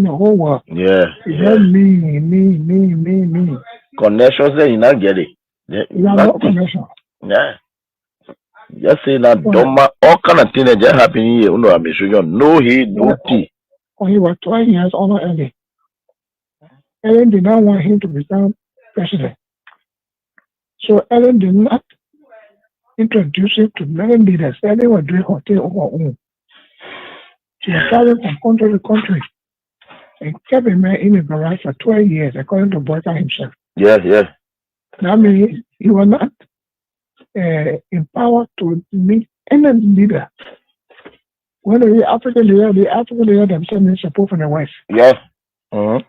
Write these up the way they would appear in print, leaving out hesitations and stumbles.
the whole world. Yeah. It's just me. Connections there, you not get it. You have no connection. Yeah. Just say that Doma, all kind of things that just happen here. I'm sure no he, no tea. When he was 12 years older Ellen. Ellen did not want him to become president. So Ellen did not introduce him to many leaders. Ellen was doing her thing on her own. She was traveling from country to country and kept a man in a garage for 12 years, according to Boyka himself. Yeah. That means he was not empowered to meet any leader. When the African leader themselves need support from the West. Yeah. Uh-huh.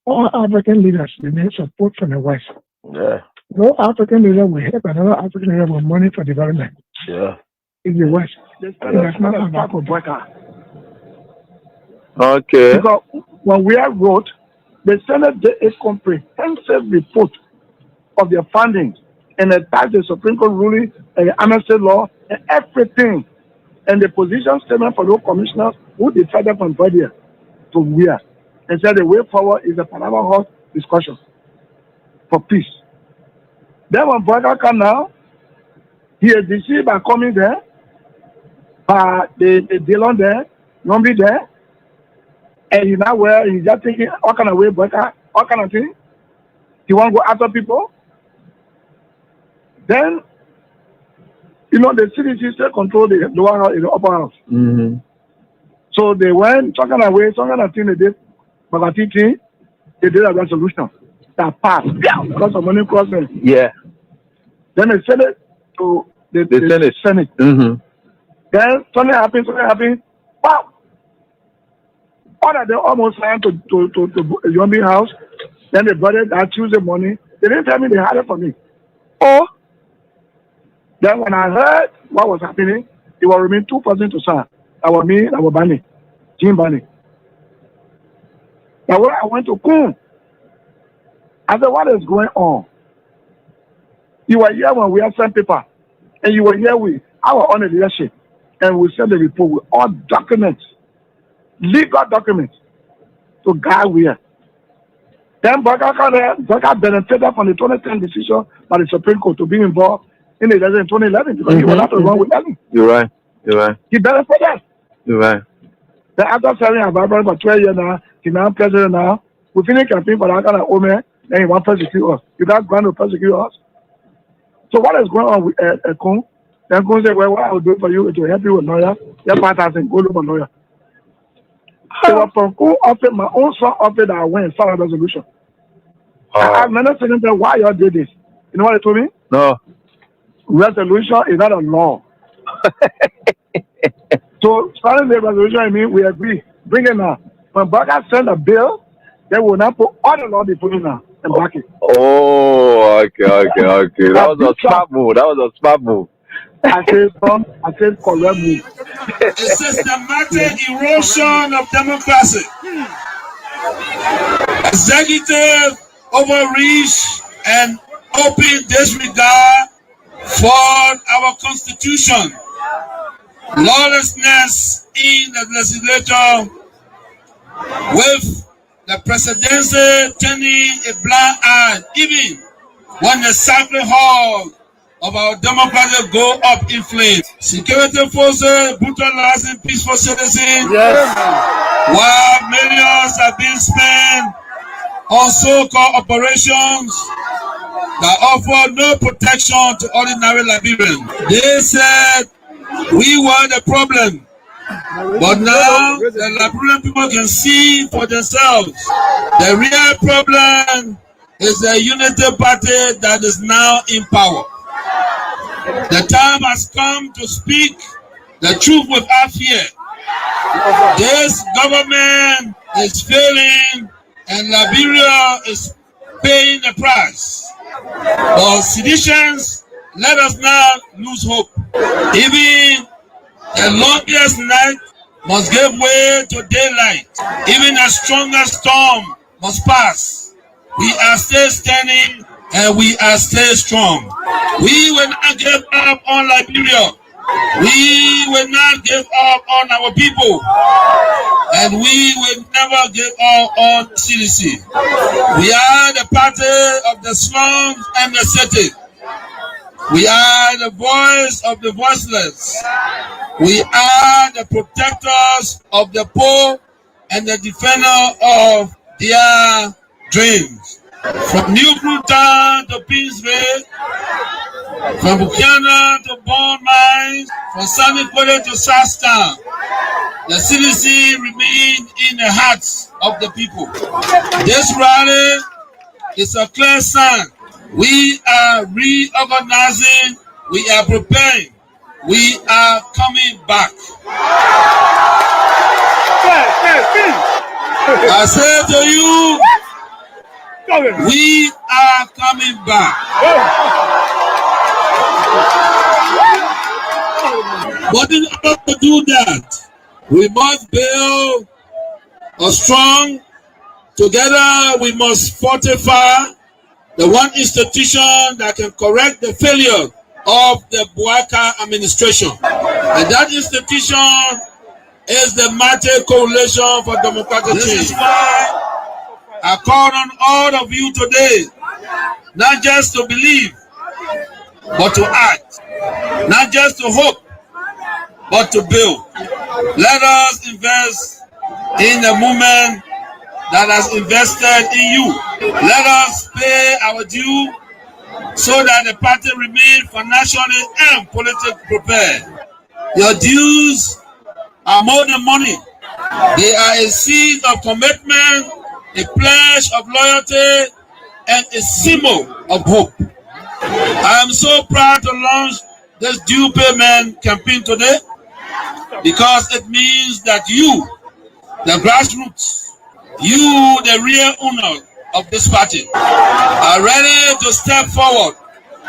All African leaders they need support from the West. Yeah. No African leader will help another African leader with money for development. Yeah. In the West. That's not about Boyka. Okay. Because when we are wrote, the Senate did a comprehensive report of their findings and attached the Supreme Court ruling and the amnesty law and everything. And the position statement for those commissioners who decided from Brother to where. And said the way forward is a Panama House discussion for peace. Then when Brother come now, he is deceived by coming there, by the Dillon there, Nombi there, and he's not where he's just thinking all kind of way, Brother, all kind of thing. He want to go after people. Then, the CDC still control the lower house, the upper house. Mm-hmm. So they went, some kind of thing they did, they did a resolution that passed because of money crossing. Yeah. Then they sent it to the Senate. Mm-hmm. Then something happened. Wow! All that they almost signed to Yombi house. Then they brought it that Tuesday morning. They didn't tell me they had it for me. Oh! Then when I heard what was happening, it was remain 2 persons to sign. That was me, that was Bani, Jim Bani. Now when I went to Kun, I said, what is going on? You were here when we had sent paper, and you were here with our own leadership, and we sent the report with all documents, legal documents, to guide where. Then Baka benefited from the 2010 decision by the Supreme Court to be involved in the election in 2011 because he was not wrong with Ellen. You're right. He benefited. You're right. Then after serving about for 12 years now, he's now president now. We finished campaign for that kind of woman, then he wants to persecute us. You got going to persecute us. So what is going on with Kun? Then Kun said, well, what I will do for you is to help you with lawyer. Your partner said, go look for lawyer. So from Kun offered, my own son offered that I went and filed a resolution. I asked many seconds why you all did this. You know what they told me? No. Resolution is not a law. So, starting the resolution, I mean, we agree. Bring it now. When Baka send a bill, they will not put all the law they put in now and back it. Oh, okay. That was a smart move. I said correct move. A systematic erosion of democracy. Executive overreach and open disregard for our Constitution. Lawlessness in the legislature, with the presidency turning a blind eye, even when the sacred hall of our democracy go up in flames. Security forces brutalizing peaceful citizens, while millions are being spent on so-called operations that offer no protection to ordinary Liberians. They said we were the problem, but now the Liberian people can see for themselves. The real problem is the unity party that is now in power. The time has come to speak the truth without fear. This government is failing and Liberia is paying the price. For seditions, let us not lose hope. Even the longest night must give way to daylight. Even the strongest storm must pass. We are still standing and we are still strong. We will not give up on Liberia. We will not give up on our people, and we will never give up on CDC. We are the party of the slums and the city. We are the voice of the voiceless. We are the protectors of the poor and the defender of their dreams. From New Bruton to Peaceville, from Buchanan to Bond Mines, from Sunny Quarter to Southtown, the CDC remains in the hearts of the people. This rally is a clear sign. We are reorganizing, we are preparing, we are coming back. I say to you, we are coming back. But in order to do that, we must build a strong, together we must fortify the one institution that can correct the failure of the Buaka administration. And that institution is the Mighty Coalition for Democratic Change. This is why I call on all of you today, not just to believe, but to act. Not just to hope, but to build. Let us invest in the movement that has invested in you. Let us pay our due so that the party remains financially and politically prepared. Your dues are more than money. They are a seed of commitment, a pledge of loyalty, and a symbol of hope. I am so proud to launch this due payment campaign today because it means that you, the grassroots, you, the real owner of this party, are ready to step forward,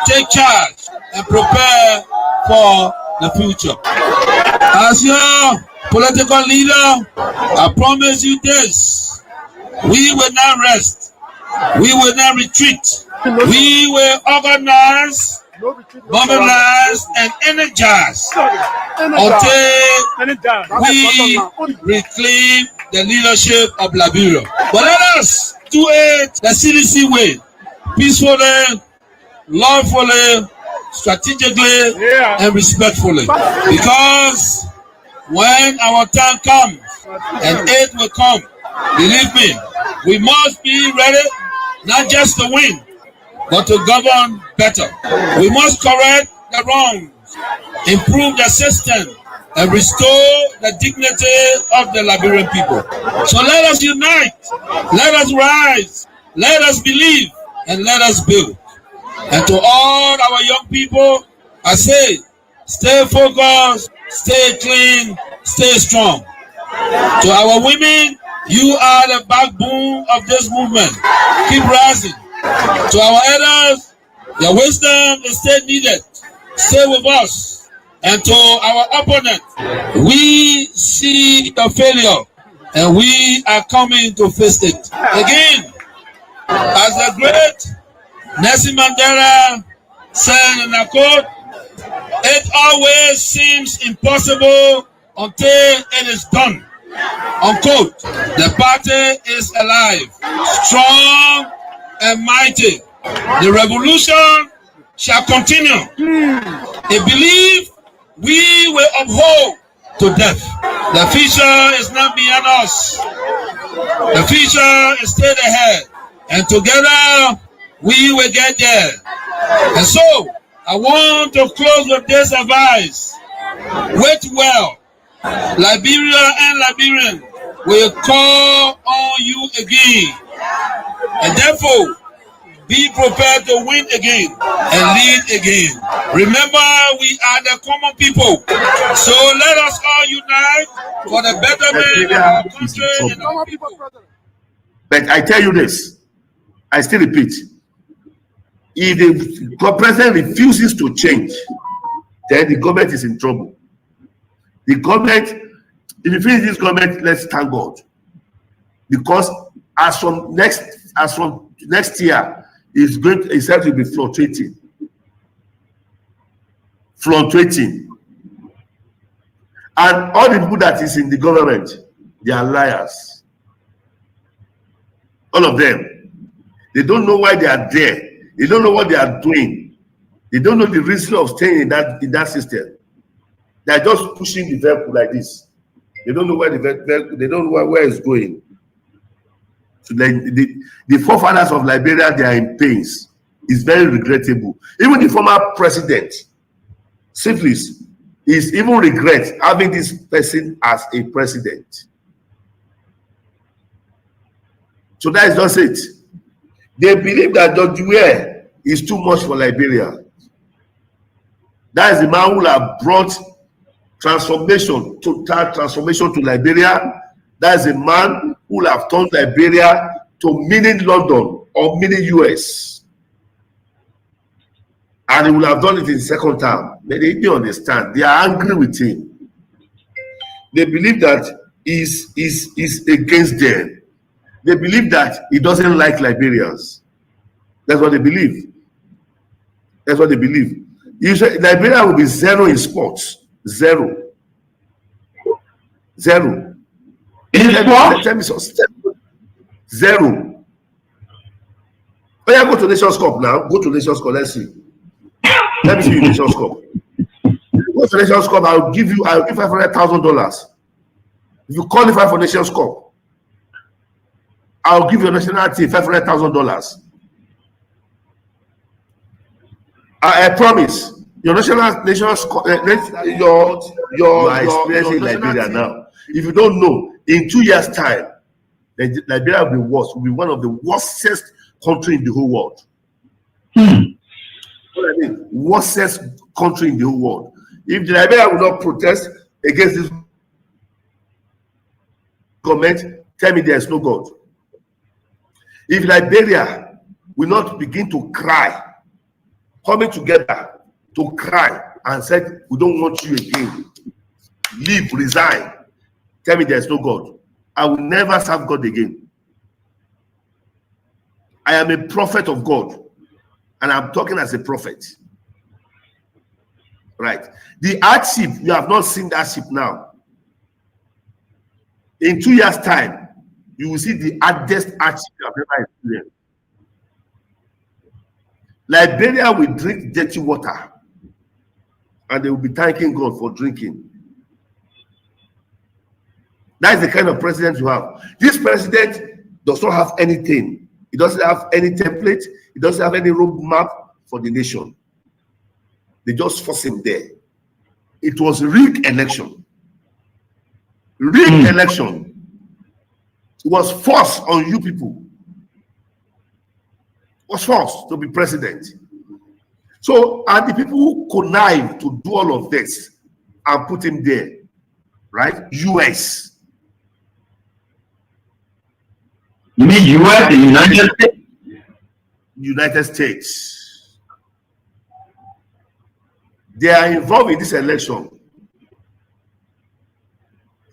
take charge, and prepare for the future. As your political leader, I promise you this: we will not rest, we will not retreat, we will organize, mobilize, and energize until we reclaim the leadership of Liberia. But let us do it the CDC way, peacefully, lawfully, strategically, and respectfully. Because when our time comes, and it will come, believe me, we must be ready not just to win, but to govern better. We must correct the wrongs, improve the system, and restore the dignity of the Liberian people. So let us unite, let us rise, let us believe, and let us build. And to all our young people, I say, stay focused, stay clean, stay strong. To our women, you are the backbone of this movement. Keep rising. To our elders, your wisdom is still needed. Stay with us. And to our opponent, we see the failure and we are coming to face it. Again, as the great Nelson Mandela said in a quote, it always seems impossible until it is done. Unquote. The party is alive, strong and mighty. The revolution shall continue. A belief we will uphold to death. The future is not beyond us. The future is still ahead. And together we will get there. And so I want to close with this advice. Wait well. Liberia and Liberian will call on you again. And therefore, be prepared to win again and lead again. Remember, we are the common people. So let us all unite for the betterment of our country and our people. But I tell you this, I still repeat, if the president refuses to change, then the government is in trouble. The government, if you finish this government, let's thank God. Because as from next year, it's said to be fluctuating. And all the people that is in the government, they are liars. All of them. They don't know why they are there. They don't know what they are doing. They don't know the reason of staying in that system. They are just pushing the vehicle like this. They don't know where the vehicle, they don't know where it's going. So the forefathers of Liberia, they are in pains. It's very regrettable. Even the former president, Syphilis, is even regret having this person as a president. So that is just it. They believe that George Weah is too much for Liberia. That is the man who have brought transformation, total transformation to Liberia. That is a man who have turned Liberia to mini London or mini US. And he will have done it in second term. But they didn't understand. They are angry with him. They believe that he's against them. They believe that he doesn't like Liberians. That's what they believe. That's what they believe. Liberia will be zero in sports. Zero. Zero. Tell me some step. Zero. Oh yeah, go to Nations Cup now. Go to Nations Cup. Let's see. Let me see you Nations Cup. Go to Nations Cup. I'll give $500,000. If you qualify for Nations Cup, I'll give your national team $500,000. I promise. Your Nations Cup, your experience in Liberia now. If you don't know, in 2 years' time, Liberia will be worse. Will be one of the worstest country in the whole world. What I mean, worstest country in the whole world. If the Liberia will not protest against this government, tell me there is no God. If Liberia will not begin to cry, coming together to cry and said, we don't want you again, leave, resign, tell me there is no God. I will never serve God again. I am a prophet of God, and I'm talking as a prophet. Right. The hardship, you have not seen that hardship now. In 2 years' time, you will see the hardest hardship you have ever experienced. Liberia will drink dirty water, and they will be thanking God for drinking. That is the kind of president you have. This president does not have anything. He doesn't have any template. He doesn't have any roadmap for the nation. They just force him there. It was rigged election. Rigged election. It was forced on you people. It was forced to be president. So, and the people who connive to do all of this and put him there, right? US. You mean US, the United States? United States. They are involved in this election.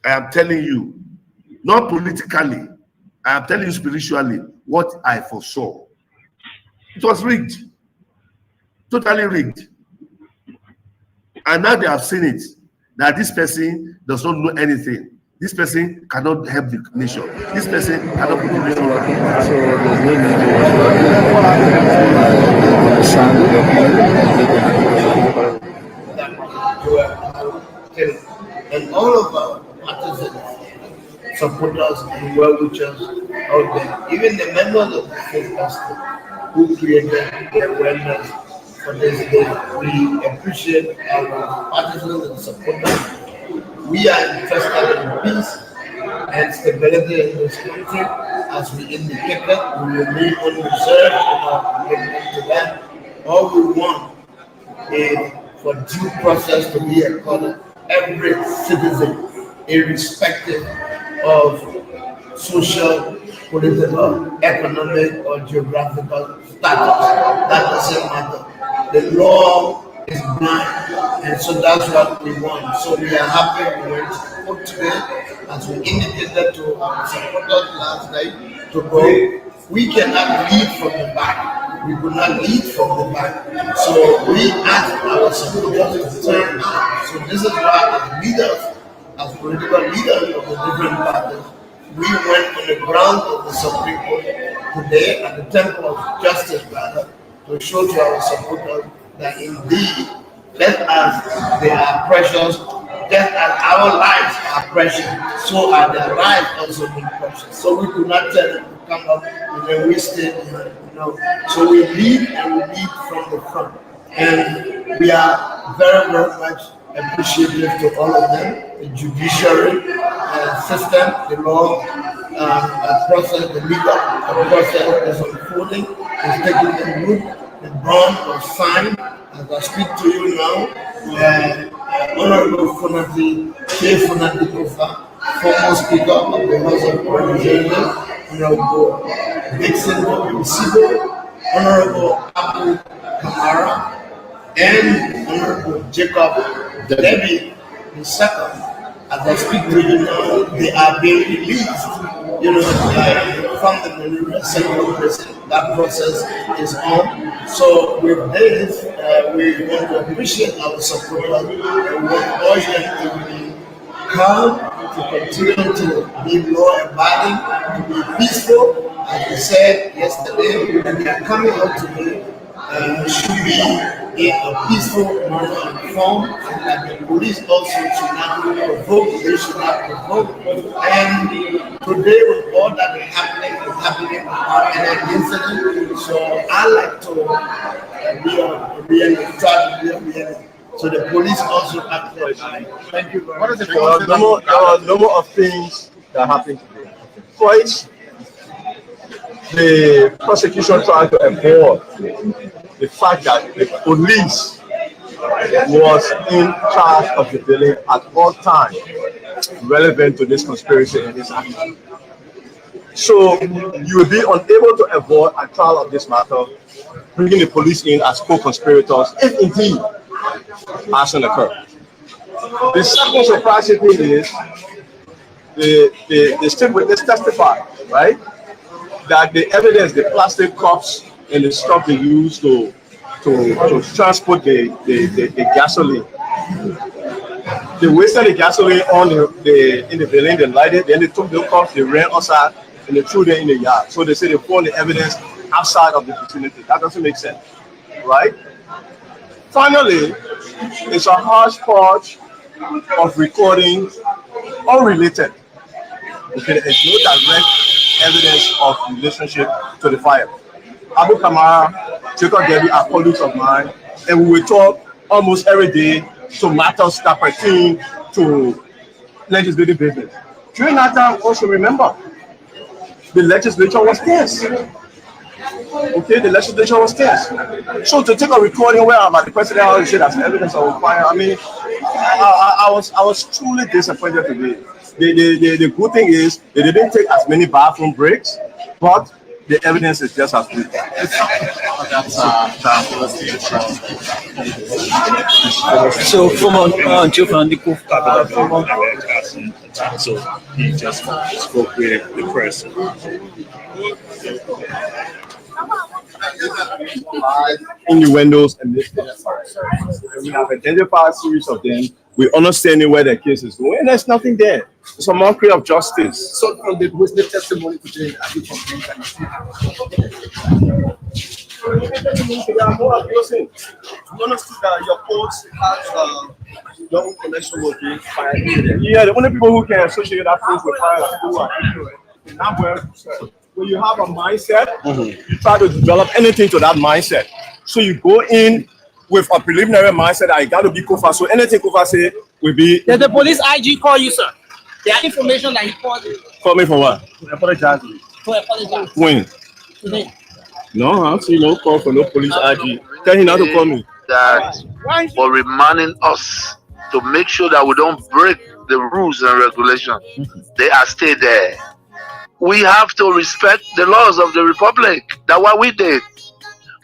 I am telling you, not politically, I am telling you spiritually what I foresaw. It was rigged. Totally rigged. And now they have seen it, that this person does not know anything. This person cannot help the nation. This person cannot put the nation right. And all of our partisans, supporters, and well-wishers out there, even the members of the faith pastor who created the awareness for this day, we appreciate our partisans and supporters. We are interested in peace and stability in this country. As we indicated, we remain unreserved in our commitment to that. All we want is for due process to be accorded every citizen, irrespective of social, political, economic, or geographical status. That doesn't matter. The law is blind, and so that's what we want. So we are happy we went to court today, as we indicated to our supporters last night, to go. We cannot lead from the back. We could not lead from the back. So we ask our supporters to turn out. So this is why, as leaders, as political leaders of the different parties, we went on the ground of the Supreme Court today at the Temple of Justice, rather, to show to our supporters that indeed, just as they are precious, just as our lives are precious, so are their lives also being precious. So we could not tell them to come up and then we stay behind, you know. So we lead and we lead from the front. And we are very, very much appreciative to all of them, the judiciary system, the law process, the legal process is unfolding, is taking the root. The bond was signed. As I speak to you now, Honorable Funati, K. Funati Kofa, former Speaker of the House of Representatives, Honorable Dixon Sibo, Honorable Abu Kamara, and Honorable Jacob Debbie II. As I speak to you now, they are being released, from the Malaria Central Prison. That process is on. So with this, we want to appreciate our supporters and we want to urge them to be calm, to continue to be law-abiding, to be peaceful. As we said yesterday, when they are coming out today, should be in a peaceful manner and form, and that the police also should not provoke, they should not provoke. And today, with all that is happening without any incident, so I like to be a reality. So the police also act like thank you very much. There are a number of things that happened today. First, the prosecution tried to avoid the fact that the police was in charge of the building at all times relevant to this conspiracy and this action. So you will be unable to avoid a trial of this matter, bringing the police in as co-conspirators, if indeed arson occurred. The second surprising thing is the state witness testified, right, that the evidence, the plastic cups and the stuff they used to transport the gasoline. They wasted the gasoline on in the building, they lighted, then they took the cups, they ran outside, and they threw them in the yard. So they say they found the evidence outside of the vicinity. That doesn't make sense, right? Finally, it's a hodgepodge of recordings unrelated. Okay, there's no direct evidence of relationship to the fire. Abu Kamara, Jacob Debbie are colleagues of mine, and we will talk almost every day to matters that pertain to legislative business. During that time, also remember, the legislature was tense. Okay, the legislature was tense. So to take a recording where I'm at the president house and say that's evidence of fire, I mean, I was truly disappointed today. The good thing is they didn't take as many bathroom breaks, but the evidence is just as good. So so he just spoke with the press. Innuendos and this. We have identified a series of them. We understand where the case is going, and there's nothing there. It's a mockery of justice. So from the witness testimony today, are you convinced They are more abusing. You understand that your courts have your own connection with the fire. Yeah, the only people who can associate that place with fire are people who are ignorant. Not where when you have a mindset, you try to develop anything to that mindset. So you go in with a preliminary mindset that I got to be Kofa. So anything Kofa say will be. Did the police IG call you, sir? There are information that he called you. Call me for what? To apologize. To apologize. When? Today. No, I don't see no call for no police IG. Tell him not to call me. That for reminding us to make sure that we don't break the rules and regulations. They are still there. We have to respect the laws of the republic. That's what we did.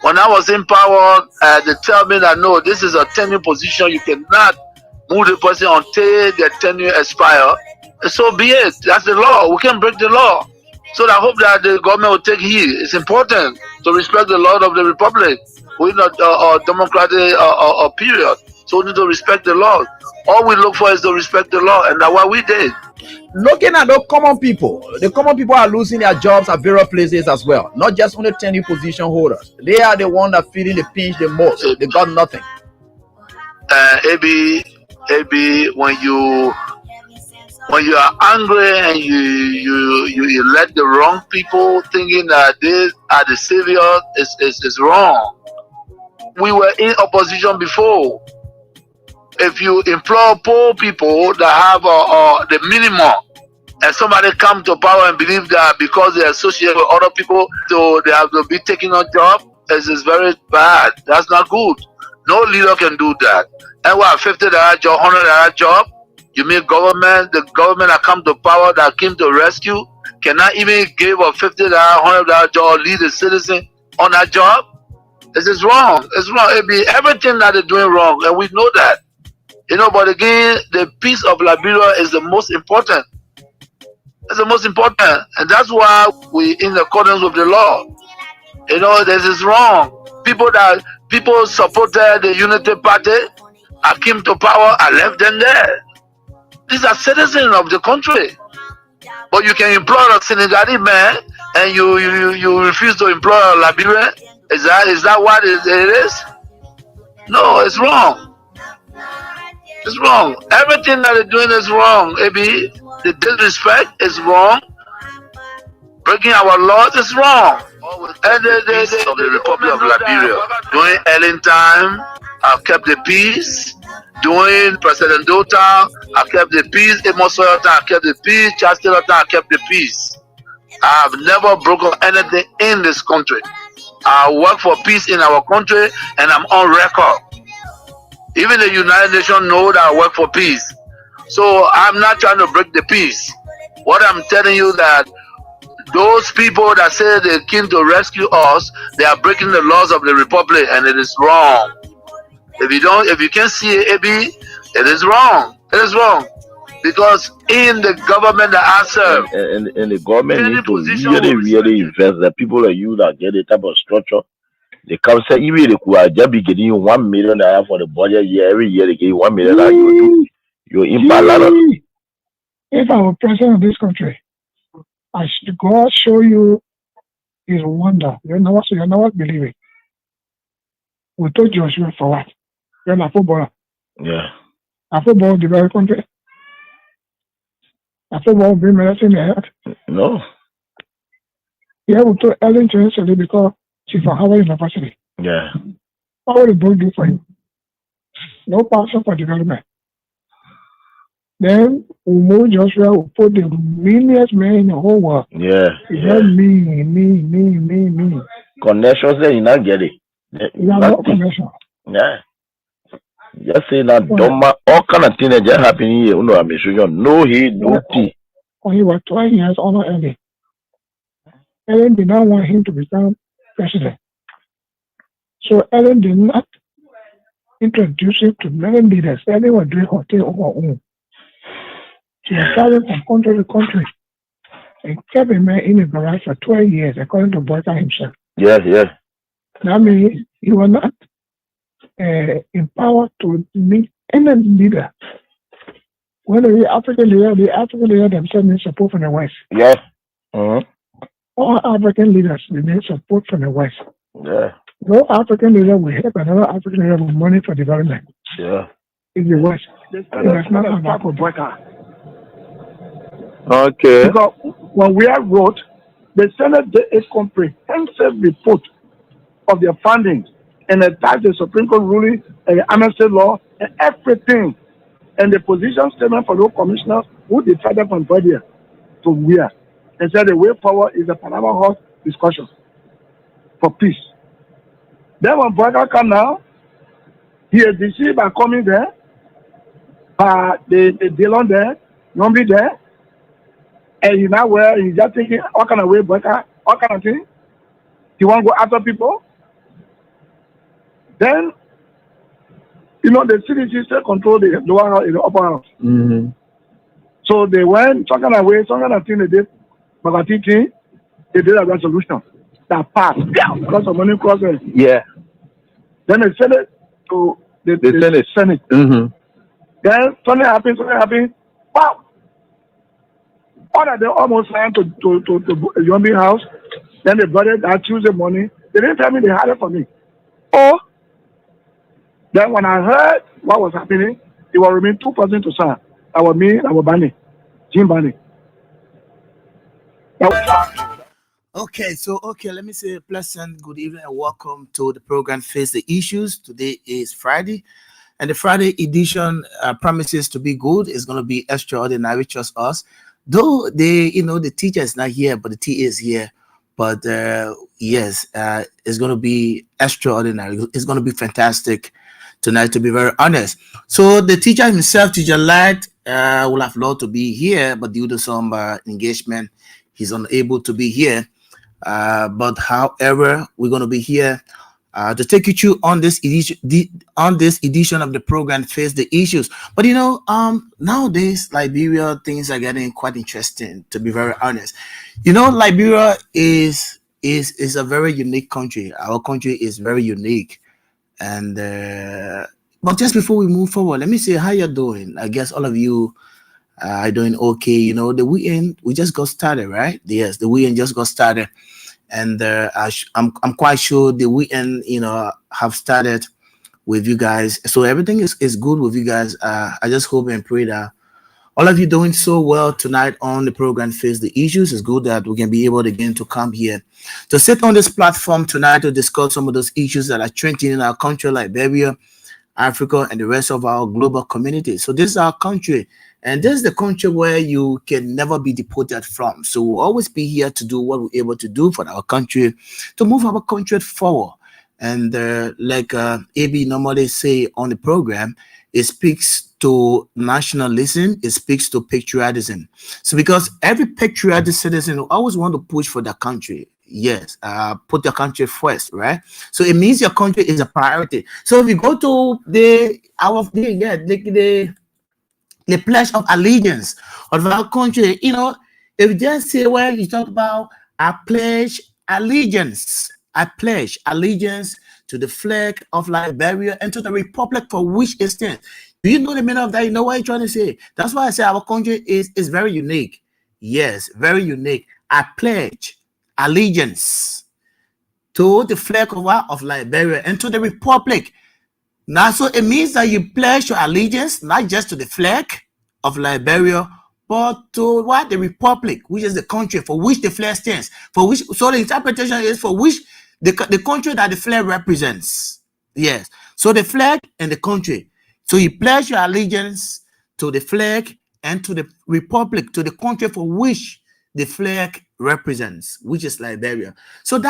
When I was in power, they tell me that no, this is a tenure position. You cannot move the person until the tenure expire. So be it. That's the law. We can break the law. So I hope that the government will take heed. It's important to respect the law of the republic. We're not a democratic period. So we need to respect the law. All we look for is to respect the law, and that's what we did. Looking at the common people are losing their jobs at various places as well. Not just only tenure position holders. They are the one that feeling the pinch the most. They got nothing. AB, when you are angry and you let the wrong people thinking that they are the savior is wrong. We were in opposition before. If you employ poor people that have the minimum, and somebody come to power and believe that because they associate with other people, so they have to be taking a job, it is very bad. That's not good. No leader can do that. And what, $50 job, $100 job? You mean the government that come to power that came to rescue cannot even give a $50, $100 job or lead a citizen on that job? This is wrong. It's wrong. It be everything that they're doing wrong, and we know that. But again, the peace of Liberia is the most important. It's the most important, and that's why we in accordance with the law. This is wrong. People supported the Unity Party. I came to power. I left them there. These are citizens of the country. But you can employ a Senegalese man, and you refuse to employ a Liberian. Is that what it is? No, it's wrong. It's wrong. Everything that they're doing is wrong, AB. The disrespect is wrong. Breaking our laws is wrong. And the Republic of Liberia. During Ellen time, I kept the peace. During President Dota, I kept the peace. Amos Sawyer time, I kept the peace. Charles Taylor time, I kept the peace. I have never broken anything in this country. I work for peace in our country, and I'm on record. Even the United Nations know that I work for peace. So I'm not trying to break the peace. What I'm telling you that those people that say they came to rescue us, they are breaking the laws of the Republic, and it is wrong. If you can't see it, AB, it is wrong. It is wrong. Because in the government that I serve, and the government needs to really invest. The people like you that get the type of structure. They come say even they could just be getting you $1 million for the budget year. Every year they give you $1 million. You impact. If I were president of this country, I should God show you His wonder. You're not believing. We told Joshua for what? You're a footballer. Yeah. A football the very country. A football bring medicine in the head. No. Yeah, we told Ellen to because she's from Harvard University. Yeah. What will the book do for you? No passion for development. Then we move Joshua, we put the meanest man in the whole world. Yeah. It's me. Connections there, you not get it. No connection. Yeah. Just say that all kind of things that just happen here. I'm sure no he no tea. When he was 12 years older Ellen. Ellen did not want him to become president. So Ellen did not introduce him to many leaders. Ellen was doing her thing on her own. She was traveling from country to country and kept a man in the garage for 12 years, according to Boyka himself. Yes. That means he was not empowered to meet any leader. When the African leader themselves need support from the West. Yeah. Mm-hmm. All African leaders need support from the West. Yeah. No African leader will help another African leader with money for development. Yeah. In the West. That's not about Boyka. Okay. Because when we have wrote, the Senate did a comprehensive report of their findings and attached the Supreme Court ruling and the amnesty law and everything, and the position statement for those commissioners who decided from India to where, and said the way forward is a Panama House discussion for peace. Then when Boyka come now, he is deceived by coming there, by the Dillon there, Nombi there, and he's now where he's just thinking all kind of way Boyka, all kind of thing. He want to go after people. Then, the CDC still control the lower house in the upper house. Mm-hmm. So they went some kind of way, some kind of thing they did, but they did a resolution that passed because of money crossing. Yeah. Then they sent it to the Senate. Mm-hmm. Then something happened. Wow! All that they almost ran to Yombi house. Then they brought it that Tuesday morning. They didn't tell me they had it for me. Oh, then when I heard what was happening, it was remain 2 persons to sign. That was me, that was Bani, Jim Bani. Okay, let me say a pleasant good evening and welcome to the program Face the Issues. Today is Friday, and the Friday edition promises to be good. It's going to be extraordinary, just us. Though the teacher is not here, but the TA is here. But yes, it's going to be extraordinary. It's going to be fantastic tonight, to be very honest. So the teacher himself, Teacher Light, will have loved to be here, but due to some engagement, he's unable to be here. But however, we're going to be here to take you through on this edition of the program Face the Issues. But nowadays Liberia, things are getting quite interesting, to be very honest. Liberia is a very unique country. Our country is very unique, and but just before we move forward, let me say how you're doing. I guess all of you are doing okay. The weekend we just got started, right? Yes, the weekend just got started. And I'm quite sure the weekend, have started with you guys. So everything is good with you guys. I just hope and pray that all of you doing so well tonight on the program Face the Issues. It's good that we can be able again to come here to sit on this platform tonight to discuss some of those issues that are trending in our country, Liberia, Africa, and the rest of our global community. So this is our country, and this is the country where you can never be deported from. So we'll always be here to do what we're able to do for our country, to move our country forward. And like AB normally say on the program, it speaks to nationalism, it speaks to patriotism. So because every patriotic citizen always want to push for their country. Yes, put your country first, right? So it means your country is a priority. So if you go to the pledge of allegiance of our country, if you just say, well, you talk about I pledge allegiance to the flag of Liberia and to the republic for which it stands. Do you know the meaning of that? You know what I'm trying to say? That's why I say our country is very unique. Yes, very unique. I pledge allegiance to the flag of Liberia and to the republic. Now, so it means that you pledge your allegiance not just to the flag of Liberia, but to what? The republic, which is the country for which the flag stands. So the interpretation is for which the country that the flag represents. Yes. So the flag and the country. So you pledge your allegiance to the flag and to the republic, to the country for which the flag represents, which is Liberia. So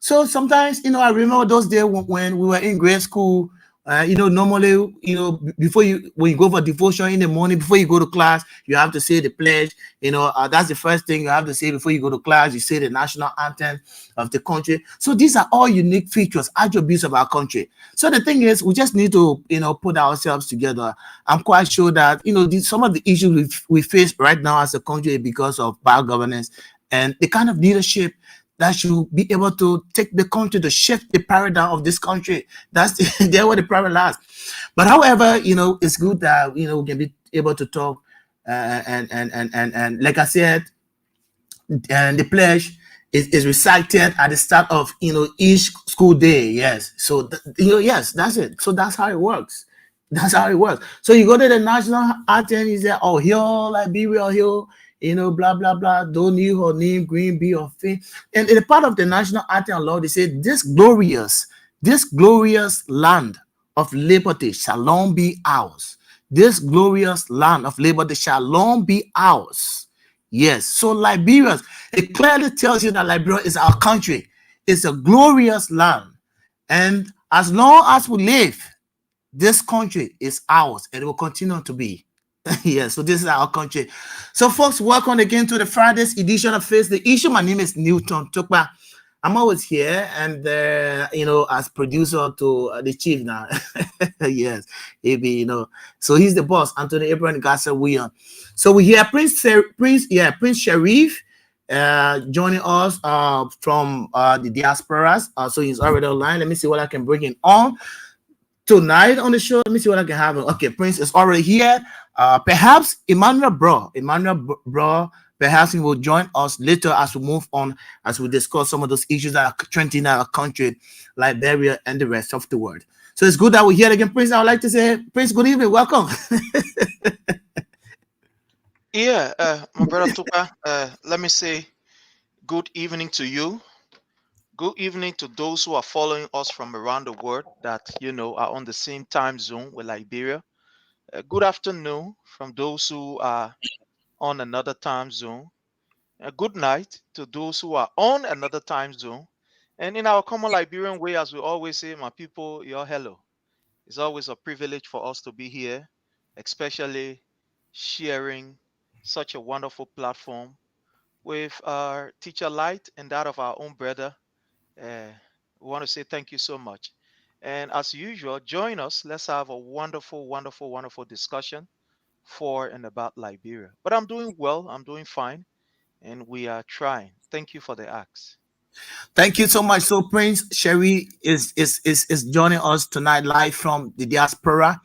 so sometimes, I remember those days when we were in grade school, normally, when you go for devotion in the morning, before you go to class, you have to say the pledge. That's the first thing you have to say before you go to class. You say the national anthem of the country. So these are all unique features, attributes of our country. So the thing is, we just need to, put ourselves together. I'm quite sure that, some of the issues we face right now as a country because of bad governance and the kind of leadership that should be able to take the country to shift the paradigm of this country. That's there where the problem lies. But however, it's good that we can be able to talk and like I said, and the pledge is recited at the start of each school day. Yes, so yes, that's it. So that's how it works. That's how it works. So you go to the national anthem, you say, "Oh, here, Liberia, here." Blah, blah, blah, don't need her name, green, be or fin. And in the part of the national anthem law, they say, this glorious land of liberty shall long be ours. This glorious land of liberty shall long be ours. Yes. So Liberia, it clearly tells you that Liberia is our country. It's a glorious land. And as long as we live, this country is ours and it will continue to be. Yeah, so this is our country. So folks, welcome again to the Friday's edition of Face the Issue. My name is Newton Tukpa. I'm always here and as producer to the chief now. Yes, maybe so he's the boss, Anthony Abraham Garcia William. So we hear Prince Sharif joining us from the Diasporas. So he's already online. Let me see what I can bring him on tonight on the show. Let me see what I can have. Okay, Prince is already here. Perhaps Emmanuel Bro, perhaps he will join us later as we move on, as we discuss some of those issues that are trending in our country, Liberia, and the rest of the world. So it's good that we're here again, Prince. I would like to say, Prince, good evening, welcome. Yeah, my brother Tupa, let me say good evening to you. Good evening to those who are following us from around the world that, are on the same time zone with Liberia. Good afternoon from those who are on another time zone. Good night to those who are on another time zone. And in our common Liberian way, as we always say, my people, you're hello. It's always a privilege for us to be here, especially sharing such a wonderful platform with our teacher Light and that of our own brother. We want to say thank you so much. And as usual, join us. Let's have a wonderful, wonderful, wonderful discussion for and about Liberia. But I'm doing well, I'm doing fine, and we are trying. Thank you for the ask. Thank you so much. So Prince Sherry is joining us tonight live from the Diaspora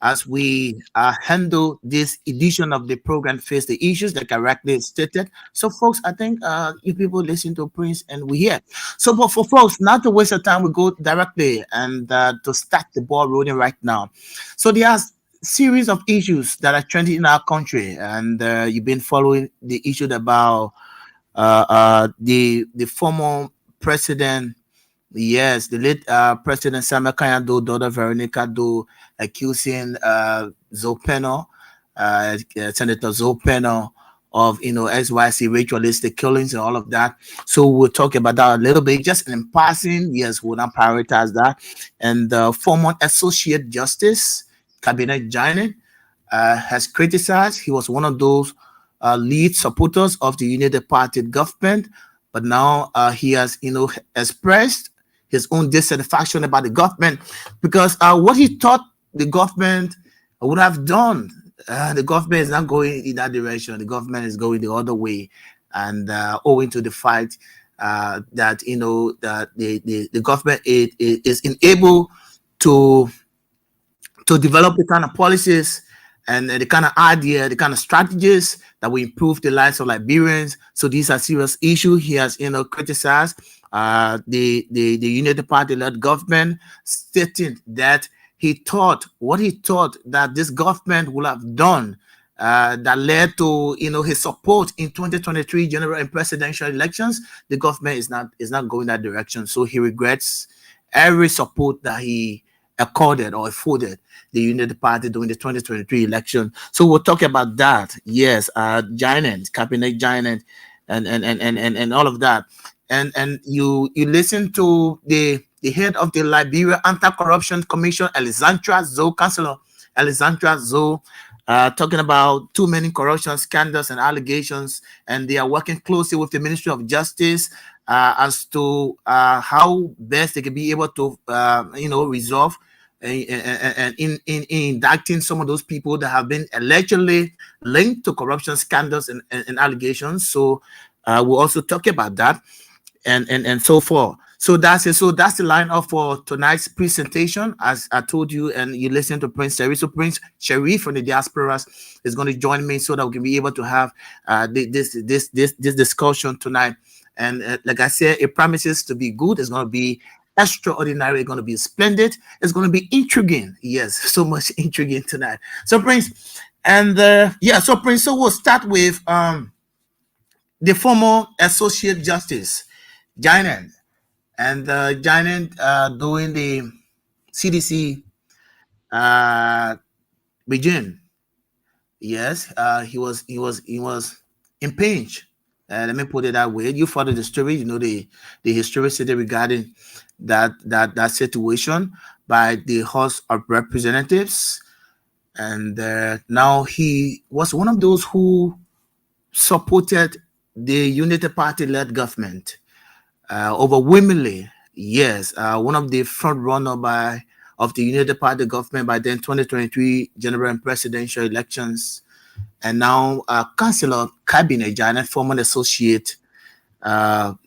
as we handle this edition of the program, Face the Issues, that correctly stated. So folks, I think you people listen to Prince and we hear. So but for folks, not to waste your time, we go directly and to start the ball rolling right now. So there are series of issues that are trending in our country, and you've been following the issue about the former president, yes, the late President Samuel Kanyado, daughter Veronica Do, accusing Zopeno, Senator Zopeno, of SYC ritualistic killings and all of that. So we'll talk about that a little bit, just in passing. Yes, we'll not prioritize that. And the former Associate Justice Cabinet Janet has criticized. He was one of those lead supporters of the United Party government, but now he has, expressed his own dissatisfaction about the government because what he thought the government would have done, the government is not going in that direction. The government is going the other way, and owing to the fact that that the government is unable to develop the kind of policies and the kind of idea, the kind of strategies that will improve the lives of Liberians. So these are serious issues. He has, criticized the United Party-led government, stating that he thought that this government would have done that led to his support in 2023 general and presidential elections. The government is not going that direction. So he regrets every support that he accorded or afforded the United Party during the 2023 election. So we'll talk about that. Yes, giant, cabinet giant, and all of that. And you listen to the head of the Liberia Anti-Corruption Commission, Alexandra Zoe, Councillor Alexandra Zoe, talking about too many corruption scandals and allegations, and they are working closely with the Ministry of Justice as to how best they can be able to, resolve and in indicting some of those people that have been allegedly linked to corruption scandals and allegations. So we'll also talk about that and so forth. So that's it. So that's the lineup for tonight's presentation. As I told you, and you listen to Prince Sharif. So Prince Sharif from the Diaspora is going to join me so that we can be able to have this discussion tonight. And like I said, it promises to be good. It's going to be extraordinary. It's going to be splendid. It's going to be intriguing. Yes, so much intriguing tonight. So Prince, and so Prince, so we'll start with the former Associate Justice, Janet, and Janet doing the CDC regime. Yes, he was impinged. Let me put it that way. You follow the story, the historicity regarding that situation by the House of Representatives, and now he was one of those who supported the United Party-led government overwhelmingly. Yes, one of the front runner of the United Party government by then 2023 general and presidential elections. And now Councillor Cabinet Janet, former Associate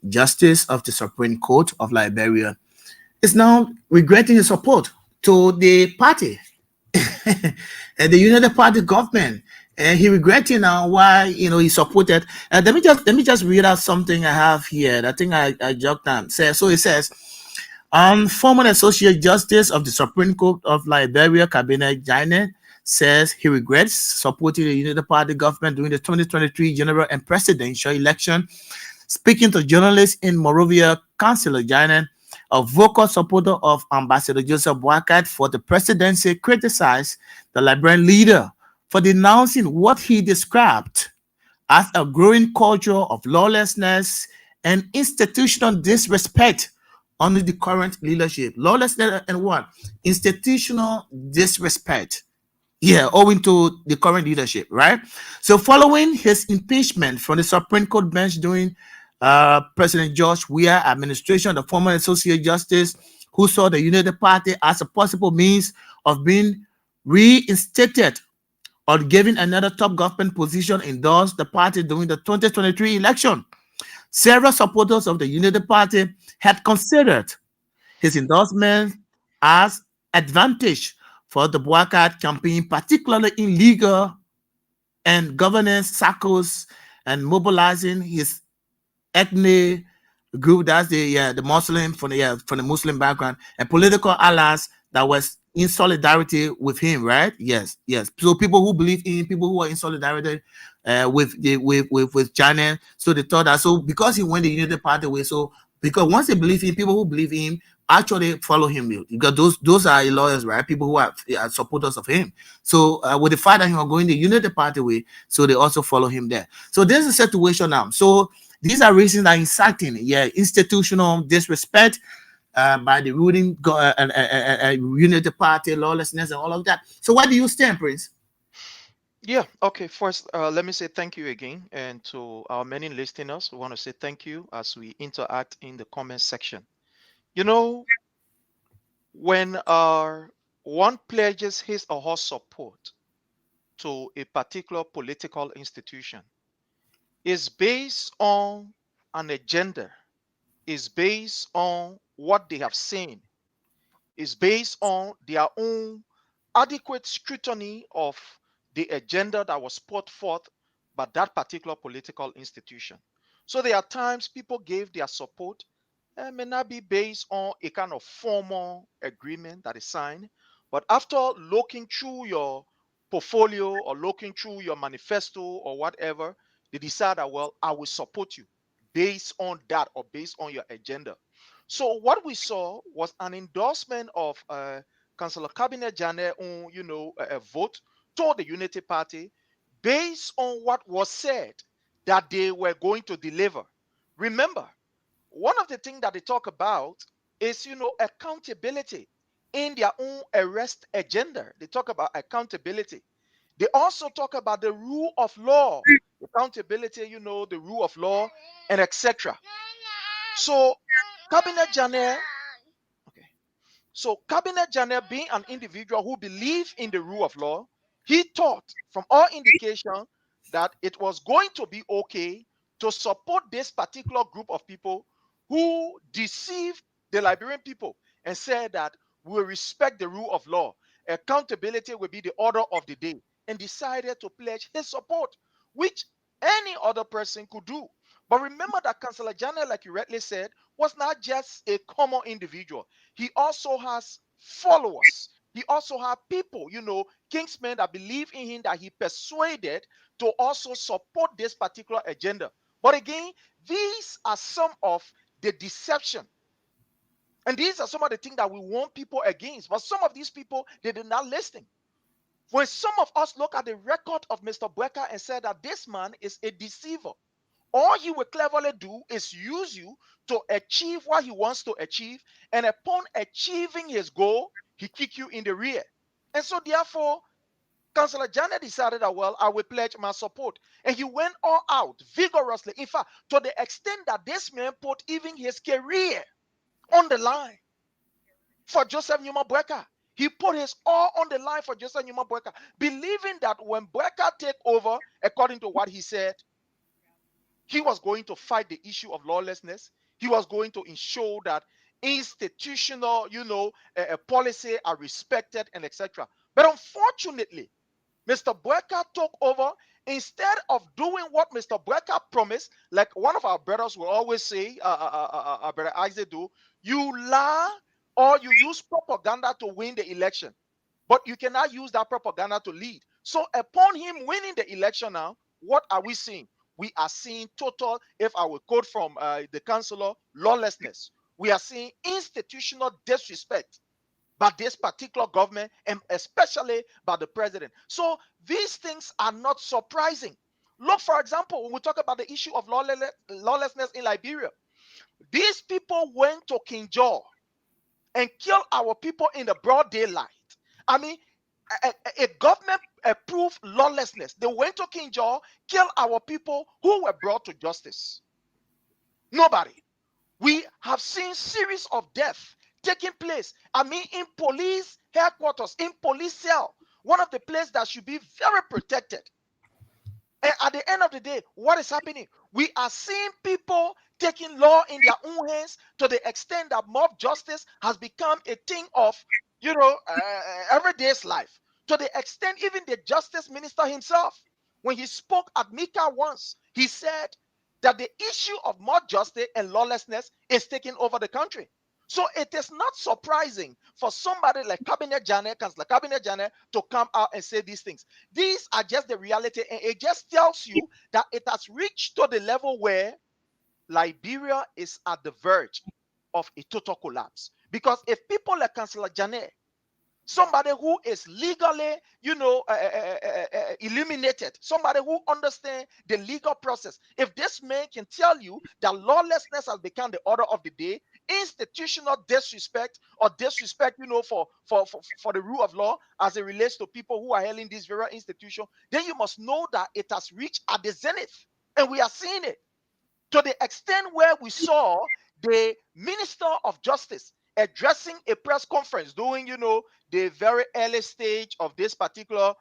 Justice of the Supreme Court of Liberia, is now regretting his support to the party and the United Party government, and he regretting now why he supported. Let me just read out something I have here. I think I jotted down. So it says, former Associate Justice of the Supreme Court of Liberia, Cabinet Jaine, says he regrets supporting the United Party government during the 2023 general and presidential election. Speaking to journalists in Monrovia, Councillor Jaine, a vocal supporter of Ambassador Joseph Boakai for the presidency, criticized the Liberian leader for denouncing what he described as a growing culture of lawlessness and institutional disrespect under the current leadership. Lawlessness and what? Institutional disrespect. Yeah, owing to the current leadership, right? So following his impeachment from the Supreme Court bench during President George Weah administration, the former Associate Justice who saw the United Party as a possible means of being reinstated or given another top government position, endorsed the party during the 2023 election. Several supporters of the United Party had considered his endorsement as advantage for the Boakai campaign, particularly in legal and governance circles, and mobilizing his ethnic group, that's the Muslim from the Muslim background, and political allies that was in solidarity with him, right? Yes. So people who believe in people who are in solidarity with China, so they thought that because he went the United Party way, so because once they believe in people who believe in him, actually follow him, because those are lawyers, right? People who are supporters of him. So with the fact that he was going the United Party way, so they also follow him there. So there's a situation now. So these are reasons that inciting, institutional disrespect by the ruling United Party, lawlessness, and all of that. So where do you stand, Prince? Yeah, okay. First, let me say thank you again. And to our many listeners, we want to say thank you as we interact in the comment section. When one pledges his or her support to a particular political institution, is based on an agenda, is based on what they have seen, is based on their own adequate scrutiny of the agenda that was put forth by that particular political institution. So there are times people gave their support and may not be based on a kind of formal agreement that is signed, but after looking through your portfolio or looking through your manifesto or whatever, they decide that, well, I will support you based on that or based on your agenda. So what we saw was an endorsement of Councillor Cabinet Janet on, a vote to the Unity Party based on what was said that they were going to deliver. Remember, one of the things that they talk about is, accountability in their own arrest agenda. They talk about accountability. They also talk about the rule of law, accountability, the rule of law, and etc. So, Cabinet Janet, Cabinet Janet, being an individual who believed in the rule of law, he thought from all indication that it was going to be okay to support this particular group of people who deceived the Liberian people and said that we will respect the rule of law. Accountability will be the order of the day, and decided to pledge his support, which any other person could do. But remember that Councillor Janet, like you rightly said, was not just a common individual. He also has followers. He also had people, kingsmen that believe in him, that he persuaded to also support this particular agenda. But again, these are some of the deception. And these are some of the things that we warn people against. But some of these people, they did not listen. When some of us look at the record of Mr. Boakai and said that this man is a deceiver, all he will cleverly do is use you to achieve what he wants to achieve, and upon achieving his goal, he kick you in the rear. And so therefore, Councillor Janet decided that, well, I will pledge my support. And he went all out vigorously. In fact, to the extent that this man put even his career on the line for Joseph Numa Boakai. He put his all on the line for Joseph Numa Boakai, believing that when Boakai take over, according to what he said, he was going to fight the issue of lawlessness. He was going to ensure that institutional, policy are respected and etc. But unfortunately, Mr. Boyka took over. Instead of doing what Mr. Boyka promised, like one of our brothers will always say, Brother Isaac do, you lie or you use propaganda to win the election, but you cannot use that propaganda to lead. So upon him winning the election now, what are we seeing? We are seeing total, if I will quote from the councillor, lawlessness. We are seeing institutional disrespect by this particular government and especially by the president. So these things are not surprising. Look, for example, when we talk about the issue of lawlessness in Liberia, these people went to King Jaw and killed our people in the broad daylight. I mean, a government approved lawlessness. They went to King Jaw, killed our people who were brought to justice. Nobody. We have seen series of deaths taking place. I mean, in police headquarters, in police cell, one of the places that should be very protected. And at the end of the day, what is happening? We are seeing people taking law in their own hands to the extent that mob justice has become a thing of, everyday's life. To the extent even the justice minister himself, when he spoke at Mika once, he said that the issue of mob justice and lawlessness is taking over the country. So it is not surprising for somebody like Councillor Cabinet Janet, to come out and say these things. These are just the reality, and it just tells you that it has reached to the level where Liberia is at the verge of a total collapse. Because if people like Councillor Janet, somebody who is legally, illuminated, somebody who understands the legal process, if this man can tell you that lawlessness has become the order of the day, institutional disrespect or disrespect, for the rule of law as it relates to people who are hailing this very institution, then you must know that it has reached at the zenith. And we are seeing it to the extent where we saw the Minister of Justice addressing a press conference during, the very early stage of this particular,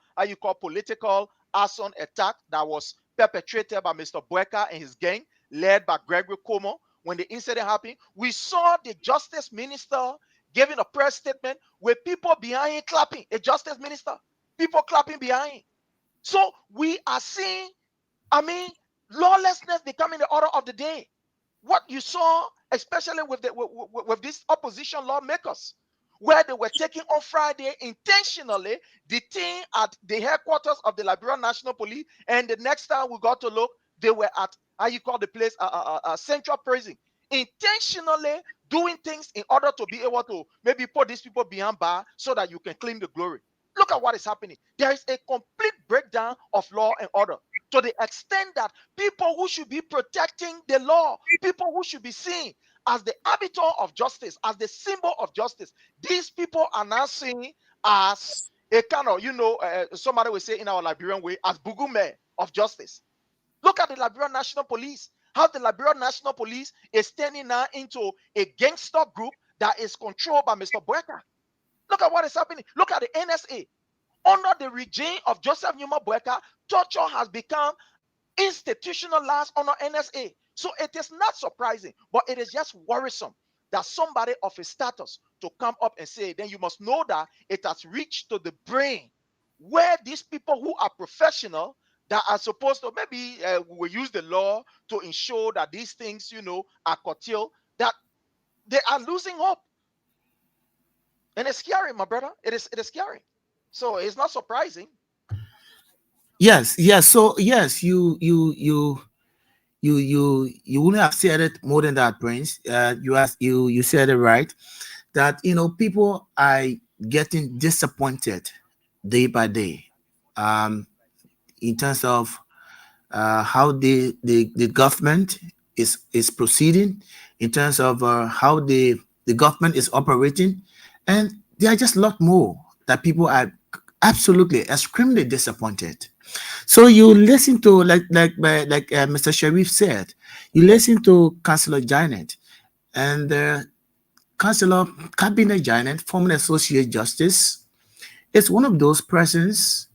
political arson attack that was perpetrated by Mr. Boyka and his gang, led by Gregory Como. When the incident happened, we saw the justice minister giving a press statement with people behind him clapping, a justice minister, people clapping behind him. So we are seeing, lawlessness becoming the order of the day. What you saw, especially with these opposition lawmakers, where they were taking on Friday intentionally detained at the headquarters of the Liberian National Police, and the next time we got to look, they were at the place, Central Prison, intentionally doing things in order to be able to maybe put these people behind bar so that you can claim the glory. Look at what is happening. There is a complete breakdown of law and order, to the extent that people who should be protecting the law, people who should be seen as the arbiter of justice, as the symbol of justice, these people are now seen as a kind of, somebody will say in our Liberian way, as bugume of justice. Look at the Liberian National Police, how the Liberian National Police is turning now into a gangster group that is controlled by Mr. Boyka. Look at what is happening. Look at the NSA. Under the regime of Joseph Numa Boyka, torture has become institutionalized under NSA. So it is not surprising, but it is just worrisome that somebody of his status to come up and say, then you must know that it has reached to the brain where these people who are professional, that are supposed to maybe we will use the law to ensure that these things, are curtailed, that they are losing hope. And it's scary, my brother. It is scary. So it's not surprising. Yes. So yes, you wouldn't have said it more than that, Prince. You said it right. That people are getting disappointed day by day, in terms of how the government is proceeding, in terms of how the government is operating, and there are just a lot more that people are absolutely extremely disappointed. So you listen to like Mr. Sharif said, you listen to Councillor Janet and Councillor Cabinet Janet, former Associate Justice, is one of those persons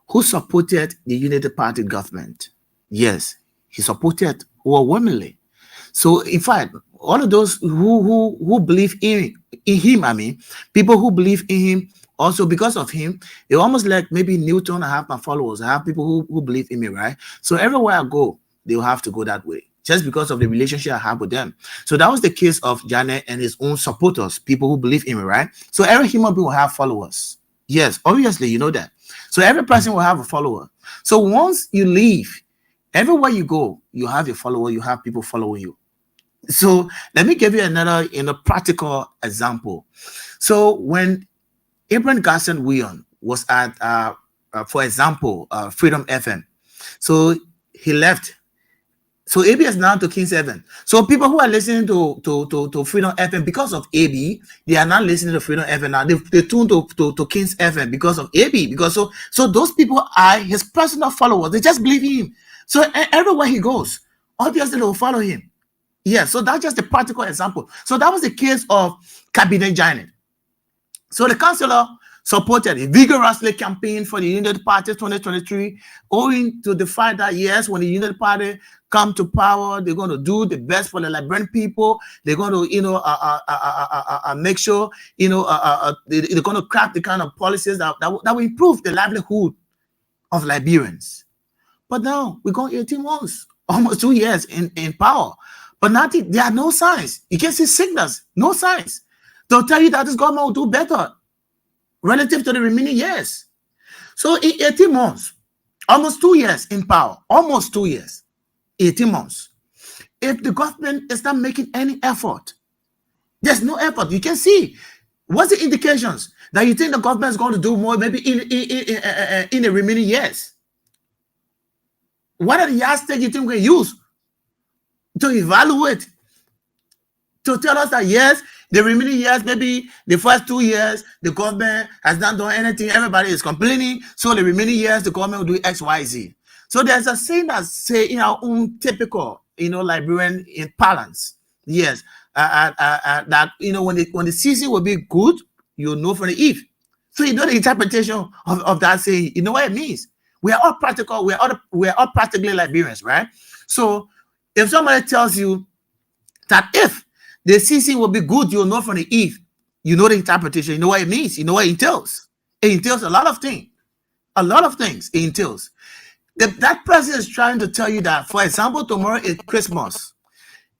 who supported the Unity Party government. Yes, he supported overwhelmingly. So in fact, all of those who believe in him, I mean, people who believe in him also because of him, they're almost like maybe Newton. I have my followers. I have people who believe in me, right? So everywhere I go, they'll have to go that way just because of the relationship I have with them. So that was the case of Janet and his own supporters, people who believe in me, right? So every human being will have followers. Yes, obviously, you know that. So every person will have a follower. So once you leave, everywhere you go, you have your follower, you have people following you. So let me give you another practical example. So when Abraham Garson William was at, for example, Freedom FM, so he left. So AB is now to King's FM. So people who are listening to Freedom FM because of AB, they are not listening to Freedom FM now. They tune to King's FM because of AB. Because so those people are his personal followers. They just believe in him. So everywhere he goes, obviously they will follow him. Yeah, so that's just a practical example. So that was the case of Cabinet Janet. So the councillor supported a vigorously campaign for the United Party 2023, owing to the fact that yes, when the United Party come to power, they're going to do the best for the Liberian people. They're going to, make sure, they're going to craft the kind of policies that will improve the livelihood of Liberians. But now we're going 18 months, almost 2 years in power. But nothing, there are no signs. You can see signals, no signs. They'll tell you that this government will do better relative to the remaining years. So in 18 months, almost 2 years in power, almost 2 years, 18 months. If the government is not making any effort, there's no effort. You can see. What's the indications that you think the government is going to do more maybe in the remaining years? What are the yardsticks you think we use to evaluate, to tell us that yes, the remaining years, maybe the first 2 years, the government has not done anything, everybody is complaining, so the remaining years, the government will do X, Y, Z. So there's a saying that say in our own typical, Liberian parlance, yes, that, when the season will be good, you know from the eve. So you know the interpretation of that saying, you know what it means. We are all practical, we are all practically Liberians, right? So if somebody tells you that if the season will be good, you'll know from the eve, you know the interpretation, you know what it means, you know what it entails. It entails a lot of things. A lot of things it entails. That person is trying to tell you that, for example, tomorrow is Christmas,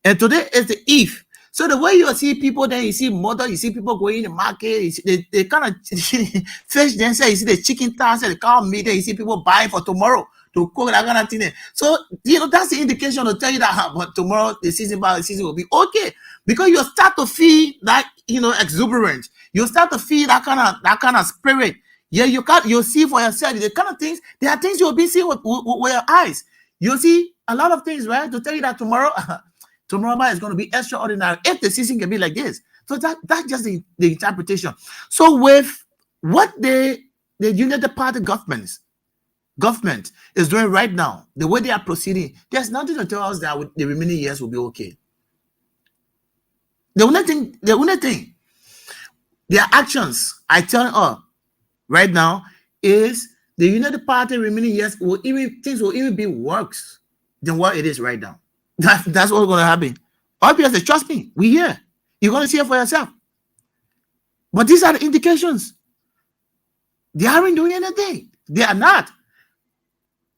and today is the eve. So the way you see people, then you see mother, you see people going in the market, they kind of fish, then say you see the chicken toss and the cow meat, then you see people buying for tomorrow to cook that kind of thing. So that's the indication to tell you that but tomorrow the season will be okay, because you start to feel that exuberance. You start to feel that kind of spirit. Yeah, you'll see for yourself the kind of things. There are things you'll be seeing with your eyes. You'll see a lot of things, right? To tell you that tomorrow is going to be extraordinary if the season can be like this. So that's just the interpretation. So with what the United Party government is doing right now, the way they are proceeding, there's nothing to tell us that the remaining years will be okay. The only thing, their actions, I tell you right now, is the United Party remaining years things will even be worse than what it is right now. That's what's going to happen. Obviously, trust me, we here. You're going to see it for yourself. But these are the indications. They aren't doing anything. They are not.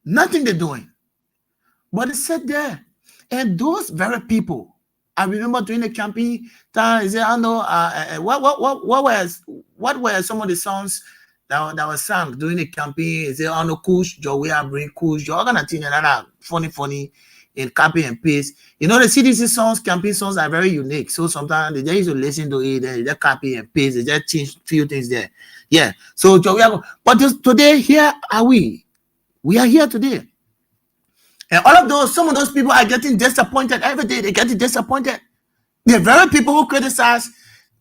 Nothing they're doing. But it's said there. And those very people, I remember during the campaign time, I know what were some of the songs that was sung during the campaign? Is it on the Kush, Joey, bring Kush, you're gonna think another funny in copy and paste. The CDC songs, campaign songs are very unique. So sometimes they just used to listen to it, they just copy and paste, they just change few things there. Yeah. So Joey, but today here are we. We are here today. And some of those people are getting disappointed every day. They're getting disappointed. The very people who criticize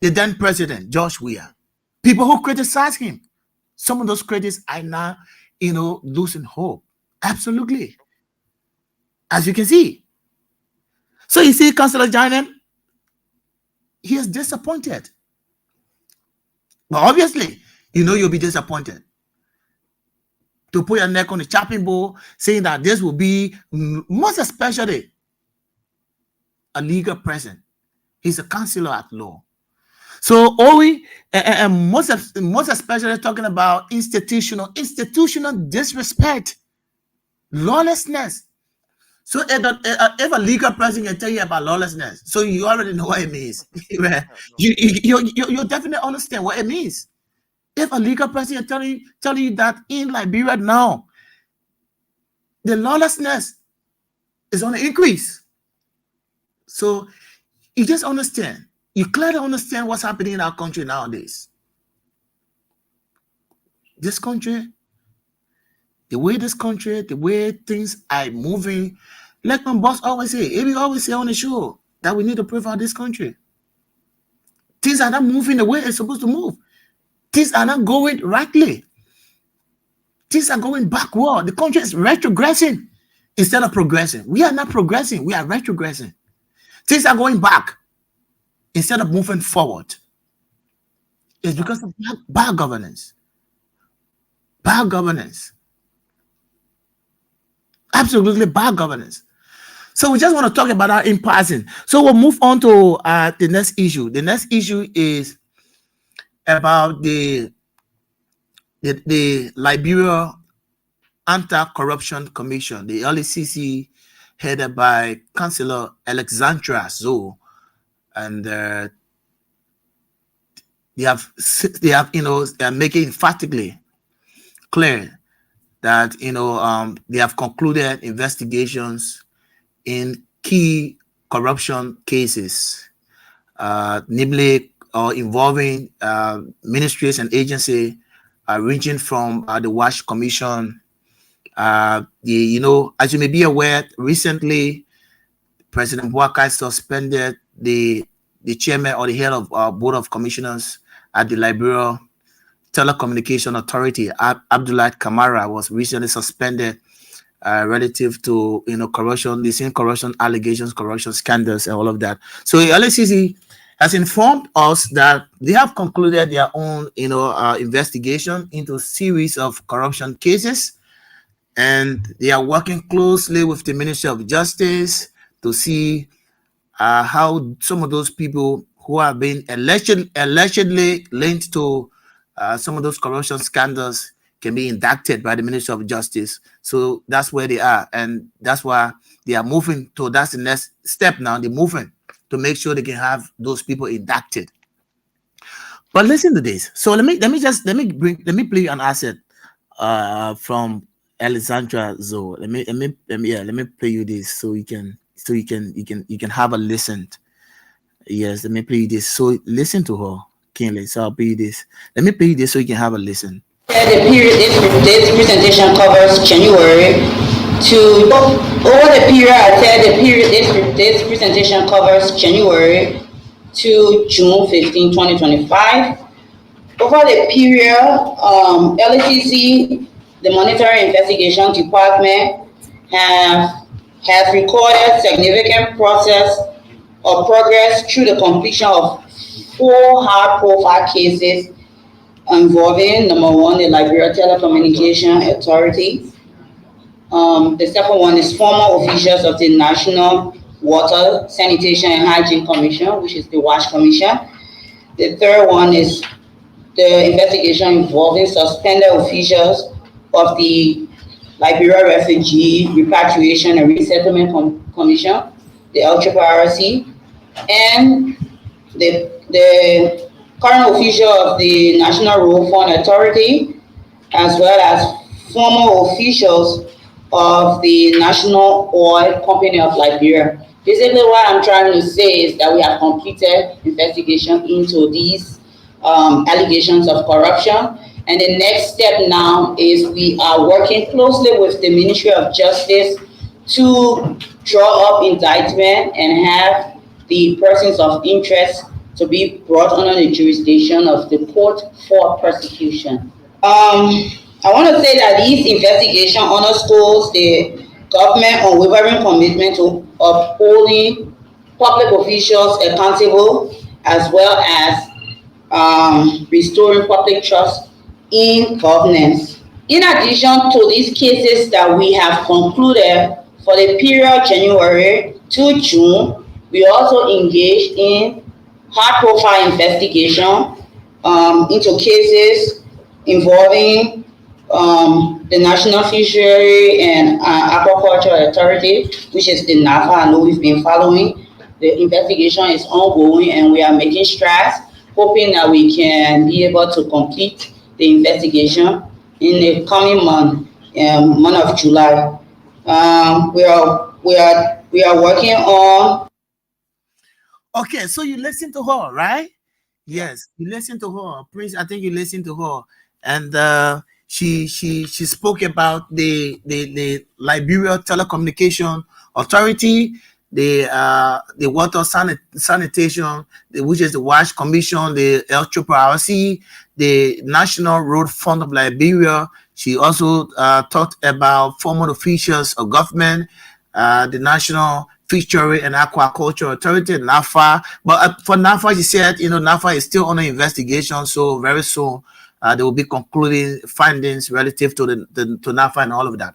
the then president, George Weah, people who criticize him, some of those critics are now, losing hope. Absolutely. As you can see. So you see, Councillor Janet, he is disappointed. But obviously, you'll be disappointed. To put your neck on the chopping board, saying that this will be, most especially, a legal person. He's a counselor at law. So Owi, and most especially talking about institutional disrespect, lawlessness. So if a legal person can tell you about lawlessness, so you already know what it means. you definitely understand what it means. If a legal person is telling you that in Liberia now, the lawlessness is on the increase. So you just understand. You clearly understand what's happening in our country nowadays. This country, the way things are moving, like my boss always say, he always say on the show that we need to pray for this country. Things are not moving the way it's supposed to move. Things are not going rightly. Things are going backward. The country is retrogressing instead of progressing. We are not progressing. We are retrogressing. Things are going back instead of moving forward. It's because of bad governance. Bad governance. Absolutely bad governance. So we just want to talk about that in passing. So we'll move on to the next issue. The next issue is about the Liberia Anti-Corruption Commission, the LACC, headed by Councillor Alexandra Zoe, and they have they're making emphatically clear that they have concluded investigations in key corruption cases, namely involving ministries and agencies ranging from the WASH Commission. As you may be aware, recently President Boakai suspended the chairman or the head of Board of Commissioners at the Liberia Telecommunication Authority. Abdullah Kamara was recently suspended relative to corruption, the same corruption allegations, corruption scandals, and all of that. So the LACC has informed us that they have concluded their own investigation into a series of corruption cases, and they are working closely with the Ministry of Justice to see how some of those people who have been allegedly linked to some of those corruption scandals can be indicted by the Ministry of Justice. So that's where they are, and that's why they are moving to. That's the next step now. They're moving to make sure they can have those people indicted. But listen to this. So let me play an asset from Alexandra Zoe. Let me play you this so you can have a listen. Yes, let me play you this. So listen to her, Kinley. So I'll play you this. Let me play you this so you can have a listen. The period this presentation covers January to over the period. I said the period this presentation covers January to June 15, 2025. Over the period, LACC, the Monitoring Investigation Department, has recorded significant progress through the completion of 4 high-profile cases involving, number 1, the Liberia Telecommunication Authority. The second one is former officials of the National Water, Sanitation and Hygiene Commission, which is the WASH Commission. The third one is the investigation involving suspended officials of the Liberia Refugee Repatriation and Resettlement Commission, the LRRC, and the current official of the National Road Fund Authority, as well as former officials of the National Oil Company of Liberia. Basically, what I'm trying to say is that we have completed investigation into these allegations of corruption. And the next step now is we are working closely with the Ministry of Justice to draw up indictment and have the persons of interest to be brought under the jurisdiction of the court for prosecution. I want to say that these investigation underscores the government unwavering commitment to upholding public officials accountable, as well as restoring public trust in governance. In addition to these cases that we have concluded for the period January to June, We also engaged in high-profile investigation into cases involving the National Fishery and Aquaculture Authority, which is the NAFA. I know we've been following. The investigation is ongoing and we are making strides, hoping that we can be able to complete the investigation in the coming month of July. We are working on. Okay, so you listen to her, right? Yes, you listen to her. Prince, I think you listen to her. And she spoke about the Liberia Telecommunication Authority, the Water Sanitation, which is the WASH Commission, the LRRC, the National Road Fund of Liberia. She also talked about former officials of government, the National Fishery and Aquaculture Authority, NAFA. But for NAFA, she said, NAFA is still under investigation, so very soon they will be concluding findings relative to to NAFA and all of that.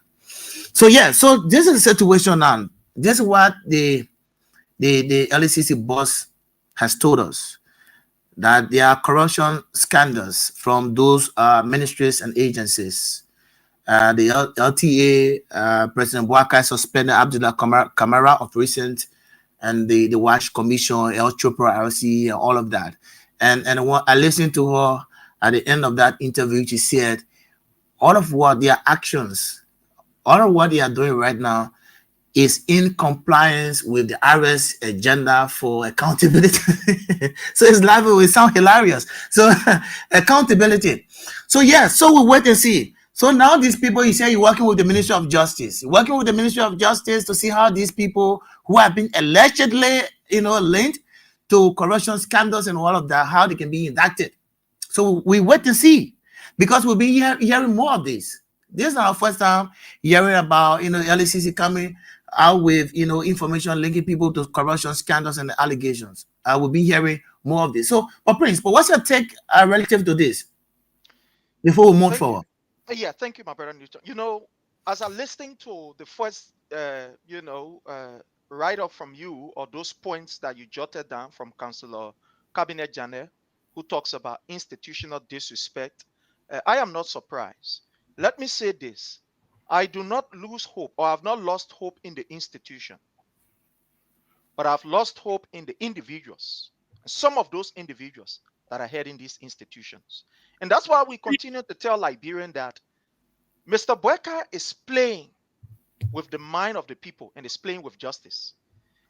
So yeah, so this is the situation now. This is what the LACC boss has told us, that there are corruption scandals from those ministries and agencies. The LTA, President Bouakai suspended Abdullah Kamara of recent, and the WASH Commission, LRRC, and all of that. And what I listened to her at the end of that interview, she said, all of what their actions, all of what they are doing right now is in compliance with the IRS agenda for accountability. So it's laughing, it sounds hilarious. So accountability. So yeah, so we wait and see. So now these people, you say you're working with the Ministry of Justice. You're working with the Ministry of Justice to see how these people who have been allegedly, linked to corruption scandals and all of that, how they can be indicted. So we wait and see, because we'll be hearing more of this. This is our first time hearing about, LACC coming out with, information linking people to corruption scandals and allegations. I will be hearing more of this. So, Prince, what's your take relative to this before we move forward? Yeah, thank you, my brother Newton. As I'm listening to the first, write-up from you, or those points that you jotted down from Councillor Cabinet Janet, who talks about institutional disrespect, I am not surprised. Let me say this. I do not lose hope, or I've not lost hope in the institution, but I've lost hope in the individuals. Some of those individuals that are heading these institutions. And that's why we continue to tell Liberian that Mr. Bouakai is playing with the mind of the people and is playing with justice.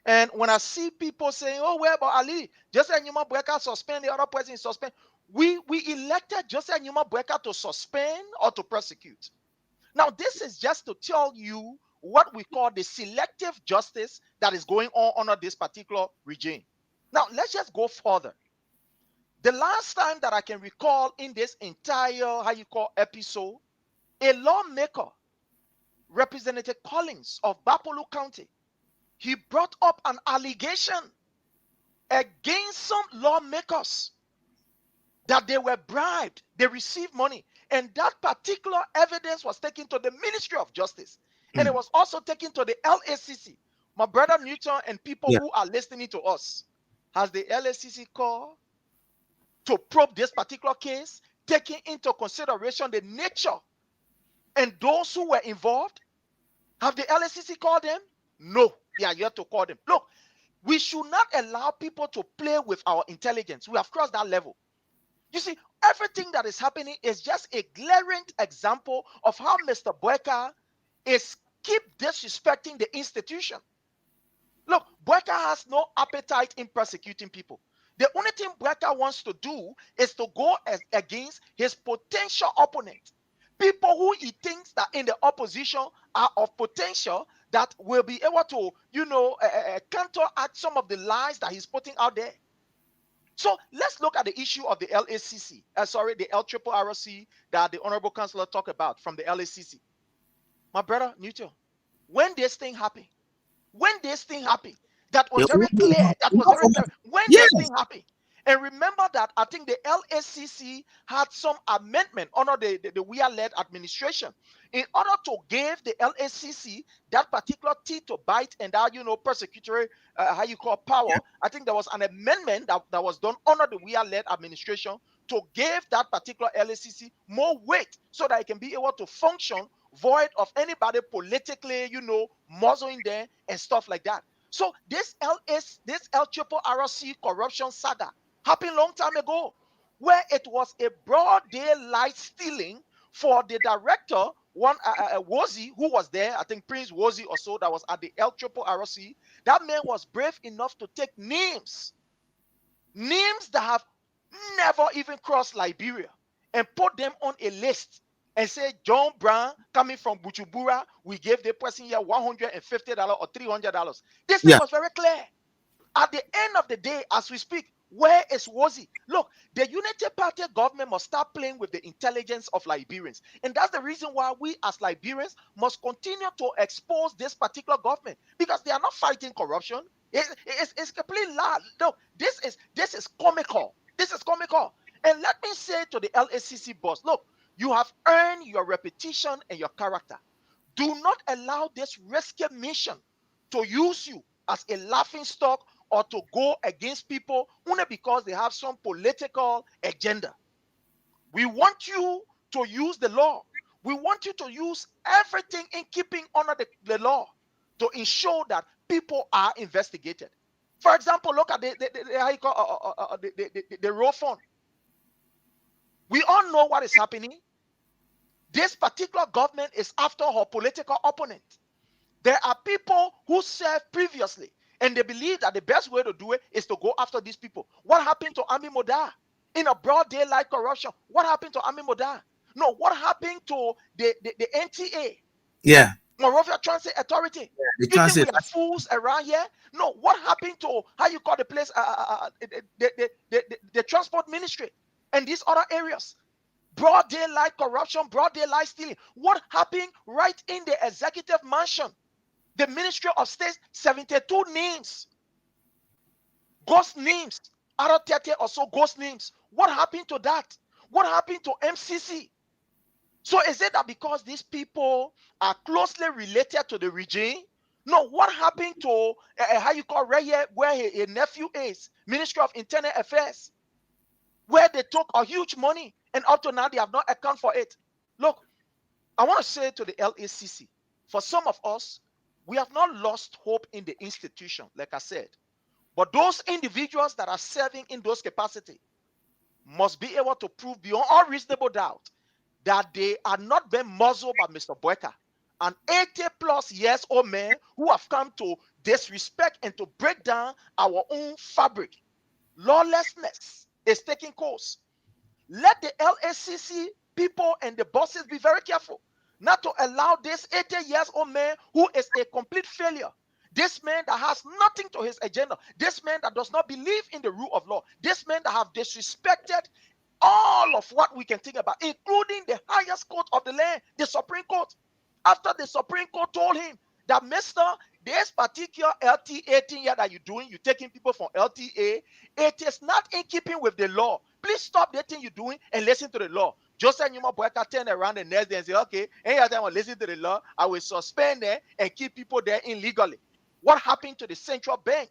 And when I see people saying, oh, where about Ali? Joseph Nyuma Bouakai suspend, the other person suspend. We elected Joseph Nyuma Bouakai to suspend or to prosecute. Now, this is just to tell you what we call the selective justice that is going on under this particular regime. Now, let's just go further. The last time that I can recall in this entire, episode, a lawmaker, Representative Collins of Bapolu County, he brought up an allegation against some lawmakers that they were bribed, they received money. And that particular evidence was taken to the Ministry of Justice. And it was also taken to the LACC. My brother Newton and people who are listening to us, has the LACC called to probe this particular case, taking into consideration the nature and those who were involved? Have the LACC called them? No, they are yet to call them. Look, we should not allow people to play with our intelligence. We have crossed that level. You see, everything that is happening is just a glaring example of how Mr. Bouakai is keep disrespecting the institution. Look, Bouakai has no appetite in persecuting people. The only thing Bouakai wants to do is to go against his potential opponent. People who he thinks that in the opposition are of potential that will be able to, counteract some of the lies that he's putting out there. So let's look at the issue of the LACC, the LRRC that the Honorable Councillor talked about from the LACC. My brother Newton, when this thing happened, that was very clear, that was very clear. When this thing happened, And remember that I think the LACC had some amendment under the WIA-led administration in order to give the LACC that particular teeth to bite and that, persecutory, power. I think there was an amendment that was done under the WIA-led administration to give that particular LACC more weight so that it can be able to function void of anybody politically, muzzling them and stuff like that. So this LRRC corruption saga happened long time ago, where it was a broad daylight stealing for the director, one Wozi, who was there, I think Prince Wozi or so, that was at the LRRC. That man was brave enough to take names that have never even crossed Liberia, and put them on a list and say, John Brown coming from Bujumbura, we gave the person here $150 or $300. This thing was very clear. At the end of the day, as we speak, where is Wozi? Look, the Unity Party government must start playing with the intelligence of Liberians. And that's the reason why we as Liberians must continue to expose this particular government, because they are not fighting corruption. It's completely loud. No, this is comical. This is comical. And let me say to the LACC boss, look, you have earned your reputation and your character. Do not allow this risky mission to use you as a laughing stock or to go against people only because they have some political agenda. We want you to use the law. We want you to use everything in keeping under the law to ensure that people are investigated. For example, look at the road fund. We all know what is happening. This particular government is after her political opponent. There are people who served previously, and they believe that the best way to do it is to go after these people. What happened to Ami Moda in a broad daylight corruption? What happened to Ami Moda? No, what happened to the NTA? Yeah. Monrovia Transit Authority. The You transit. think we are fools around here? No, what happened to how you call the place? The transport ministry and these other areas. Broad daylight corruption, broad daylight stealing. What happened right in the executive mansion? The Ministry of State, 72 names. Ghost names. Out of 30 or so ghost names. What happened to that? What happened to MCC? So is it that because these people are closely related to the regime? No, what happened to how you call right here, where a nephew is? Ministry of Internal Affairs. Where they took a huge money, and up to now they have not accounted for it. Look, I want to say to the LACC, for some of us, we have not lost hope in the institution, like I said. But those individuals that are serving in those capacities must be able to prove beyond all reasonable doubt that they are not being muzzled by Mr. Boyka, an 80+ years old man who have come to disrespect and to break down our own fabric. Lawlessness is taking course. Let the LACC people and the bosses be very careful not to allow this 80 years old man who is a complete failure, this man that has nothing to his agenda, this man that does not believe in the rule of law, this man that have disrespected all of what we can think about, including the highest court of the land, the Supreme Court. After the Supreme Court told him that, Mr., this particular LTA thing here that you're doing, you're taking people from LTA, it is not in keeping with the law. Please stop that thing you're doing and listen to the law. Joseph Numa Boyka turned around the next day and said, okay, any other time I listen to the law, I will suspend them and keep people there illegally. What happened to the central bank?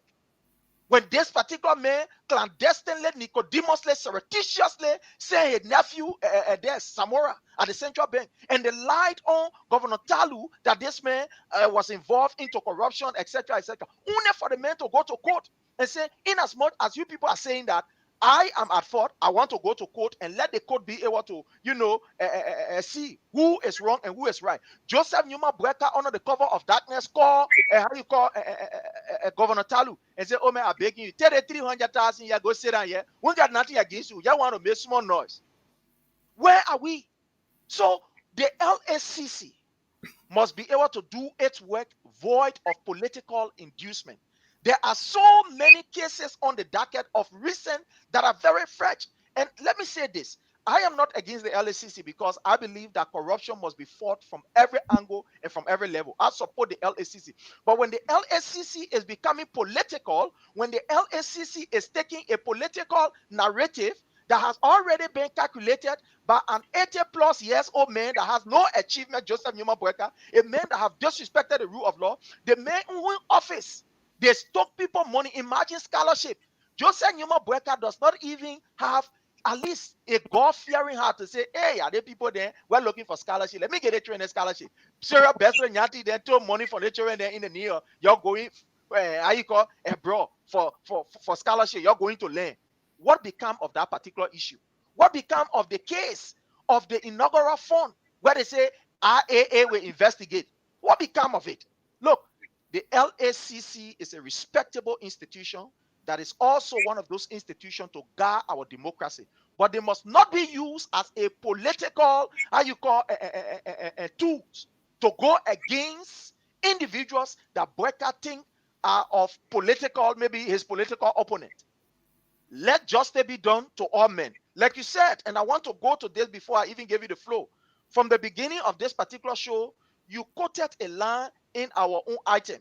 When this particular man clandestinely, Nicodemously, surreptitiously sent his nephew there, Samora, at the central bank, and they lied on Governor Talu that this man was involved into corruption, etc., etc., only for the man to go to court and say, in as much as you people are saying that I am at fault, I want to go to court and let the court be able to, see who is wrong and who is right. Joseph Numa Boyka, under the cover of darkness, call Governor Talu and say, oh man, I'm begging you, tell the 300,000 here, go sit down here. We got nothing against you. You want to make small noise. Where are we? So the LACC must be able to do its work void of political inducement. There are so many cases on the docket of recent that are very fresh. And let me say this. I am not against the LACC because I believe that corruption must be fought from every angle and from every level. I support the LACC. But when the LACC is becoming political, when the LACC is taking a political narrative that has already been calculated by an 80 plus years old man that has no achievement, Joseph Newman Boyka, a man that have disrespected the rule of law, the man who in office, they stole people money. Imagine scholarship. Joseph Newman Boyka does not even have at least a God-fearing heart to say, hey, are there people there? We're looking for scholarship. Let me get a training scholarship. Sarah Bessler Nyati then took money for the children there in the near. You're going, how you call abroad for scholarship. You're going to learn. What become of that particular issue? What become of the case of the inaugural fund where they say RAA will investigate? What become of it? Look, the LACC is a respectable institution that is also one of those institutions to guard our democracy. But they must not be used as a political, tools to go against individuals that Boyka think are of political, maybe his political opponent. Let justice be done to all men. Like you said, and I want to go to this before I even give you the flow. From the beginning of this particular show, you quoted a line in our own item.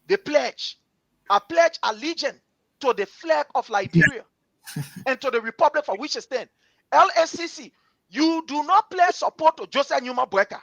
The pledge. I pledge allegiance to the flag of Liberia and to the republic for which it stands. LACC, you do not pledge support to Joseph Newman Boyka.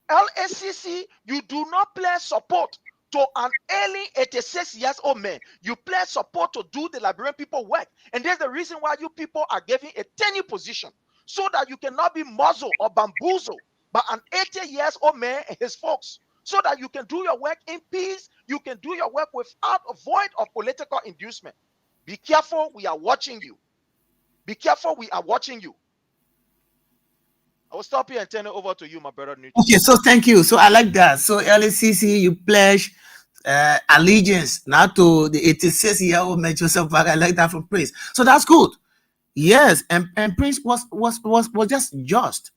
LACC, you do not pledge support to an alien 86 years old man. You pledge support to do the Liberian people work. And there's the reason why you people are giving a tenure position so that you cannot be muzzled or bamboozled by an 80 years old man and his folks, so that you can do your work in peace. You can do your work without a void of political inducement. Be careful, we are watching you. Be careful, we are watching you. I will stop here and turn it over to you, my brother. Okay, so thank you. So I like that. So LACC, you pledge allegiance now to the 86-year-old man Joseph Boyka. I like that from Prince. So that's good. Yes, and Prince was just.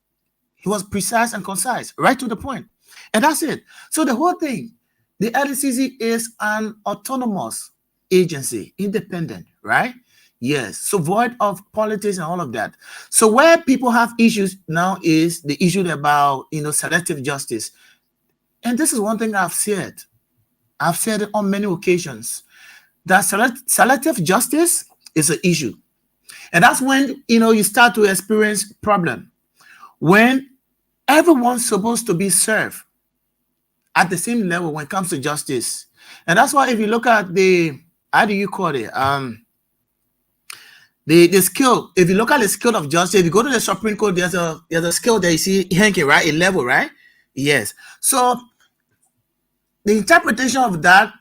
He was precise and concise, right to the point. And that's it. So the whole thing, the LACC is an autonomous agency, independent, right? Yes. So void of politics and all of that. So where people have issues now is the issue about, selective justice. And this is one thing I've said. I've said it on many occasions, that selective justice is an issue. And that's when, you start to experience problem. When everyone's supposed to be served at the same level when it comes to justice. And that's why if you look at the, how do you call it? The skill, if you look at the skill of justice, if you go to the Supreme Court, there's a skill that you see hanging, right? A level, right? Yes. So the interpretation of that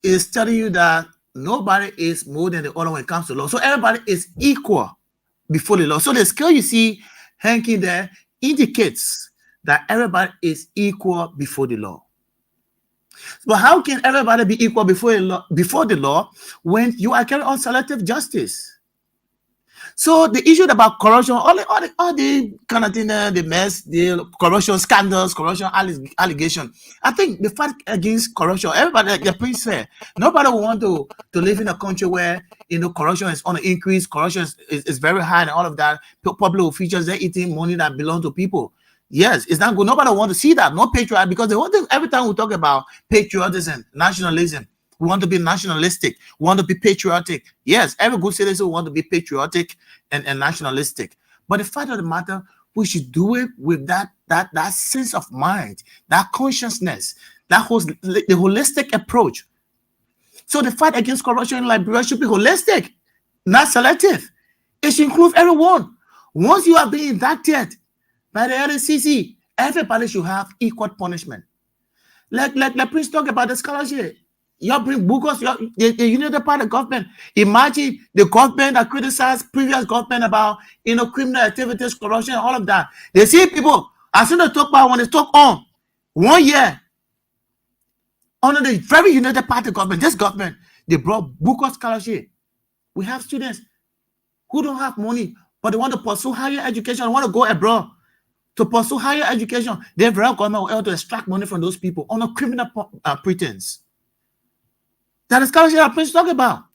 is telling you that nobody is more than the other when it comes to law. So everybody is equal before the law. So the skill you see hanging there indicates that everybody is equal before the law. But how can everybody be equal before the law when you are carrying on selective justice? So the issue about corruption, all the kind of thing, the mess, the corruption scandals, corruption allegation. I think the fight against corruption, everybody, like the Prince said, nobody will want to live in a country where corruption is on the increase, corruption is very high, and all of that. Public officials, they're eating money that belongs to people. Yes, it's not good. Nobody want to see that. No patriotism, because the whole thing, every time we talk about patriotism, nationalism, we want to be nationalistic. We want to be patriotic. Yes, every good citizen want to be patriotic and nationalistic. But the fact of the matter, we should do it with that sense of mind, that consciousness, the holistic approach. So the fight against corruption in Liberia should be holistic, not selective. It should include everyone. Once you are being indicted by the LACC, everybody should have equal punishment. Like Prince talk about the scholarship. You bring bookers, the United Party government. Imagine the government that criticized previous government about criminal activities, corruption, all of that. They see people, as soon as they talk about when they talk on 1 year under the very United Party government, this government, they brought Booker scholarship. We have students who don't have money, but they want to pursue higher education, want to go abroad to pursue higher education. The federal government will able to extract money from those people on a criminal pretense. That is scholarship that Prince talking about.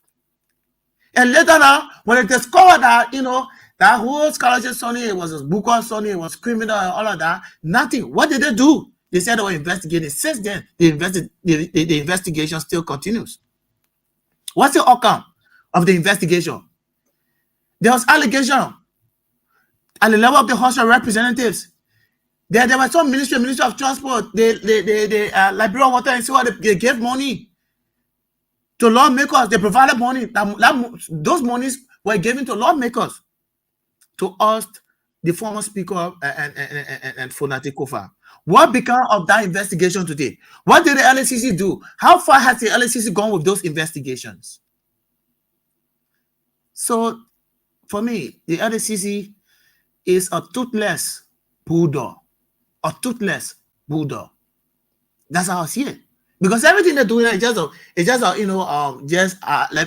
And later now, when they discover that, That whole scholarship Sonny, it was a booker Sonny, it was criminal and all of that. Nothing. What did they do? They said they were investigating. Since then, the investigation still continues. What's the outcome of the investigation? There was allegation at the level of the House of Representatives. There was some Ministry of Transport, the Library of Water and so on. They gave money to lawmakers. They provided money. Those monies were given to lawmakers to oust the former Speaker and Fonati Kofa. What became of that investigation today? What did the LACC do? How far has the LACC gone with those investigations? So, for me, the LACC is a toothless bulldog. A toothless bulldog. That's how I see it. Because everything they're doing is just like,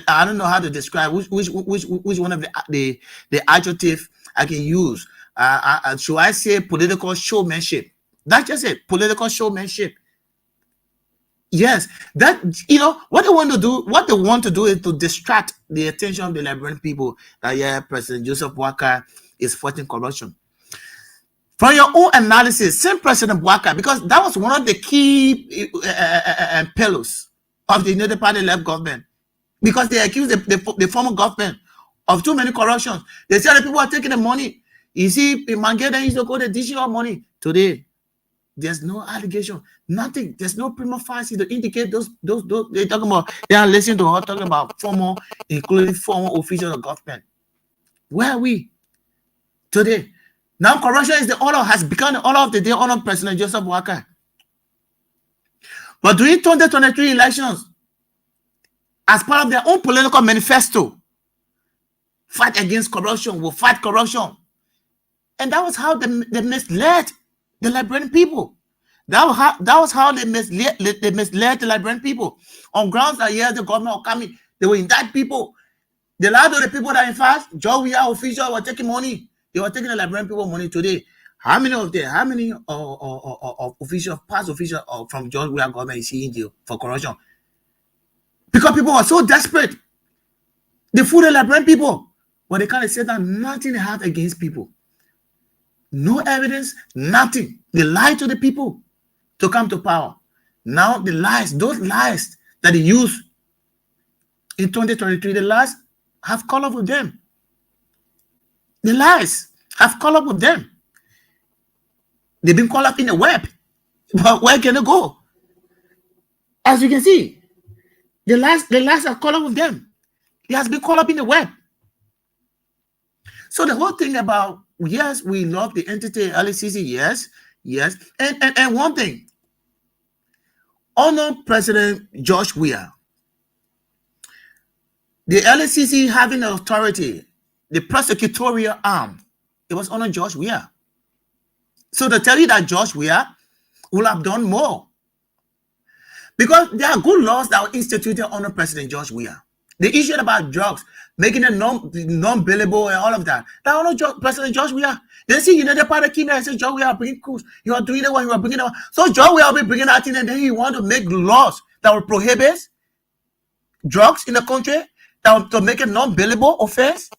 I don't know how to describe which one of the adjective I can use. Should I say political showmanship? That's just it. Political showmanship. Yes, that what they want to do is to distract the attention of the Liberian people that President Joseph Boakai is fighting corruption. From your own analysis, same President Boakai, because that was one of the key pillars of the United Party-led government, because they accused the former government of too many corruptions. They said that people are taking the money. You see, Mangeda used to go the digital money. Today, there's no allegation, nothing. There's no prima facie to indicate those they're talking about. They are listening to her talking about former, including former officials of government. Where are we today? Now corruption is has become the order of the day on President Joseph Boakai. But during 2023 elections, as part of their own political manifesto, fight against corruption, will fight corruption. And that was how they misled the Liberian people. That was how they misled the Liberian people. On grounds that the government were coming, they will indict people. The lot of the people that in fact, we are officials were taking money. They were taking the Liberian people money today. How many officials, past officials from George Weah government is in jail for corruption? Because people were so desperate. They fooled the Liberian people. But they can't say that nothing they have against people. No evidence, nothing. They lied to the people to come to power. Now the lies, those lies that they used in 2023, the lies have caught up with them. The lies have caught up with them. They've been caught up in the web. But where can they go? As you can see, the lies have caught up with them. He has been caught up in the web. So the whole thing about, yes, we love the entity LACC, yes. And one thing, honor President George Weah. The LACC having the authority, the prosecutorial arm, it was under George Weah. So to tell you that George Weah will have done more, because there are good laws that were instituted under President George Weah. The issue about drugs, making it non-billable and all of that, that under President George Weah. They see the party came there and said, George Weah bringing coups. You are doing the one, you are bringing it. So George Weah will be bringing that in, and then he want to make laws that will prohibit drugs in the country, to make it non-billable offense,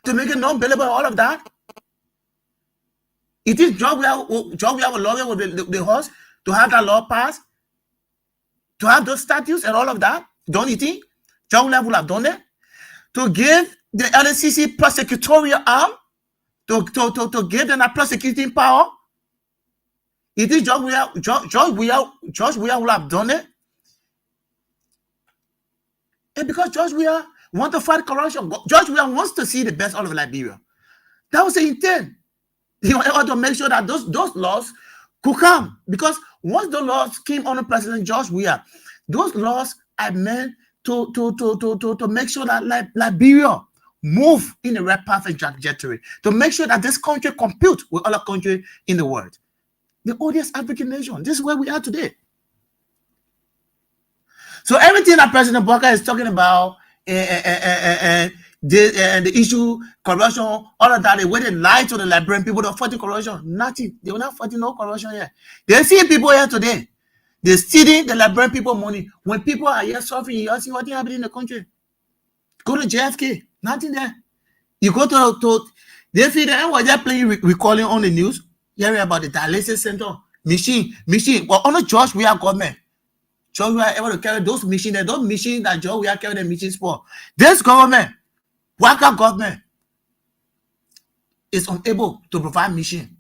to make it non-billable, all of that. It is George Weah will lobby with the horse to have that law passed, to have those statutes and all of that. Don't you think George Weah would have done it? To give the LACC prosecutorial arm, to give them a prosecuting power. It is George Weah would have done it. And because George Weah wants to fight corruption, George Weah wants to see the best out of Liberia. That was the intent. He wanted to make sure that those laws could come. Because once the laws came under President George Weah, those laws are meant to make sure that Liberia move in the right path and trajectory, to make sure that this country compete with other countries in the world. The oldest African nation. This is where we are today. So everything that President Boakai is talking about, the issue, corruption, all of that, the way they lie to the Liberian people, they're fighting corruption. Nothing. They were not fighting no corruption here. They see people here today. They're stealing the Liberian people money. When people are here suffering, you see what's happening in the country. Go to JFK. Nothing there. You go to they feel that was just playing recalling on the news, hearing about the dialysis center machine. Well, on the church we are government. Church we are able to carry those machines. Those machines that we are carrying the machines for. This government, worker government, is unable to provide machine,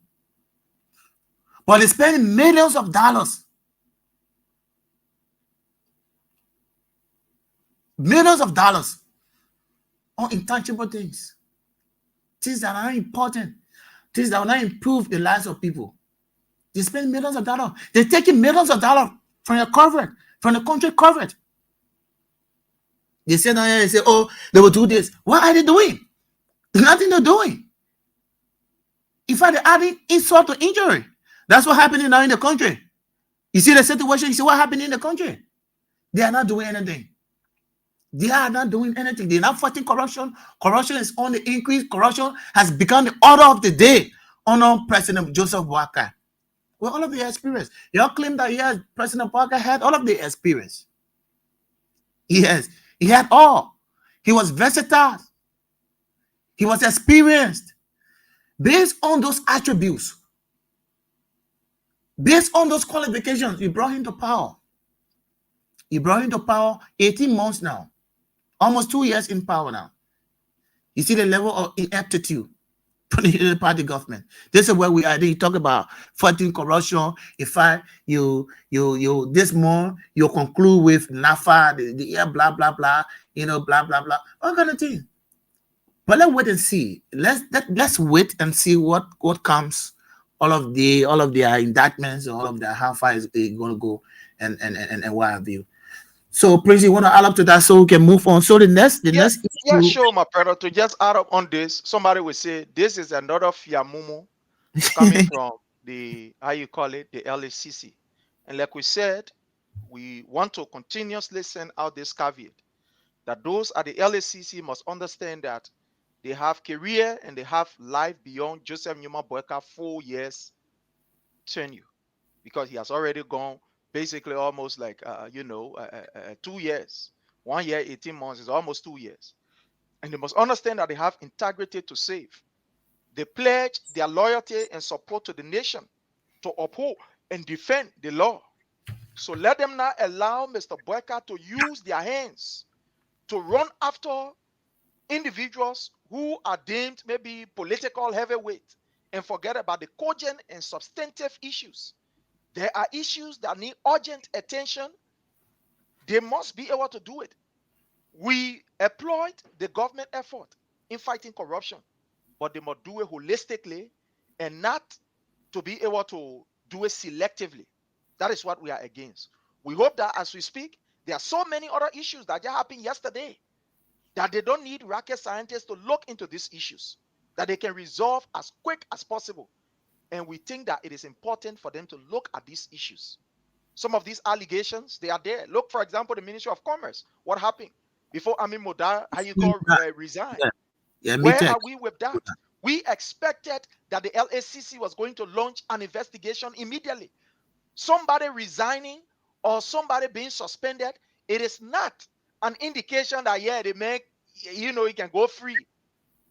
but they spend millions of dollars. Millions of dollars on intangible things that are not important, things that will not improve the lives of people. They spend millions of dollars. They're taking millions of dollars from your coverage, from the country coverage. They say, oh, they will do this. What are they doing? There's nothing they're doing. In fact, they're adding insult to injury. That's what's happening now in the country. You see the situation, you see what happened in the country. They are not doing anything. They are not doing anything. They're not fighting corruption. Corruption is on the increase. Corruption has become the order of the day under President Joseph Boakai. Well, all of the experience. You all claim that yes, President Boakai had all of the experience. Yes, he had all. He was versatile. He was experienced. Based on those attributes, based on those qualifications, you brought him to power. You brought him to power 18 months now. Almost 2 years in power now. You see the level of ineptitude from the party government. This is where we are. You talk about fighting corruption. If you this month you conclude with NAFA, the blah blah blah, blah blah blah, all kind of thing. But let's wait and see. Let's wait and see what comes. All of their indictments, all of their how far is going to go, and what have you. So, Prince, you want to add up to that so we can move on. So the next issue. Yeah, sure, my brother. To just add up on this, somebody will say this is another fiamumu coming from the the LACC, and like we said, we want to continuously send out this caveat that those at the LACC must understand that they have career and they have life beyond Joseph Numa Boyka 4 years tenure, because he has already gone basically almost like 2 years. 1 year 18 months is almost 2 years, and they must understand that they have integrity to save. They pledge their loyalty and support to the nation to uphold and defend the law. So let them not allow Mr. Boyka to use their hands to run after individuals who are deemed maybe political heavyweight and forget about the cogent and substantive issues. There are issues that need urgent attention. They must be able to do it. We applaud the government effort in fighting corruption, but they must do it holistically and not to be able to do it selectively. That is what we are against. We hope that as we speak, there are so many other issues that just happened yesterday that they don't need rocket scientists to look into these issues, that they can resolve as quick as possible. And we think that it is important for them to look at these issues. Some of these allegations, they are there. Look, for example, the Ministry of Commerce. What happened before Amin Modar, resigned? Where are we with that? We expected that the LACC was going to launch an investigation immediately. Somebody resigning or somebody being suspended, it is not an indication that, they make, he can go free.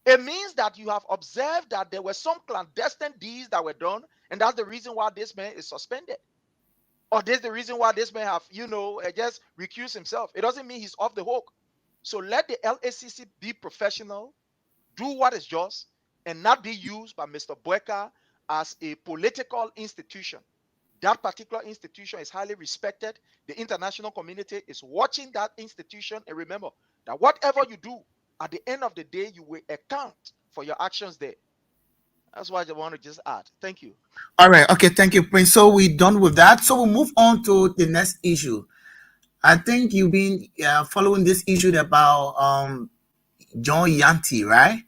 It means that you have observed that there were some clandestine deeds that were done, and that's the reason why this man is suspended. Or that's the reason why this man have, just recused himself. It doesn't mean he's off the hook. So let the LACC be professional, do what is just, and not be used by Mr. Boyka as a political institution. That particular institution is highly respected. The international community is watching that institution. And remember that whatever you do, at the end of the day, you will account for your actions there. That's what I want to just add. Thank you. All right. Okay. Thank you, Prince. So we're done with that. So we'll move on to the next issue. I think you've been following this issue about John Yanti, right?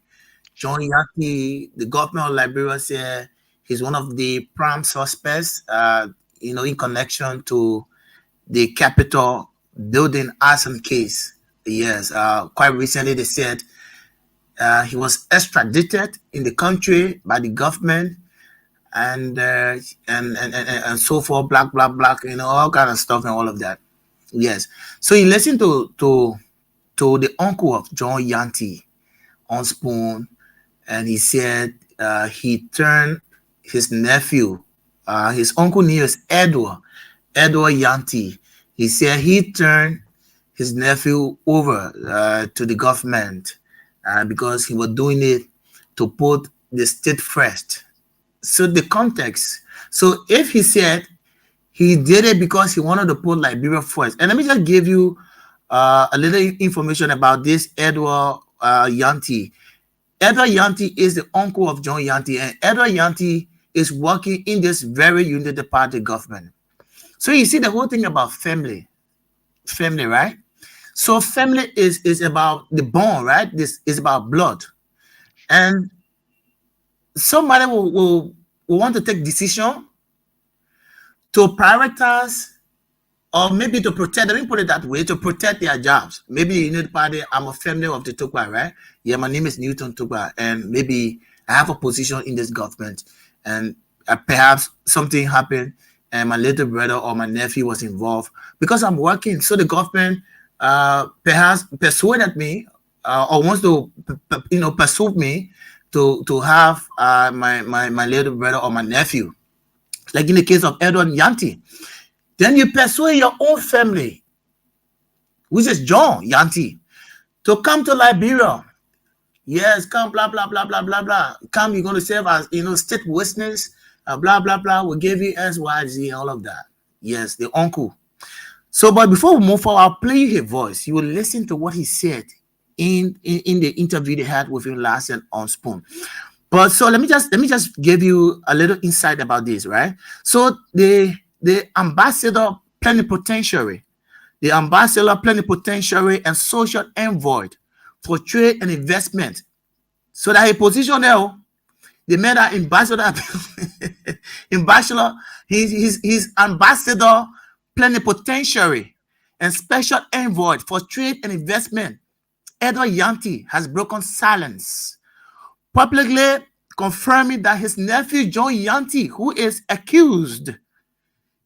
John Yanti, the governor of Liberia, said he's one of the prime suspects, in connection to the Capitol building arson case. Yes, quite recently they said he was extradited in the country by the government, and so forth, black, all kind of stuff and all of that. Yes. So he listened to the uncle of John Yanti, on Spoon, and he said he turned his nephew, his uncle name is Edward Yanti. He said he turned his nephew over to the government because he was doing it to put the state first. So the context. So if he said he did it because he wanted to put Liberia first, and let me just give you a little information about this Edward Yanti. Edward Yanti is the uncle of John Yanti, and Edward Yanti is working in this very Unity Party government. So you see the whole thing about family, right? So family is about the bond, right? This is about blood, and somebody will want to take decision to prioritize, or maybe to protect, let me put it that way, to protect their jobs. Maybe you need party, I'm a family of the Tukwa, right? Yeah, my name is Newton Tukwa, and maybe I have a position in this government, and perhaps something happened, and my little brother or my nephew was involved because I'm working. So the government perhaps persuaded me or wants to, pursue me to have my little brother or my nephew, like in the case of Edward Yanti. Then you persuade your own family, which is John Yanti, to come to Liberia. Yes, come, blah, blah, blah, blah, blah, blah. Come, you're going to serve as, state witness, blah, blah, blah. We'll give you S, Y, Z, all of that. Yes, the uncle. So, but before we move forward, I'll play you his voice. You will listen to what he said in the interview they had with him last year on Spoon. But so let me just give you a little insight about this, right? So the ambassador plenipotentiary, and social envoy for trade and investment. So that he position there, they made an ambassador, he's ambassador plenipotentiary and special envoy for trade and investment. Edward Yanti has broken silence, publicly confirming that his nephew John Yanti, who is accused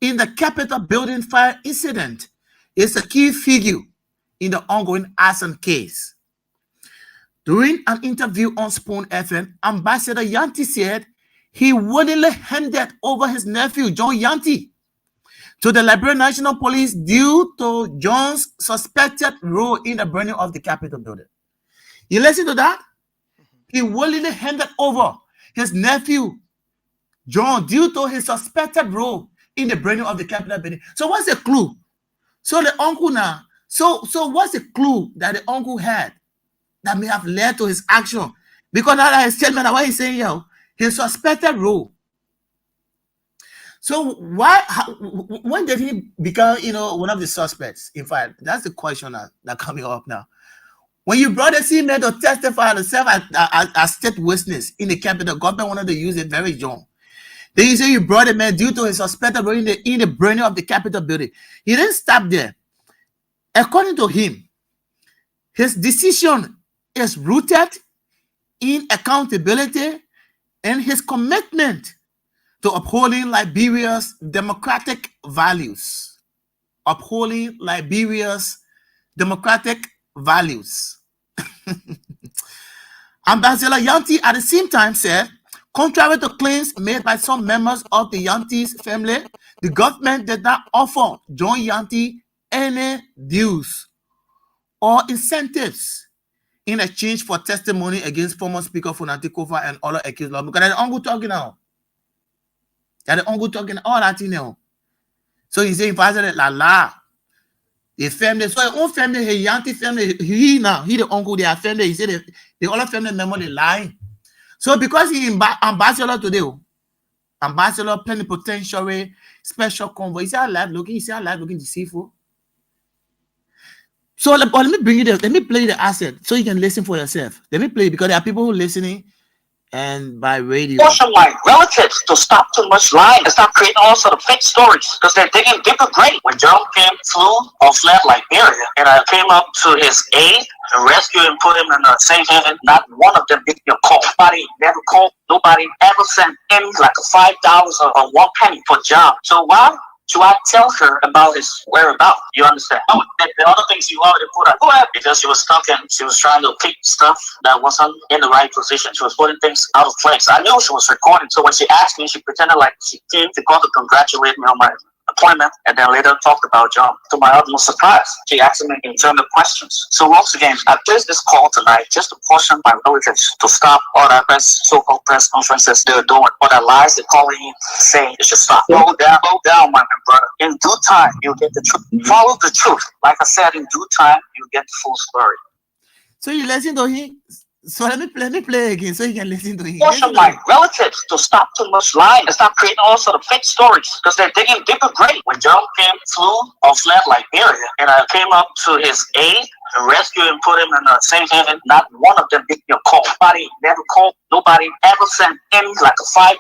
in the Capitol building fire incident, is a key figure in the ongoing arson case. During an interview on Spoon FM, Ambassador Yanti said he willingly handed over his nephew John Yanti to the Liberian National Police due to John's suspected role in the burning of the Capitol building. You listen to that? He willingly handed over his nephew John due to his suspected role in the burning of the Capitol building. So what's the clue? So the uncle now, so what's the clue that the uncle had that may have led to his action? Because now his statement, what he's saying here, his suspected role. So when did he become, one of the suspects? In fact, that's the question that coming up now. When you brought the female to testify to serve as state witness in the Capitol, government wanted to use it very young. Then you say you brought a man due to his suspected role in the burning of the Capitol building. He didn't stop there. According to him, his decision is rooted in accountability and his commitment to upholding Liberia's democratic values. Upholding Liberia's democratic values. Ambassador Yanti at the same time said, contrary to claims made by some members of the Yanti's family, the government did not offer John Yanti any dues or incentives in exchange for testimony against former Speaker Funati Kofa and other accused law. Because the uncle talking now. The uncle talking all that thing now. So he's saying, Father, la. The family, so his own family, his Yanti family, he the uncle, their family, he said the other family member, they lying. So because he ambassador today, ambassador plenipotentiary, special convoy, he said live looking deceitful. So let me bring you let me play the asset so you can listen for yourself. Let me play because there are people who are listening and by radio. Caution my relatives to stop too much lying and stop creating all sort of fake stories because they're digging deeper grave. When John flew or fled Liberia and I came up to his aid to rescue and put him in a safe haven, not one of them did a call. Nobody never called. Nobody ever sent any like $5 or 1 penny for John. So while should I tell her about his whereabouts? You understand? Oh, the other things you already put out. Go ahead. Because she was talking, she was trying to pick stuff that wasn't in the right position. She was putting things out of place. I knew she was recording. So when she asked me, she pretended like she came to call to congratulate me on my appointment, and then later talked about John. To my utmost surprise, she asked me in terms of questions. So once again, I placed this call tonight just to caution my relatives to stop all that so-called press conferences they're doing, all that lies they're calling you, saying it should stop. Go down, my brother. In due time, you'll get the truth. Follow the truth. Like I said, in due time, you'll get the full story. So you listen to him. So let me play again so you can listen to him. Caution my relatives to stop too much lying and stop creating all sort of fake stories because they're digging deeper grave. When John Kim flew or fled Liberia and I came up to his aid and rescued him, put him in a safe haven, not one of them did me a call. Nobody never called. Nobody ever sent any like a $5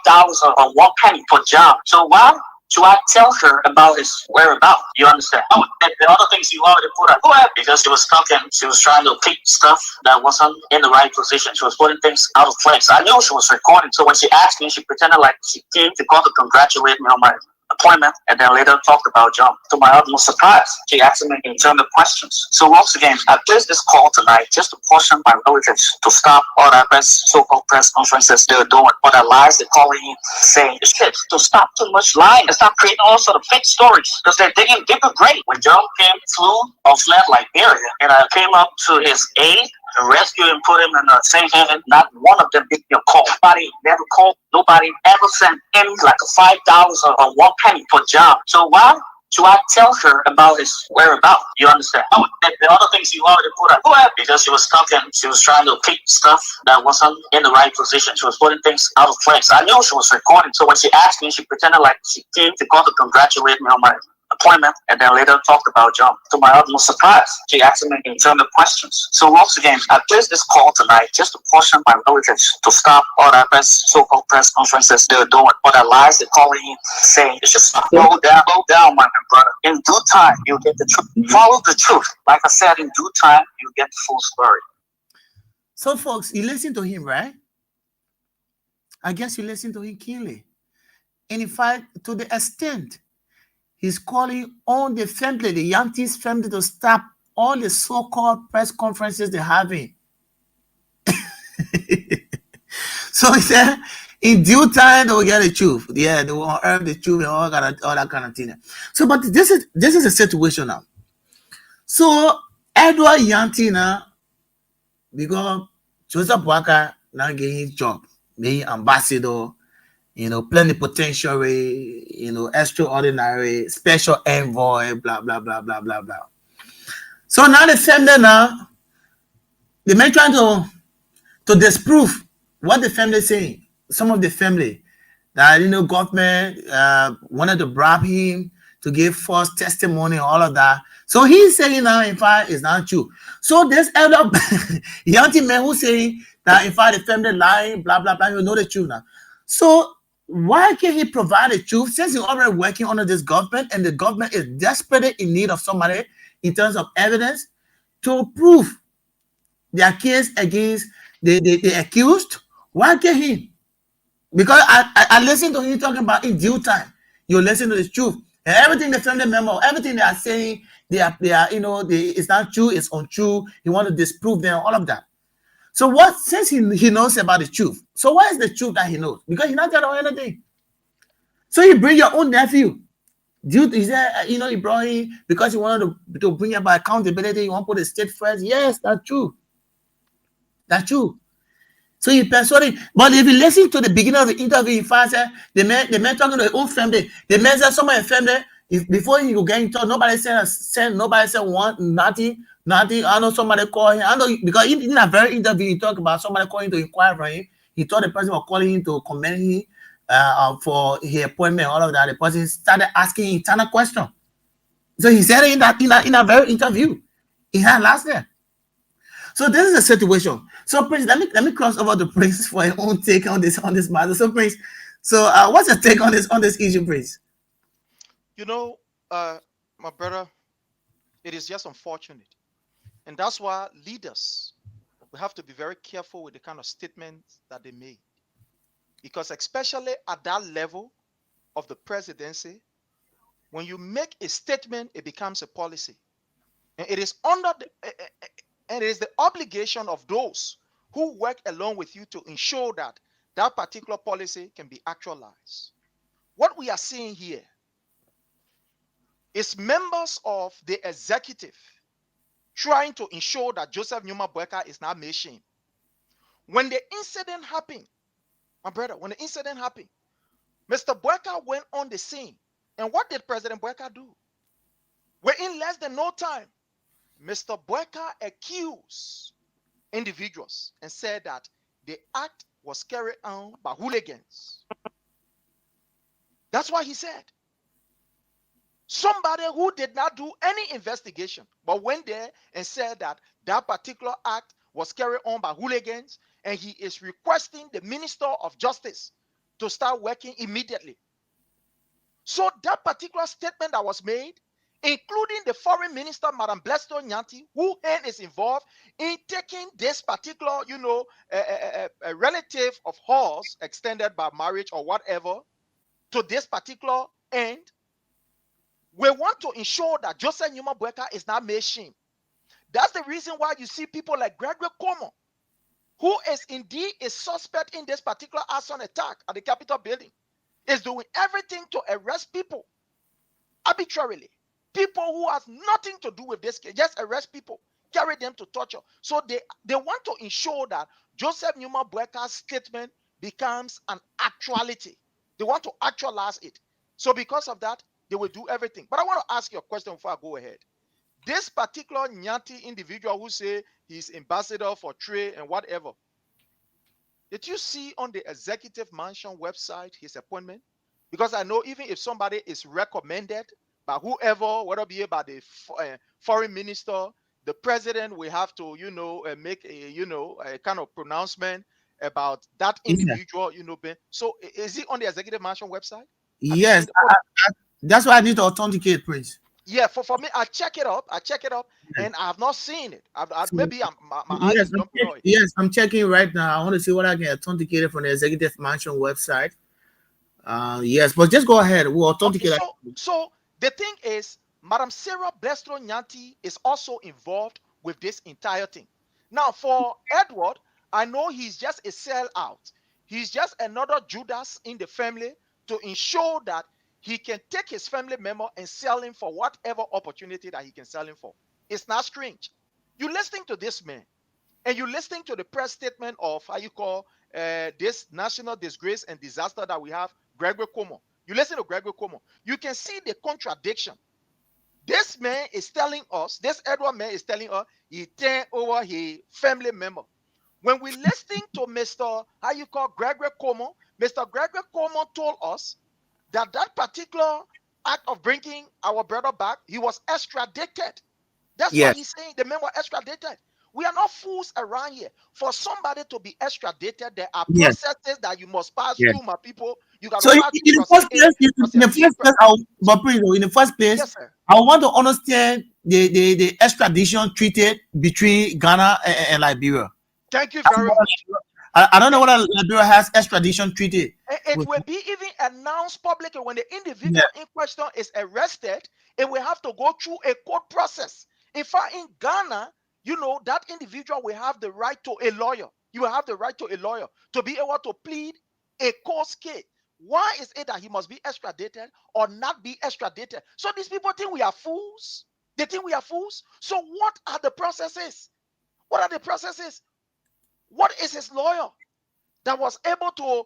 or 1 penny for John. So why should I tell her about his whereabouts? You understand? Oh, the other things you already put out. Go ahead. Because she was talking, she was trying to pick stuff that wasn't in the right position. She was putting things out of place. I knew she was recording. So when she asked me, she pretended like she came to call to congratulate me on my appointment, and then later talked about John. To my utmost surprise, she asked me in terms of questions. So once again, I placed this call tonight just to caution my relatives to stop all that so-called press conferences they're doing, all that lies they're calling you, saying shit, to stop too much lying and stop creating all sort of fake stories because they're digging deeper grave. When John Kim flew or fled Liberia and I came up to his aid and rescued him, put him in a safe haven, not one of them did me a call. Nobody never called. Nobody ever sent any like a $5 or 1 penny for John. So why should I tell her about his whereabouts? You understand? Oh, the other things you already put out. Go ahead. Because she was talking, she was trying to pick stuff that wasn't in the right position. She was putting things out of place. I knew she was recording. So when she asked me, she pretended like she came to call to congratulate me on my appointment, and then later talked about John. To my utmost surprise, she asked me in terms of questions. So once again, I placed this call tonight just to caution my relatives to stop all that so-called press conferences they're doing, all that lies they're calling you, saying it should stop. Go down, my brother. In due time, you'll get the truth. Follow the truth. Like I said, in due time, you'll get the full story. So folks, you listen to him, right? I guess you listen to him keenly. And in fact, to the extent he's calling on the family, the Yankees family, to stop all the so-called press conferences they're having. So he said, in due time, they will get the truth. Yeah, they will earn the truth and all that kind of thing. So, but this is a situation now. So, Edward Yanti now, because Joseph Walker now getting his job, being ambassador, plenipotentiary, extraordinary, special envoy, blah, blah, blah, blah, blah, blah. So now the family now, they may try to disprove what the family is saying. Some of the family that, government wanted to bribe him to give false testimony, all of that. So he's saying now, in fact, it's not true. So there's elder Yanti man who's saying that, in fact, the family lying, blah, blah, blah, you know the truth now. So why can't he provide the truth since he's already working under this government and the government is desperately in need of somebody in terms of evidence to prove their case against the accused? Why can't he? Because I listen to him talking about in due time. You listen to the truth. And everything the family member, everything they are saying, they are it's not true, it's untrue. He want to disprove them, all of that. So what, since he knows about the truth, so what is the truth that he knows? Because he's not telling anything. So you bring your own nephew. He said, he brought him because he wanted to bring about accountability. You want to put the state first. Yes, that's true. That's true. So you persuaded. But if you listen to the beginning of the interview, in fact, the man talking to his own family, the man said some of his family, before he could get in touch, nobody said nothing. I know somebody called him. I know because in a very interview, he talked about somebody calling to inquire from him. He thought the person was calling him to commend him for his appointment, all of that. The person started asking internal questions. So he said it in a very interview he had last year. So this is a situation. So Prince, let me cross over to Prince for your own take on this matter. So Prince, what's your take on this issue, Prince? My brother, it is just unfortunate, and that's why leaders, we have to be very careful with the kind of statements that they make, because especially at that level of the presidency, When you make a statement, it becomes a policy. And it is under the, and it is the obligation of those who work along with you to ensure that that particular policy can be actualized. What we are seeing here is members of the executive trying to ensure that Joseph Numa Boyka is not made shame. When the incident happened, my brother, when the incident happened, Mr. Boyka went on the scene. And what did President Boyka do? Within less than no time, Mr. Boyka accused individuals and said that the act was carried on by hooligans. That's what he said. Somebody who did not do any investigation but went there and said that that particular act was carried on by hooligans, and he is requesting the Minister of Justice to start working immediately. So that particular statement that was made, including the foreign minister, Madam Blesto Nyanti, who hand is involved in taking this particular, a relative of hers extended by marriage or whatever to this particular end. We want to ensure that Joseph Numa Boyka is not made shame. That's the reason why you see people like Gregory Como, who is indeed a suspect in this particular arson attack at the Capitol building, is doing everything to arrest people arbitrarily. People who have nothing to do with this case, just arrest people, carry them to torture. So they want to ensure that Joseph Numa Boyka's statement becomes an actuality. They want to actualize it. So because of that, they will do everything. But I want to ask you a question before I go ahead. This particular Nyanti individual who say he's ambassador for trade and whatever, did you see on the executive mansion website his appointment? Because I know even if somebody is recommended by whoever, whether it be by the foreign minister, the president will have to, make a kind of pronouncement about that individual, So is it on the executive mansion website? Yes, that's why I need to authenticate, Prince. Yeah, for me, I check it up, and I have not seen it. Maybe my eyes Yes, is jumping on it. yes, I'm checking right now. I want to see what I can authenticate it from the executive mansion website. Yes, but just go ahead. We'll authenticate. Okay, so the thing is, Madam Sarah Blestro Nyanti is also involved with this entire thing. Now, for Edward, I know he's just a sellout. He's just another Judas in the family to ensure that he can take his family member and sell him for whatever opportunity that he can sell him for. It's not strange. You're listening to this man, and you're listening to the press statement of how you call this national disgrace and disaster that we have, Gregory Como. You listen to Gregory Como, you can see the contradiction. This man is telling us, this Edward man is telling us, he turned over his family member. When we listening to Mr. how you call Gregory Como, Mr. Gregory Como told us that that particular act of bringing our brother back, he was extradited. That's what he's saying. The man was extradited. We are not fools around here. For somebody to be extradited, there are processes that you must pass through, my people. You got So to pass in the first place, yes, sir. I want to understand the extradition treaty between Ghana and Liberia. Thank you very much. I don't know whether Liberia has extradition treaty. It will be even announced publicly when the individual in question is arrested. It will have to go through a court process. In fact, in Ghana, that individual will have the right to a lawyer. You will have the right to a lawyer to be able to plead a court case. Why is it that he must be extradited or not be extradited? So these people think we are fools. They think we are fools. So what are the processes? What are the processes? What is his lawyer that was able to,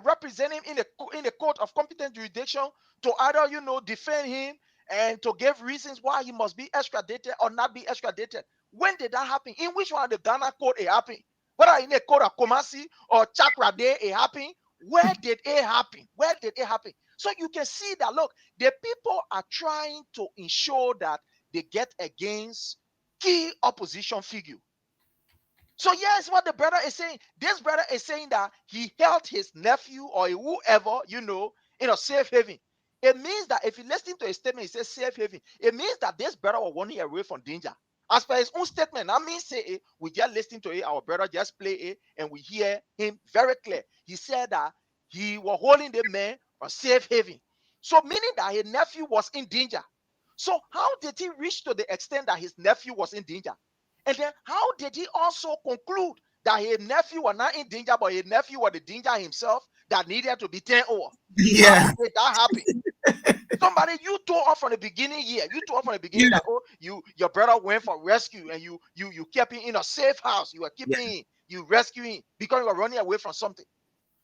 represent him in the court of competent jurisdiction to either, defend him and to give reasons why he must be extradited or not be extradited? When did that happen? In which one of the Ghana court it happened? Whether in the court of Kumasi or Chakrade it happened? Where did it happen? Where did it happen? So you can see that, look, the people are trying to ensure that they get against key opposition figure. So yes, what the brother is saying. This brother is saying that he held his nephew or whoever, in a safe haven. It means that if you listen to his statement, he says safe haven. It means that this brother was 1 year away from danger. As per his own statement, I mean, say it, we just listen to it, our brother just play it, and we hear him very clear. He said that he was holding the man from safe haven. So meaning that his nephew was in danger. So how did he reach to the extent that his nephew was in danger? And then how did he also conclude that his nephew was not in danger, but his nephew was the danger himself that needed to be turned over? Yeah. How did that happen? Somebody, you told us from the beginning here. You told us from the beginning that your brother went for rescue and you kept him in a safe house. You were keeping him, you rescuing because you were running away from something.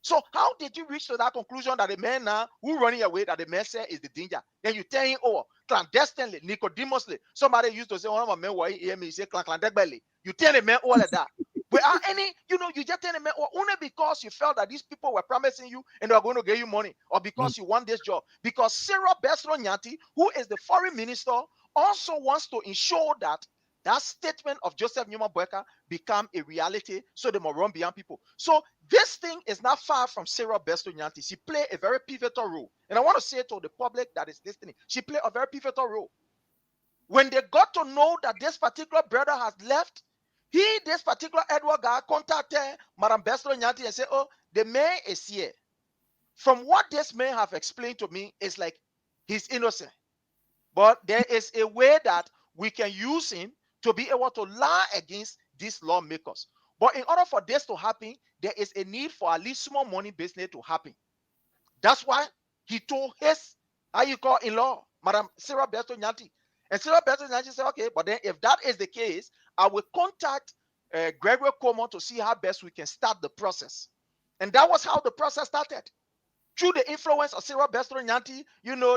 So how did you reach to that conclusion that the man now who running away, that the man said is the danger? Then you tell him, clandestinely, Nicodemously. Somebody used to say, one of my men was hear me say clandestinely. You tell the man all of that. Without any, you just tell the man, only because you felt that these people were promising you and they were going to give you money, or because you want this job. Because Sarah Besro Nyanti, who is the foreign minister, also wants to ensure that that statement of Joseph Newman Boyka become a reality, so they will run beyond people. So this thing is not far from Sarah Besto Nyanti. She played a very pivotal role. And I want to say to the public that is listening, she played a very pivotal role. When they got to know that this particular brother has left, this particular Edward guy contacted Madam Besto Nyanti and said, the man is here. From what this man have explained to me, it's like he's innocent. But there is a way that we can use him to be able to lie against these lawmakers. But in order for this to happen, there is a need for at least small money business to happen. That's why he told his, in-law, Madam Sarah Beto Nyanti. And Sarah Beto Nyanti said, okay, but then if that is the case, I will contact Gregory Cuomo to see how best we can start the process. And that was how the process started. Through the influence of Sarah Besto Nyanti,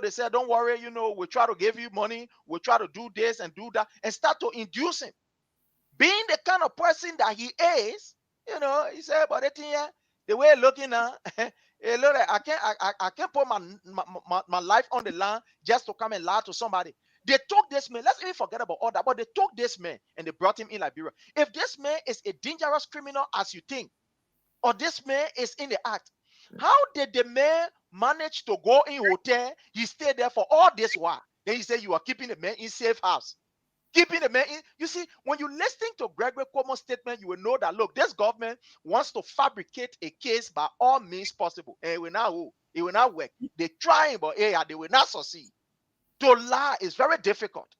they said, don't worry, we'll try to give you money, we'll try to do this and do that, and start to induce him. Being the kind of person that he is, he said, but the way looking now, I can't put my life on the line just to come and lie to somebody. They took this man, let's even forget about all that, but they took this man and they brought him in Liberia. If this man is a dangerous criminal as you think, or this man is in the act, how did the man manage to go in hotel? He stayed there for all this while. Then he said you are keeping the man in safe house. Keeping the man in. You see, when you listen to Gregory Cuomo's statement, you will know that, look, this government wants to fabricate a case by all means possible. And it will not work. They try, but they will not succeed. To lie is very difficult.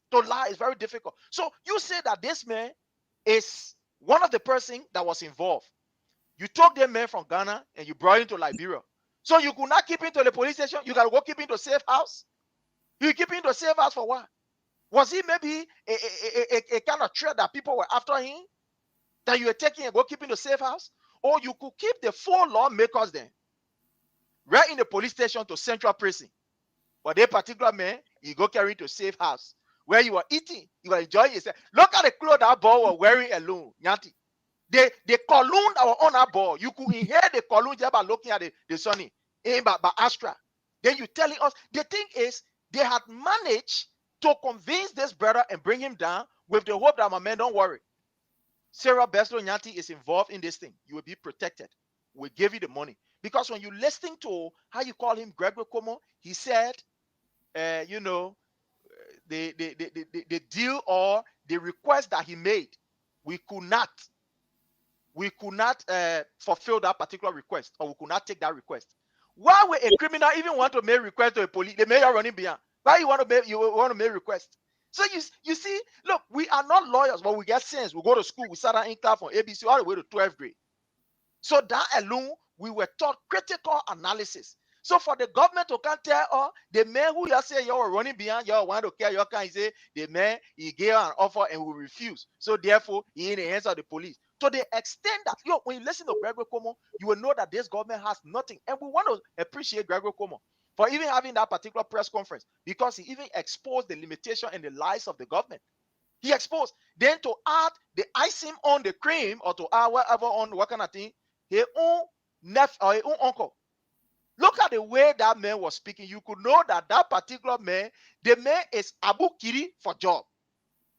So you say that this man is one of the person that was involved. You took the man from Ghana and you brought him to Liberia. So you could not keep him to the police station. You got to go keep him to safe house. You keep him to safe house for what? Was he maybe a kind of threat that people were after him? That you were taking and go keep him to safe house? Or you could keep the 4 lawmakers then right in the police station to central prison. But that particular man, you go carry to safe house where you are eating, you are enjoying yourself. Look at the clothes that boy was wearing alone, Nyanti. The cologne that was on our ball, you could inhale the cologne just by looking at the sunny by Astra. Then you telling us the thing is they had managed to convince this brother and bring him down with the hope that my man, don't worry. Sarah Besto Nyanti is involved in this thing. You will be protected. We'll give you the money. Because when you listening to how you call him Gregory Cuomo, he said, the deal or the request that he made, we could not fulfill that particular request, or we could not take that request. Why would a criminal even want to make request to a police? The mayor running behind. Why you want to make request? So you see, look, we are not lawyers, but we get sense. We go to school, we sat in class from ABC all the way to 12th grade. So that alone, we were taught critical analysis. So for the government to come tell the man who you say you're running behind, you want to care, you can say the man he gave an offer and we refuse. So therefore, he in the hands of the police. To the extent that when you listen to Gregory Cuomo, you will know that this government has nothing. And we want to appreciate Gregory Cuomo for even having that particular press conference, because he even exposed the limitation and the lies of the government. He exposed. Then to add the icing on the cream, or to add whatever on what kind of thing, his own nephew or his own uncle. Look at the way that man was speaking. You could know that particular man, the man is Abu Kiri for job.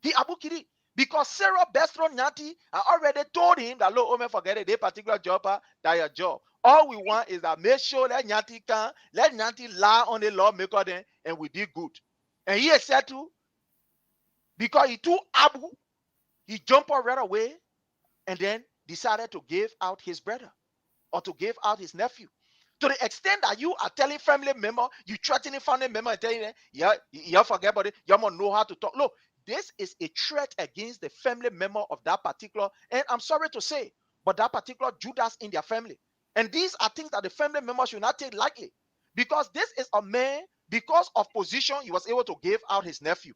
He Abu Kiri. Because Sarah Bestro Nyanti already told him that, look, man, forget it, this particular job, that your job. All we want is that make sure that let Nyanti lie on the lawmaker then, and we did good. And he said to, because he took Abu, he jumped out right away and then decided to give out his brother or to give out his nephew. To the extent that you are telling family member, you threatening family member and telling them, yeah, you forget about it, you must know how to talk. Look, this is a threat against the family member of that particular, and I'm sorry to say, but that particular Judas in their family. And these are things that the family members should not take lightly. Because this is a man, because of position, he was able to give out his nephew.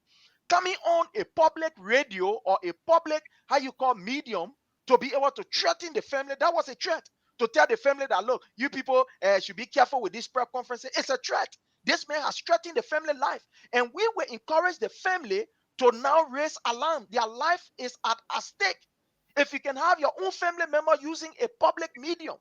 Coming on a public radio or a public, how you call medium, to be able to threaten the family, that was a threat. To tell the family that, look, you people should be careful with this prayer conference. It's a threat. This man has threatened the family life. And we will encourage the family to now raise alarm. Their life is at stake. If you can have your own family member using a public medium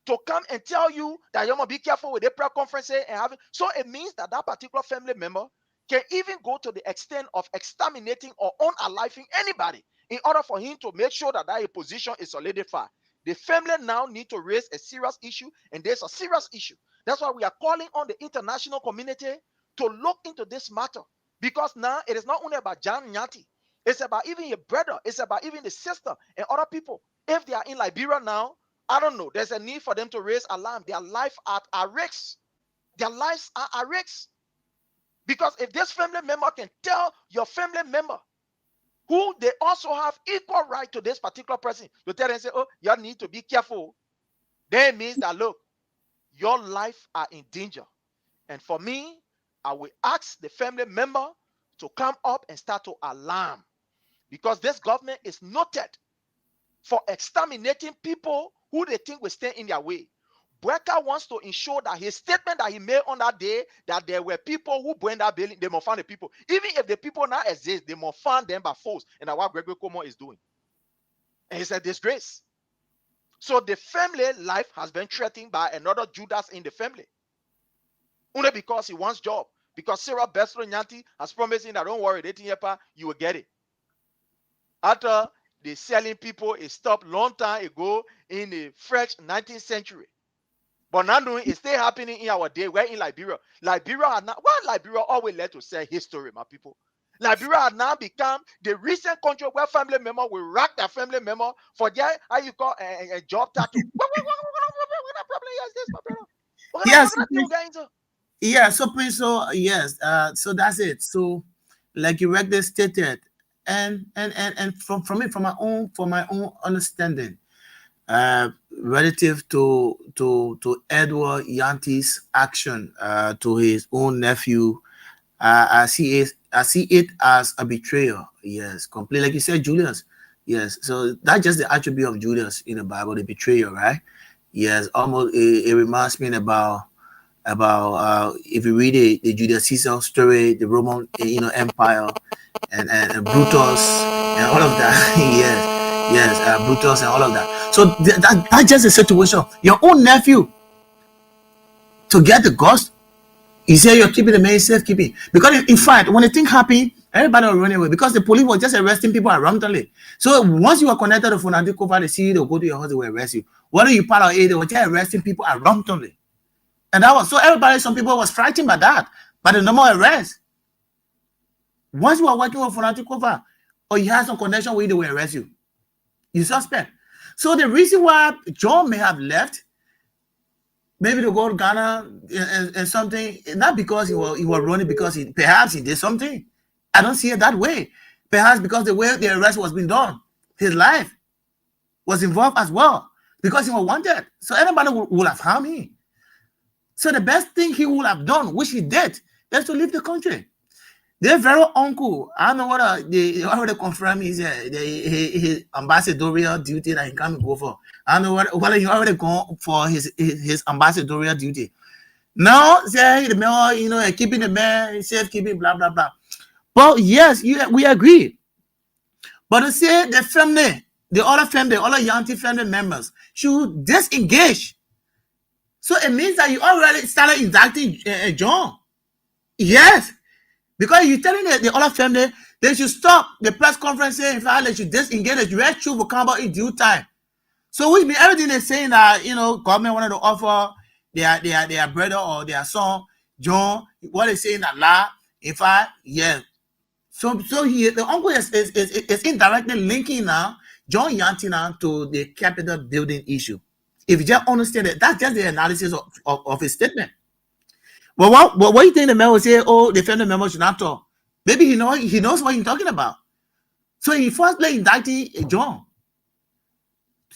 to come and tell you that you must be careful with the prayer conference and have it, so it means that that particular family member can even go to the extent of exterminating or unaliving anybody in order for him to make sure that that position is solidified. The family now need to raise a serious issue, and there's a serious issue. That's why we are calling on the international community to look into this matter, because now it is not only about John Nyati, it's about even your brother, it's about even the sister and other people. If they are in Liberia now, I don't know, there's a need for them to raise alarm. Their life are at risk. Their lives are at risk. Because if this family member can tell your family member, who they also have equal right to this particular person, to tell them, say, oh, you need to be careful, then it means that, look, your life are in danger. And for me, I will ask the family member to come up and start to alarm, because this government is noted for exterminating people who they think will stand in their way. Brecker wants to ensure that his statement that he made on that day, that there were people who burned that building, they must find the people. Even if the people now exist, they must find them by force. And that's what Gregory Como is doing. And it's a disgrace. So the family life has been threatened by another Judas in the family. Only because he wants job. Because Sarah Bestro Nyanti has promised him that, don't worry, you will get it. After the selling people, it stopped long time ago in the French 19th century. But now it's still happening in our day. We're in Liberia. Liberia are now, well, Liberia always led to say history, my people. Liberia has now become the recent country where family member will rack their family member for their, how you call a job tattoo. What problem is this, my brother? Yes. Yeah, so Prince, so yes, so that's it. So, like you read this stated, and from my own understanding, relative to Edward Yanti's action to his own nephew, I see it as a betrayal. Yes, completely, like you said, Julius. Yes, so that's just the attribute of Judas in the Bible, the betrayal, right? Yes, almost it reminds me about if you read the Julius Caesar story, the Roman Empire, and Brutus and all of that. yes, Brutus and all of that. So that's just a situation. Your own nephew to get the ghost, you say you're keeping the man safekeeping, because in fact when the thing happened, everybody was running away because the police were just arresting people randomly. So once you are connected to Funandi Cover, they see you, they'll go to your house, they will arrest you. Whether you part of it, they were just arresting people randomly. And that was so everybody, some people was frightened by that, by the normal arrest. Once you are working with Funandi Cover or you have some connection with you, they will arrest you. You suspect. So the reason why John may have left, maybe to go to Ghana and something, not because he was running, because perhaps he did something. I don't see it that way. Perhaps because the way the arrest was being done, his life was involved as well, because he was wanted. So anybody would have harmed him. So the best thing he would have done, which he did, is to leave the country. Their very uncle, I don't know what they already confirmed his ambassadorial duty that he can't go for. I don't know whether he already gone for his ambassadorial duty. Now, say the man, keeping the man safekeeping, blah blah blah. But yes, we agree. But to say the family, the other Yanti family members should disengage. So it means that you already started indicting John. Yes. Because you're telling the other family they should stop the press conference saying, in fact, they should disengage, the red truth will come out in due time. So which means everything they're saying that, government wanted to offer their brother or their son, John, what they're saying that law, in fact, yeah. So the uncle is indirectly linking now John Yanti now to the capital building issue. If you just understand it, that's just the analysis of his statement. But what do you think the man will say? Oh, the family member should not talk. Maybe he knows what he's talking about. So he first indicted John.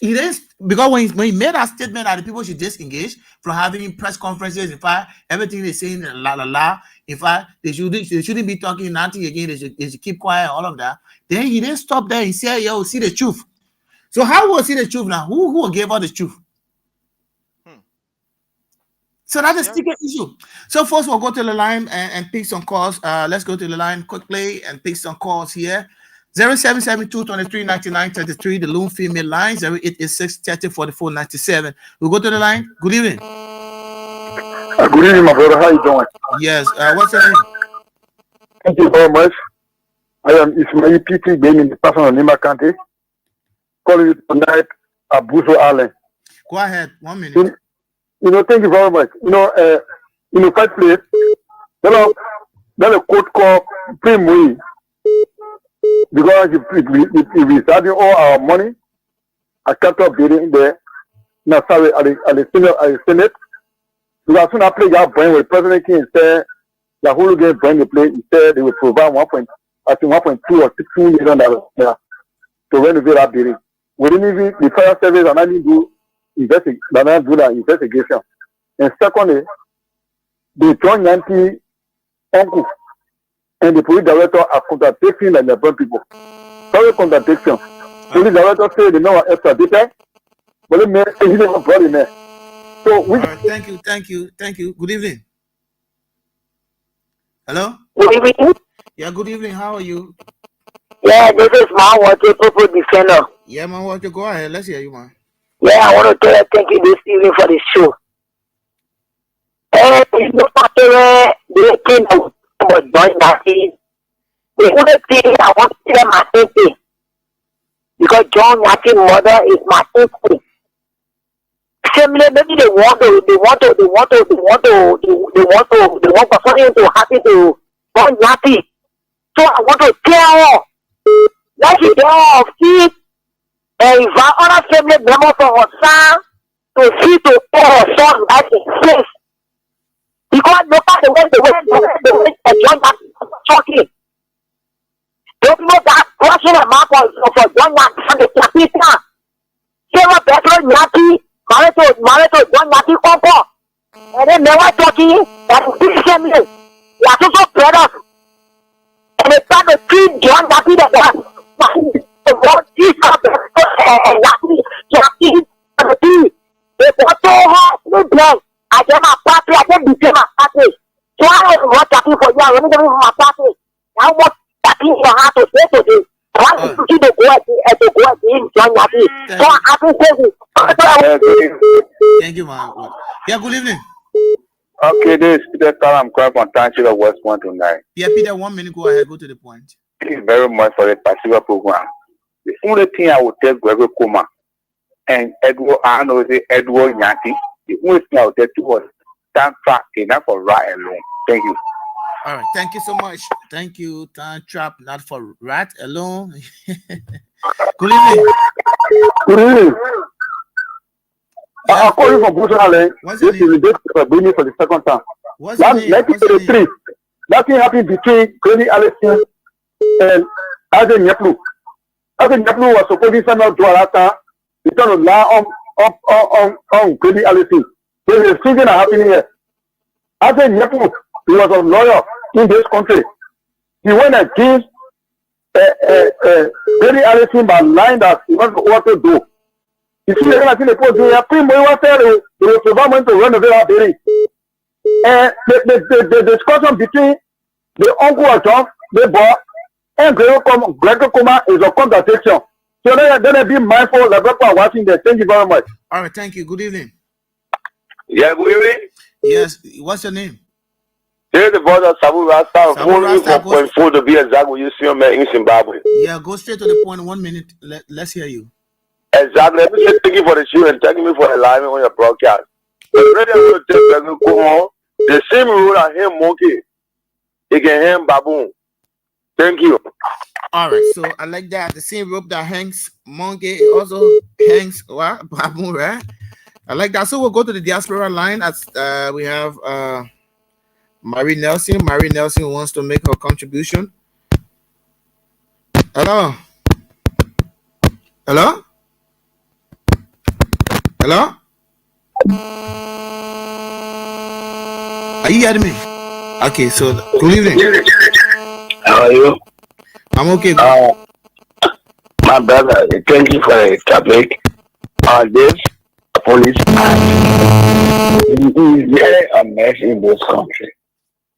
He then, because when he made that statement that the people should disengage from having press conferences, in fact, everything they're saying, la la la. In fact, they shouldn't be talking nothing again. They should keep quiet, all of that. Then he didn't stop there. He said, "Yo, see the truth." So how will see the truth now? Who gave out the truth? So that's a sticker issue. So first we'll go to the line and pick some calls. Let's go to the line quickly and pick some calls here. 0772-2399-33, the Loon female line, 0886-3044-97. We'll go to the line. Good evening. Good evening, my brother. How you doing? Yes. What's your name? Thank you very much. I am Ismail P.T. being in the person of Nima County. Calling you tonight, Abuso Allen. Go ahead. 1 minute. Thank you very much. In the first place, then a court call Primwe because if we started all our money, I kept up bidding there. Now, sorry, at the Senate. Because as soon as I play that brain with President King said the whole game brain to play, he said they will provide 1.2 or $2 million to renovate that building. We didn't even the fire service and I didn't do that investigation. And secondly, the John Yankee uncle and the police director are contradicting like the brown people. Sorry, contradiction. Police director said they know extradited, but they never brought in there. So we. Thank you. Good evening. Hello. Good evening. Yeah. Good evening. How are you? Yeah, this is Man Water, People Defender. Yeah, Man Water. Go ahead. Let's hear you, man. Yeah, I want to tell you thank you this evening for the show. It's no matter where the king was doing that thing. The only thing I want to tell my thing because John Yankee mother is my thing. Similarly, maybe they want for something to happen to John Yankee. So I want to tell her, let's get off it and invite other family members from her son to see to pay her son like a face. Because look at the way John Yankee is talking. Don't know that question about for John Yankee from the capital. Sarah Bethel Yankee, married to John Yankee uncle. And then never talking that is this family. They are also brothers. And they try to treat John Yankee that they want this Yankee, they want to have no blood. I get my party, I get between my party. So I don't want Yankee for you, I don't give my party. I want Yankee in your heart to say to them. I want to see the go at him, John Yankee. So I can say this. Thank you, man. Yeah, good evening. Okay, this is Peter Carl. I'm calling from Township of West 129. Yeah, Peter, 1 minute. Go ahead. Go to the point. Thank you very much for the particular program. The only thing I would tell Gregory Kuma and Edward Yankee, the only thing I would tell to was stand track enough for right alone. Thank you. All right. Thank you so much. Thank you. Time trap, not for rat alone. Good evening. Good evening. I'm calling from Bushale. This is the date for bringing for the second time. What's your name? 1983. Nothing happened between Grady Allison and Aden Yaplu. Aden Yaplu was supposed to send out Dwarata. He turned to lie on Grady Allison. There is something happening here. Aden Yaplu, he was a lawyer in this country. He went against Grady Allison by lying that he was what to do. You see, I think the post here, they will provide money to renovate our building. And the discussion between the uncle of John, the boy, and Gregor Kuma is a contradiction. So then be mindful that people are watching there. Thank you very much. All right, thank you. Good evening. Yeah, good evening. Yes, what's your name? Here's the brother Sabu Rasta, 1.4 to be exact with you see him in Zimbabwe. Yeah, go straight to the point. 1 minute. Let's hear you. Exactly. Let me say thank you for the show and thank you for the live on your broadcast. The same rule as him monkey, he can him baboon. Thank you. All right, so I like that. The same rope that hangs monkey also hangs what baboon, right? I like that. So we'll go to the diaspora line. As we have Marie Nelson. Marie Nelson wants to make her contribution. Hello. Hello. Hello. Are you hearing me? Okay. So good evening. How are you? I'm okay. My brother, thank you for the topic. This police act is very a mess in this country.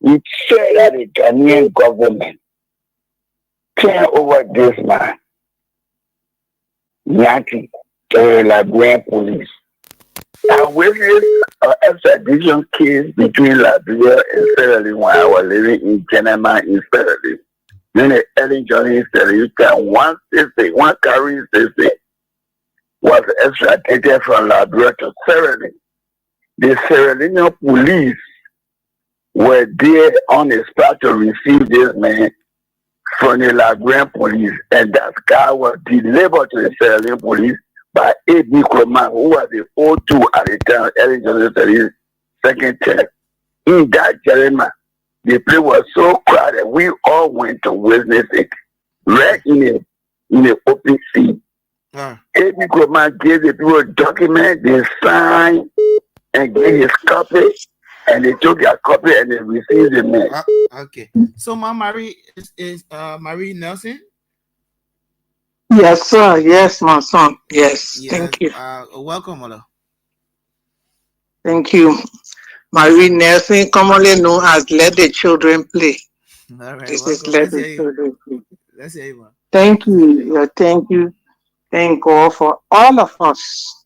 It said that the Ghanaian government came over this man, Yankee, the Liberian police. I witnessed an extradition case between Liberia and Sierra Leone when I was living in Genema in Sierra Leone. Then the early Johnny said you can one carrying safety was extradited from Liberia to Sierra Leone. The Sierra Leone police were there on the spot to receive this man from the Liberian police, and that guy was delivered to the Sierra Leone police by A.B. Kroman, who was the O2 at the time, early Johnny second term. In that Jeremiah, the place was so crowded, we all went to witness it right in the open sea. A.B. Kroman gave the people a document, they signed and gave his copy, and they took their copy and they received the man. Okay. So my Marie is Marie Nelson. Yes, sir. Yes, my son. Yes. Thank you. Welcome, mother. Thank you. Marie Nelson, commonly known as Let the Children Play. All right. This Welcome. is Let the Children Play. Let's hear you, man. Thank you. Thank you. Thank God for all of us.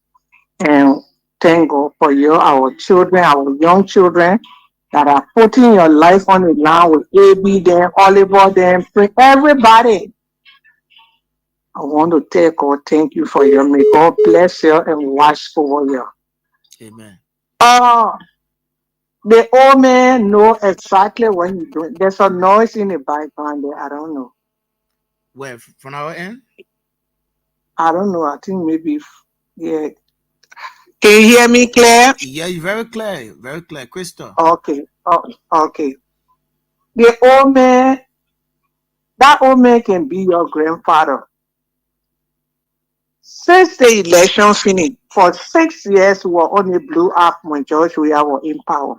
And thank God for our children, our young children that are putting your life on the line with AB, then Oliver, then everybody. I want to tell God, thank you for your. May God bless you and watch over you. Amen. The old man know exactly what he's doing. There's a noise in the background there. I don't know. Where from our end? I don't know. I think maybe yeah. Can you hear me clear? Yeah, you're very clear. Very clear. Crystal. Okay. Okay. The old man, that old man can be your grandfather. Since the election finished, for 6 years, we were on the blue up when George Weah was in power.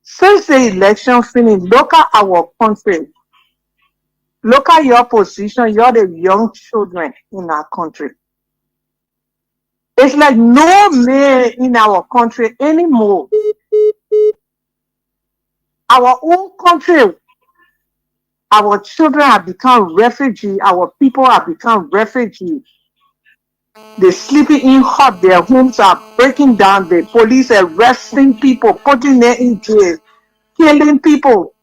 Since the election finished, look at our country. Look at your position. You're the young children in our country. It's like no man in our country anymore. Our own country, our children have become refugees. Our people have become refugees. They're sleeping in hut. Their homes are breaking down. The police are arresting people, putting them in jail, killing people.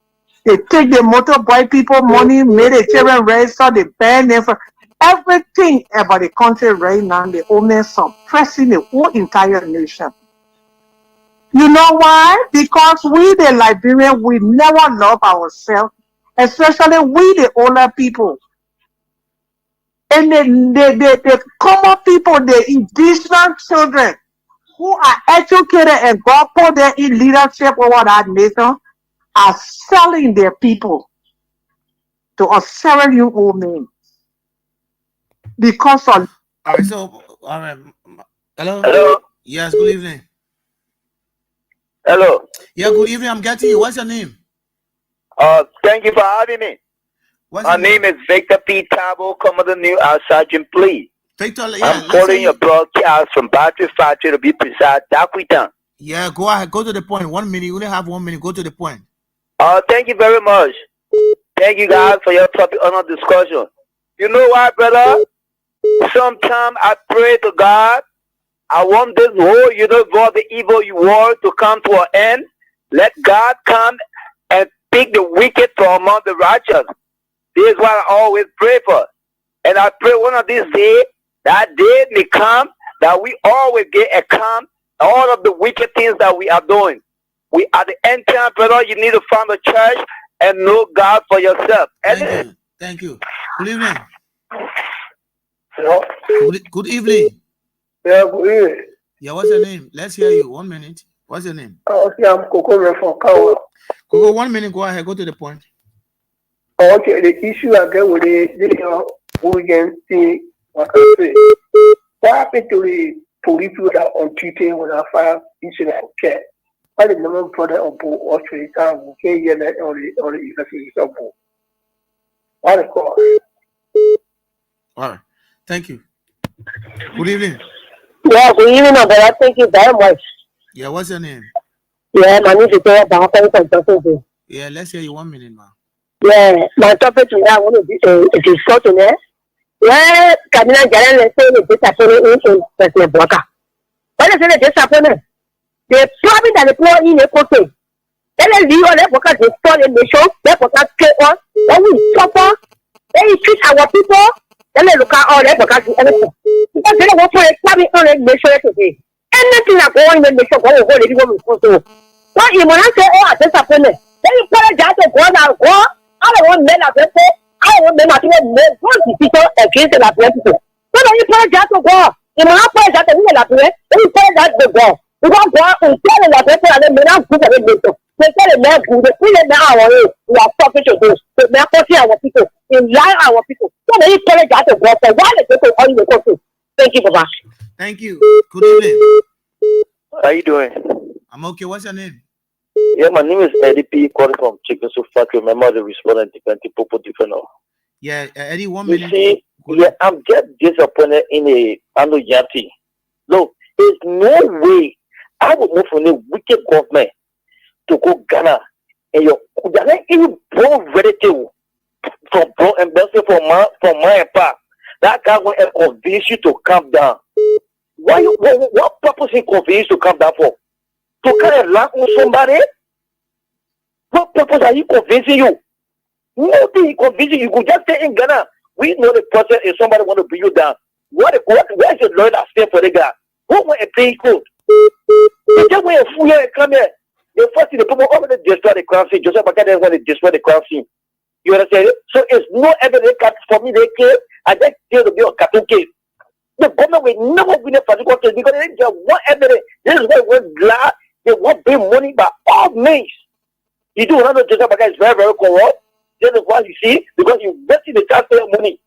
They take the motorbike people money, made the children register, they ban them for everything about the country right now. The owners suppressing the whole entire nation. You know why? Because we, the Liberians, we never love ourselves, especially we, the older people. And the common people, the indigenous children who are educated and God put them in leadership over that nation are selling their people to a 7-year-old man because of. All right, so all right. Hello. Hello. Yes. Good evening. Hello. Yeah. Good evening. I'm getting you. What's your name? Thank you for having me. My name is Victor P. Tabo, Commodore New Sergeant Plea. Victor, I'm following your broadcast from Battery Factory to be precise, Dakwitan. Yeah, go ahead. Go to the point. 1 minute. You only have 1 minute. Go to the point. Thank you very much. Thank you guys for your topic on our discussion. You know what, brother? Sometimes I pray to God. I want this whole universe, the evil world to come to an end. Let God come and pick the wicked from among the righteous. This is what I always pray for. And I pray one of these days, that day may come, that we always get a calm, all of the wicked things that we are doing. We are the end time, brother. You need to find a church and know God for yourself. Thank you. Good evening. Hello? Good evening. Yeah, good evening. Yeah, what's your name? Let's hear you. 1 minute. What's your name? Okay, I'm Coco from Kawa. Coco, 1 minute. Go ahead. Go to the point. Okay, the issue I get with the hooligan thing, what I say. What happened to the police people that on Twitter when I file incident? Okay. I didn't know brother on board Australia time. Okay, yeah, that on the investigation of board. What is called? All right. Thank you. Good evening. Yeah, good evening, brother. Thank you very much. Yeah, what's your name? Yeah, my name is Diaspora. Yeah, let's hear you. 1 minute, man. Yeah, my topic today I want to discuss today. Yeah, Kadina Jaren let's say the disappointment in President Blocker. What is the disappointment? The problem that the poor in the country. Then they leave on the Blocker to store the nation, the Blocker take on, then we suffer, then we treat our people, then they look at all the Blocker to everything. Because they don't want to establish on the nation today. Anything that go in the nation, go over the people will go. What you want to say, oh, disappointment. Then you put a jacket to go now, go. I don't want men of people. I don't want men of people against the people. So then you put a jacket to go. You want to put a jacket to go. Then you put a jacket to go. You want to go and tell the people that they may not do the people. They tell the men who they feel now our way. We are talking to those. They may not our people. They lie our people. So then you put a jacket to go. So why the people are in the country? Thank you, Baba. Thank you. Good evening. How you doing? I'm okay. What's your name? Yeah, my name is Eddie P. calling from Chicken Soup Factory. Remember the respondent defense people different. Yeah, Eddie, 1 You minute. see, yeah, I'm just disappointed in a Ando Yati. Look, there's no way I would move from a wicked government to go Ghana and your even bro relative from bro embassy from my part. That guy will convince you to calm down. What purpose he convince you to calm down for? To kind of laugh on somebody? What purpose are you convincing you? Nothing he convincing you. You could just stay in Ghana. We know the person is somebody want to bring you down. Where is the lawyer that stay for the guy? Who want to pay code? You just want to fool here and come here. The first thing the people want to destroy the crime scene. Joseph Bakane want to destroy the crime scene. You understand? So it's no evidence for me they came. I just tell to be a cartoon case. The government will never win a particular case because they just want evidence. This is why we're glad they want big money by all means. You do another Joseph Bakane is very, very corrupt. This is what you see because you wasting the taxpayer money.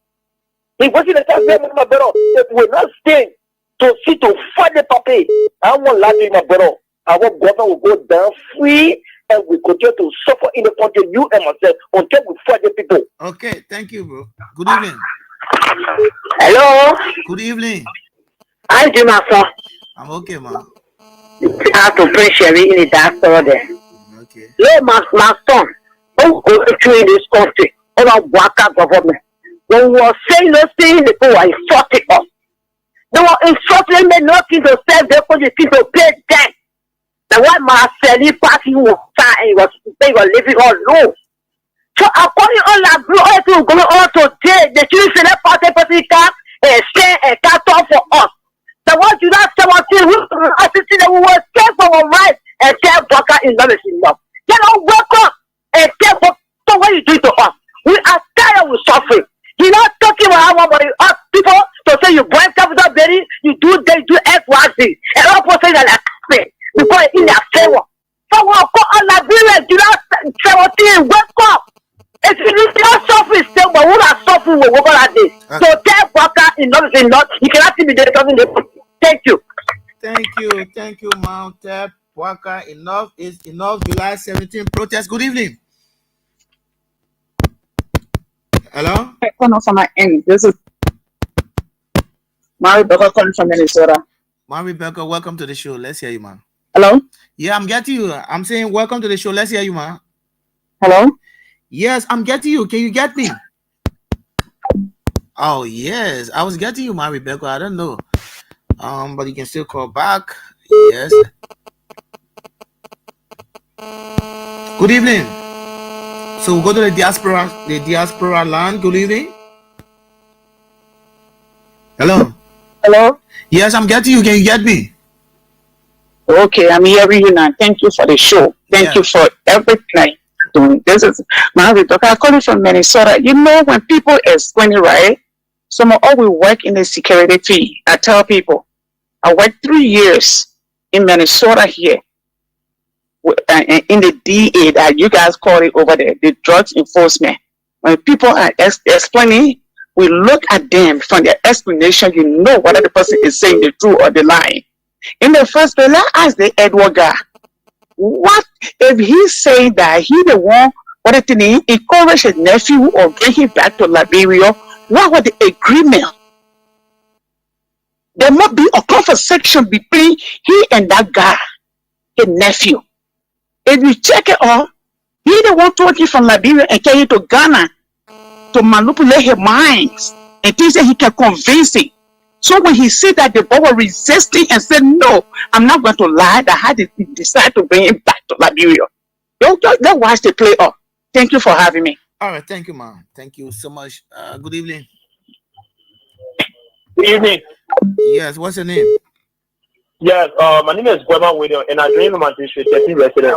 He wasting the taxpayer money, my brother. If we're not staying to see to fight the puppy, I won't lie to you, my brother. Our government will go down free and we continue to suffer in the country, you and myself, until we fight the people. Okay, thank you, bro. Good evening. Hello. Good evening. I'm Jim Afro. I'm okay, man. I have to pray Sherry in the diaspora there. Okay. Lord, my son, don't go through in this country. All our Waka government. When we were saying those things, the people were insulting us. They were insulting me nothing to serve their country to pay debt. The one my Sally party was and they were living all low. So according all that all to go on today, the children select party car and share a cut off for us. The one you not 17 who assisting that we will stand for our rights and tell Baka is not enough. They don't wake up and tell Baka what you do to us. We are tired of suffering. You're not talking about how people to say you buy capital berry, you do they do X, Y, Z. And all people say that like because in their favor. So we'll call all Liberians, you know, 17, wake up. If you not suffering still, but we are suffering when we go like this. So tell Waka enough is enough. You cannot see me there talking the Thank you. Thank you, Mount Tap. Waka, enough is enough. July 17 protest. Good evening. Hello? From my end. This is Mary Becker calling from Minnesota. Mary Becker, welcome to the show. Let's hear you, man. Hello? Yeah, I'm getting you. I'm saying welcome to the show. Let's hear you, man. Hello? Yes, I'm getting you. Can you get me? Oh, yes. I was getting you, Mary Becker. I don't know. But you can still call back. Yes. Good evening. So we'll go to the diaspora land. Good evening. Hello. Hello? Yes, I'm getting you. Can you get me? Okay, I'm hearing you now. Thank you for the show. Thank you for everything you're doing. This is Mary Becker. I call you from Minnesota. You know, when people explain it right, some of all we work in the security field. I tell people, I worked 3 years in Minnesota here, in the DA that you guys call it over there, the drugs enforcement. When people are explaining, we look at them from their explanation, you know whether the person is saying the truth or the lie. In the first place, let's ask the Edward guy, what if he's saying that he the one wanted to encourage his nephew or bring him back to Liberia? What was the agreement? There must be a conversation between he and that guy, his nephew. If you check it out, he the one told you from Liberia and carry to Ghana to manipulate his minds and things that he can convince him. So when he said that the boy was resisting and said, no, I'm not going to lie, that had to decide to bring him back to Liberia. Let's watch the play up. Thank you for having me. All right, thank you, ma'am. Thank you so much. Good evening. Good evening. Yes, what's your name? Yes, my name is Gwema William, and I dream of my district 13 resident.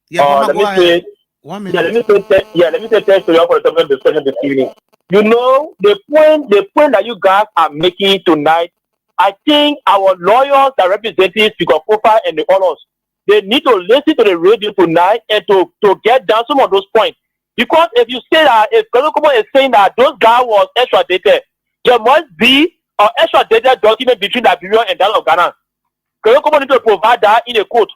Yeah, let me say, 1 minute. let me say thanks to you all for the topic discussion this evening. You know, the point that you guys are making tonight, I think our lawyers, the representatives, Speaker Kofa and the others, they need to listen to the radio tonight and to get down some of those points. Because if you say that, if Kofa is saying that those guys was extradited, there must be an extradited document between Liberia and that of Ghana. Kofa need to provide that in a court.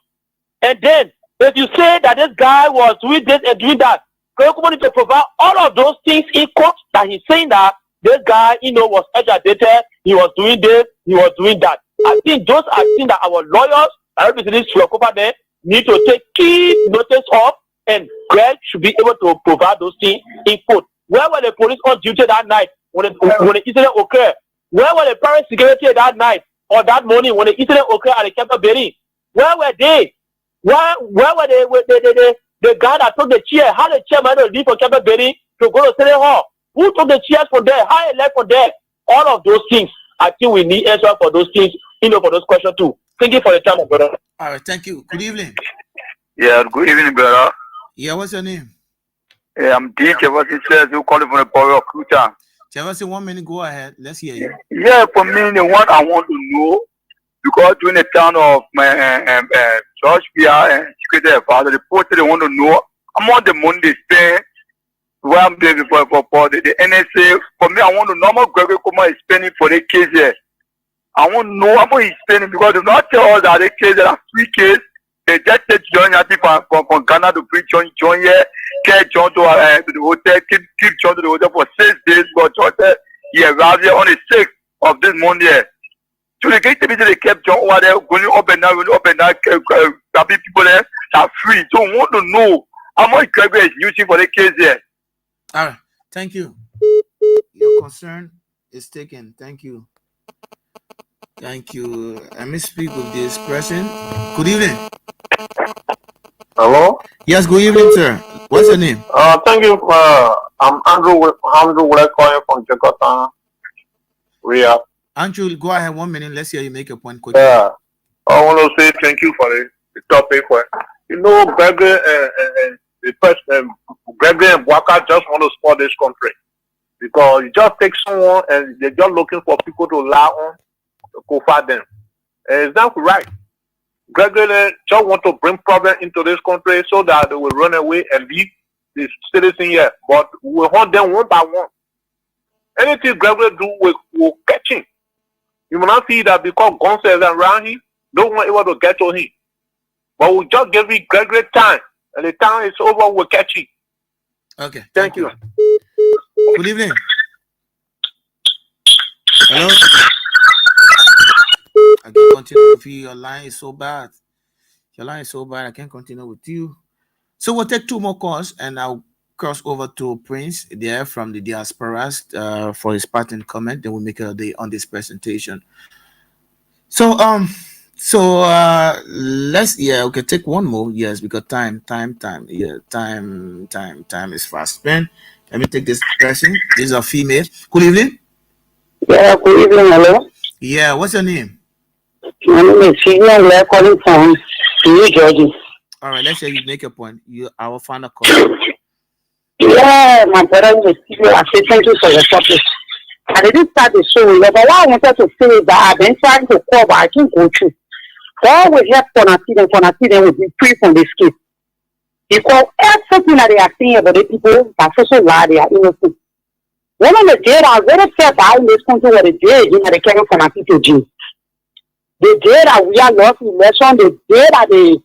And then, if you say that this guy was doing this and doing that, Kofa need to provide all of those things in court that he's saying that this guy, was extradited, he was doing this, he was doing that. I think those are things that our lawyers, representatives there, need to take key notice of, and Greg should be able to provide those things in court. Where were the police on duty that night when the incident occurred? Where were the private security that night or that morning when the incident occurred at the Capital Berry? Where were they? Where were they? The guy that took the chair, how the chairman to leave for Capital Berry to go to Senate Hall? Who took the chairs from there? How he left from there? All of those things. I think we need answer for those things, for those questions too. Thank you for the time, my brother. All right, thank you. Good evening. Yeah, good evening, brother. Yeah, what's your name? Yeah, I'm D. Jefferson says you calling from the borough of Kuta. Jefferson, 1 minute, go ahead. Let's hear you. Yeah, for me, the one I want to know, because during the time of my George PR and Secretary Father, the post they want to know how much the money they spend, where I'm there for the NSA. For me, I want to know how much Gregory Kuma is spending for the case here. I want to know how much he's spending, because they not tell us that the case, there are 3 cases. They just take John Yati from Ghana to bring John here, get John to the hotel, keep John to the hotel for 6 days, but John said he arrived here on the 6th of this month here. So they kept John over there, going up and down, grabbing people there that are free. So we want to know how much Gregory is using for the case here. All right, thank you. Your concern is taken. Thank you. Thank you. Let me speak with this person. Good evening. Hello? Yes, good evening, sir. What's your name? Thank you. I'm Andrew Willie calling from Jakarta. Andrew, go ahead 1 minute. Let's hear you make a point quickly. Yeah. I want to say thank you for the topic. Gregory and the person, Gregory and Waka just want to spoil this country. Because you just take someone and they're just looking for people to lie on, to go fight them. And it's not right. Gregory just want to bring problem into this country so that they will run away and leave the citizen here. But we hunt them one by one. Anything Gregory do, we'll catch him. You will not see that because guns are around him, no one able to get to him. But we just give him Gregory time. And the time is over, we'll catch him. Okay. Thank you. Good evening. Hello? I can't continue with you. Your line is so bad. Your line is so bad. I can't continue with you. So we'll take 2 more calls and I'll cross over to Prince there from the Diaspora for his part and comment. Then we'll make a day on this presentation. So let's we can take 1 more. Yes, because time. Yeah, time is fast spent. Let me take this person. This is a female. Good evening. Yeah, good evening. Hello. Yeah, what's your name? My name is Sheila. We are calling from New Jersey. All right, let's say you make a point. I will find a call. Yeah, my brother, I say thank you for the topic. I didn't start the show, but what I wanted to say is that I've been trying to call, but I can't go through. God will help Fonaciden will be free from this case. Because everything that they are saying about the people that social lie, they are innocent. One of the jail, I very fair that in this country where the jail, you know, they came from a people jail. The jail that we are lost election, the jail that they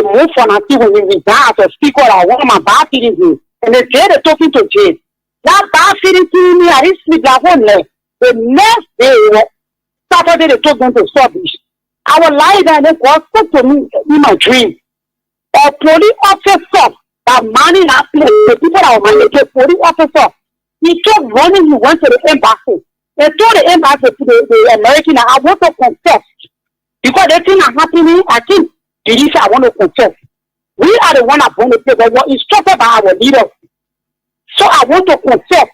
move from a when we resign as a speaker, I want my bad feelings in. And the jail, they're talking to jail. That bad feeling to me, I didn't sleep that whole night. The next day, Saturday, they took them to establish. I was lying there and they spoke to me in my dream. A police officer that manning that place, the people that were managing the police officer, he kept running, he went to the embassy. They told the embassy to the American that I want to confess. Because the thing that happening, I think, Judicial, I want to confess. We are the one that brought the paper, we were instructed by our leaders. So I want to confess.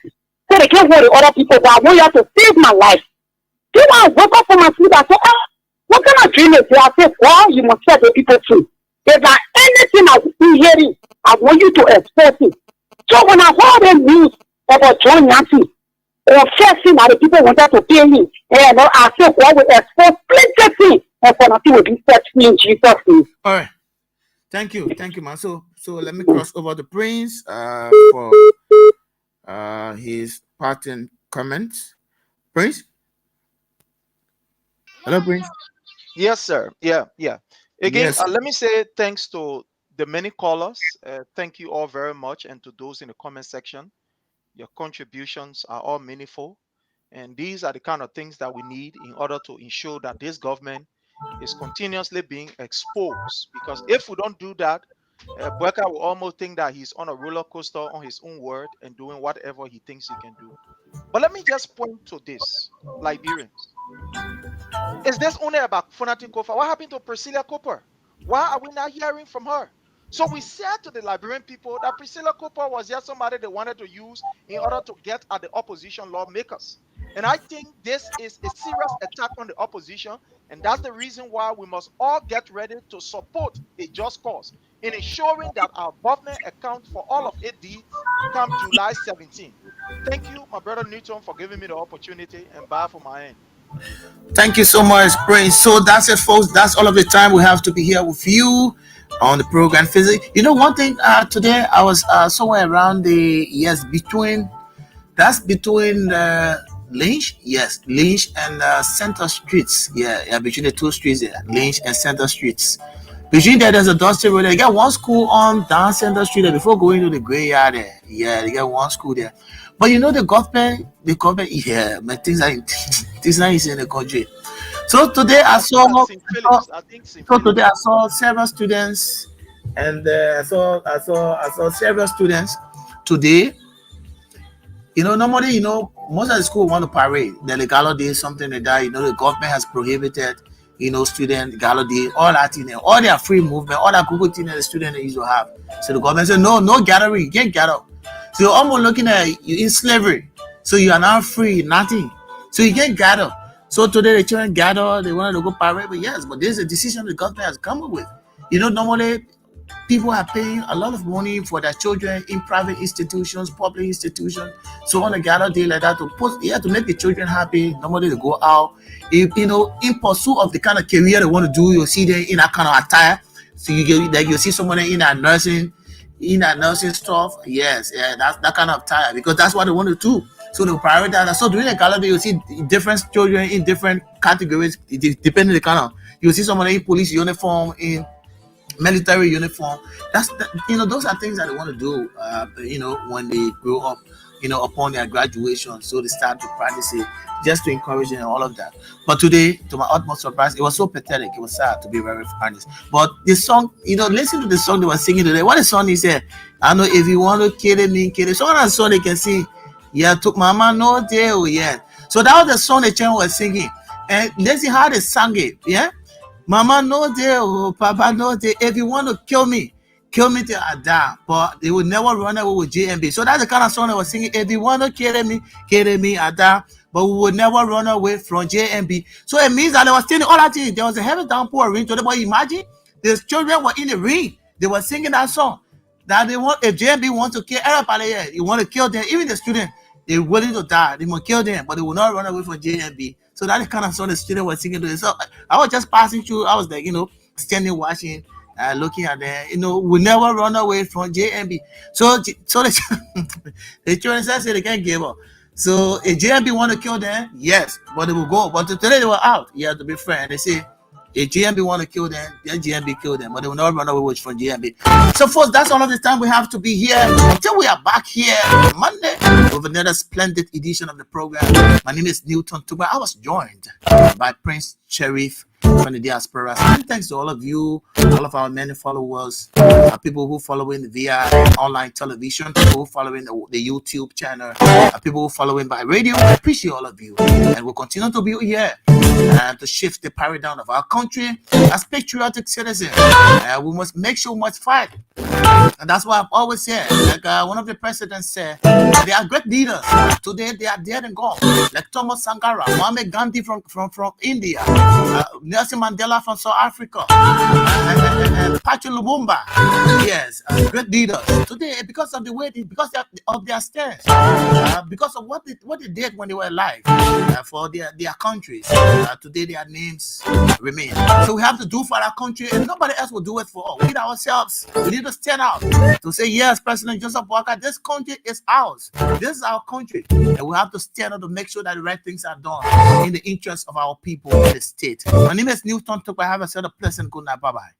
So they can't hold the other people, but I want you to save my life. Then I woke up from my sleep, I said, what kind of dream is this? I said, well, you must set the people free. If there's anything I've been hearing, I want you to express it. So when I heard the news about John Yancey, confessing that the people wanted to pay me, and I said, well, we expose plenty things, and for nothing will be set free in Jesus' name. All right. Thank you, man. So let me cross over the Prince for his parting comments. Prince? Hello, Prince. Yes, sir. Yeah. Again, Yes. let me say thanks to the many callers. Thank you all very much, and to those in the comment section. Your contributions are all meaningful, and these are the kind of things that we need in order to ensure that this government is continuously being exposed. Because if we don't do that, Bweka will almost think that he's on a roller coaster on his own word and doing whatever he thinks he can do. But let me just point to this, Liberians. Is this only about Funatin Kofa? What happened to Priscilla Cooper? Why are we not hearing from her? So we said to the Liberian people that Priscilla Cooper was just somebody they wanted to use in order to get at the opposition lawmakers. And I think this is a serious attack on the opposition, and that's the reason why we must all get ready to support a just cause in ensuring that our government accounts for all of its deeds come July 17. Thank you, my brother Newton, for giving me the opportunity, and bye for my end. Thank you so much, Prince. So that's it, folks. That's all of the time we have to be here with you on the program. Physically, you know, one thing today I was somewhere around between Lynch, Lynch and Center Streets. Yeah, between the two streets there, Lynch and Center Streets. Between there's a dusty road. They get one school on down Center Street there before going to the graveyard there. Yeah, they get one school there. But you know the government, yeah, but things like is in the country. So today I saw several students, and I saw several students today. You know, normally, you know, most of the school want to parade. The gala day, something like that. You know, the government has prohibited, you know, student gala day, all that thing, all their free movement, all that Google thing that the student used to have. So the government said, no gathering, you can't gather. So you're almost looking at you in slavery. So you are now free, nothing. So you can't gather. So today the children gather, they wanted to go parade, but yes, but there's a decision the government has come up with. You know, normally people are paying a lot of money for their children in private institutions, public institutions. So on a gather day like that, to make the children happy, normally they go out, in pursuit of the kind of career they want to do. You'll see them in that kind of attire. So you see someone in that nursing stuff. Yes, yeah, that's that kind of attire, because that's what they want to do. So they prioritize. So during the gala day, you see different children in different categories, depending on the kind of. You see someone in police uniform, in military uniform. Those are things that they want to do, when they grow up, upon their graduation. So they start to practice it, just to encourage them and all of that. But today, to my utmost surprise, it was so pathetic. It was sad, to be very honest. But the song, listen to the song they were singing today. What the song is there? I know if you want to kill me, kill it. So on that song they can sing, yeah, took mama no day, oh yeah. So that was the song the children were singing. And let's see how they sang it, yeah? Mama no day, oh, Papa no day. If you want to kill me till I die. But they will never run away with JMB. So that's the kind of song I was singing. If you want to kill me, I die. But we will never run away from JMB. So it means that they were singing all that thing. There was a heavy downpour rain today. But imagine the children were in the ring. They were singing that song. That they want, if JMB wants to kill everybody, you want to kill them, even the student. they're willing to die. They will kill them, but they will not run away from JMB. So that is kind of sort of student was thinking to it. So I was just passing through. I was like, standing watching, looking at them. We never run away from JMB. So the children said they can't give up. So if JMB want to kill them, yes, but they will go. But today they were out. You have to be fair. And they say, if GMB want to kill them, then GMB kill them, but they will not run away from GMB. So, folks, that's all of the time we have to be here until we are back here on Monday with another splendid edition of the program. My name is Newton Tuba. I was joined by Prince Sheriff from the Diaspora. And thanks to all of you, all of our many followers, people who following via online television, people who following the YouTube channel, people who following by radio. I appreciate all of you, and we'll continue to be here to shift the paradigm of our country as patriotic citizens. We must make sure we must fight. And that's why I've always said, like one of the presidents said, they are great leaders. Today they are dead and gone. Like Thomas Sankara, Mohammed Gandhi from India, Nelson Mandela from South Africa, and Patrick Lumumba. Yes, great leaders. Today, because of the way, because of their stance, because of what they did when they were alive for their countries. Today their names remain. So we have to do for our country, and nobody else will do it for us. We ourselves, we need to stand out to say, yes, President Joseph Walker, this country is ours. This is our country, and we have to stand up to make sure that the right things are done in the interest of our people in the state. My name is Newton Tupa. Have a pleasant good night. Bye bye.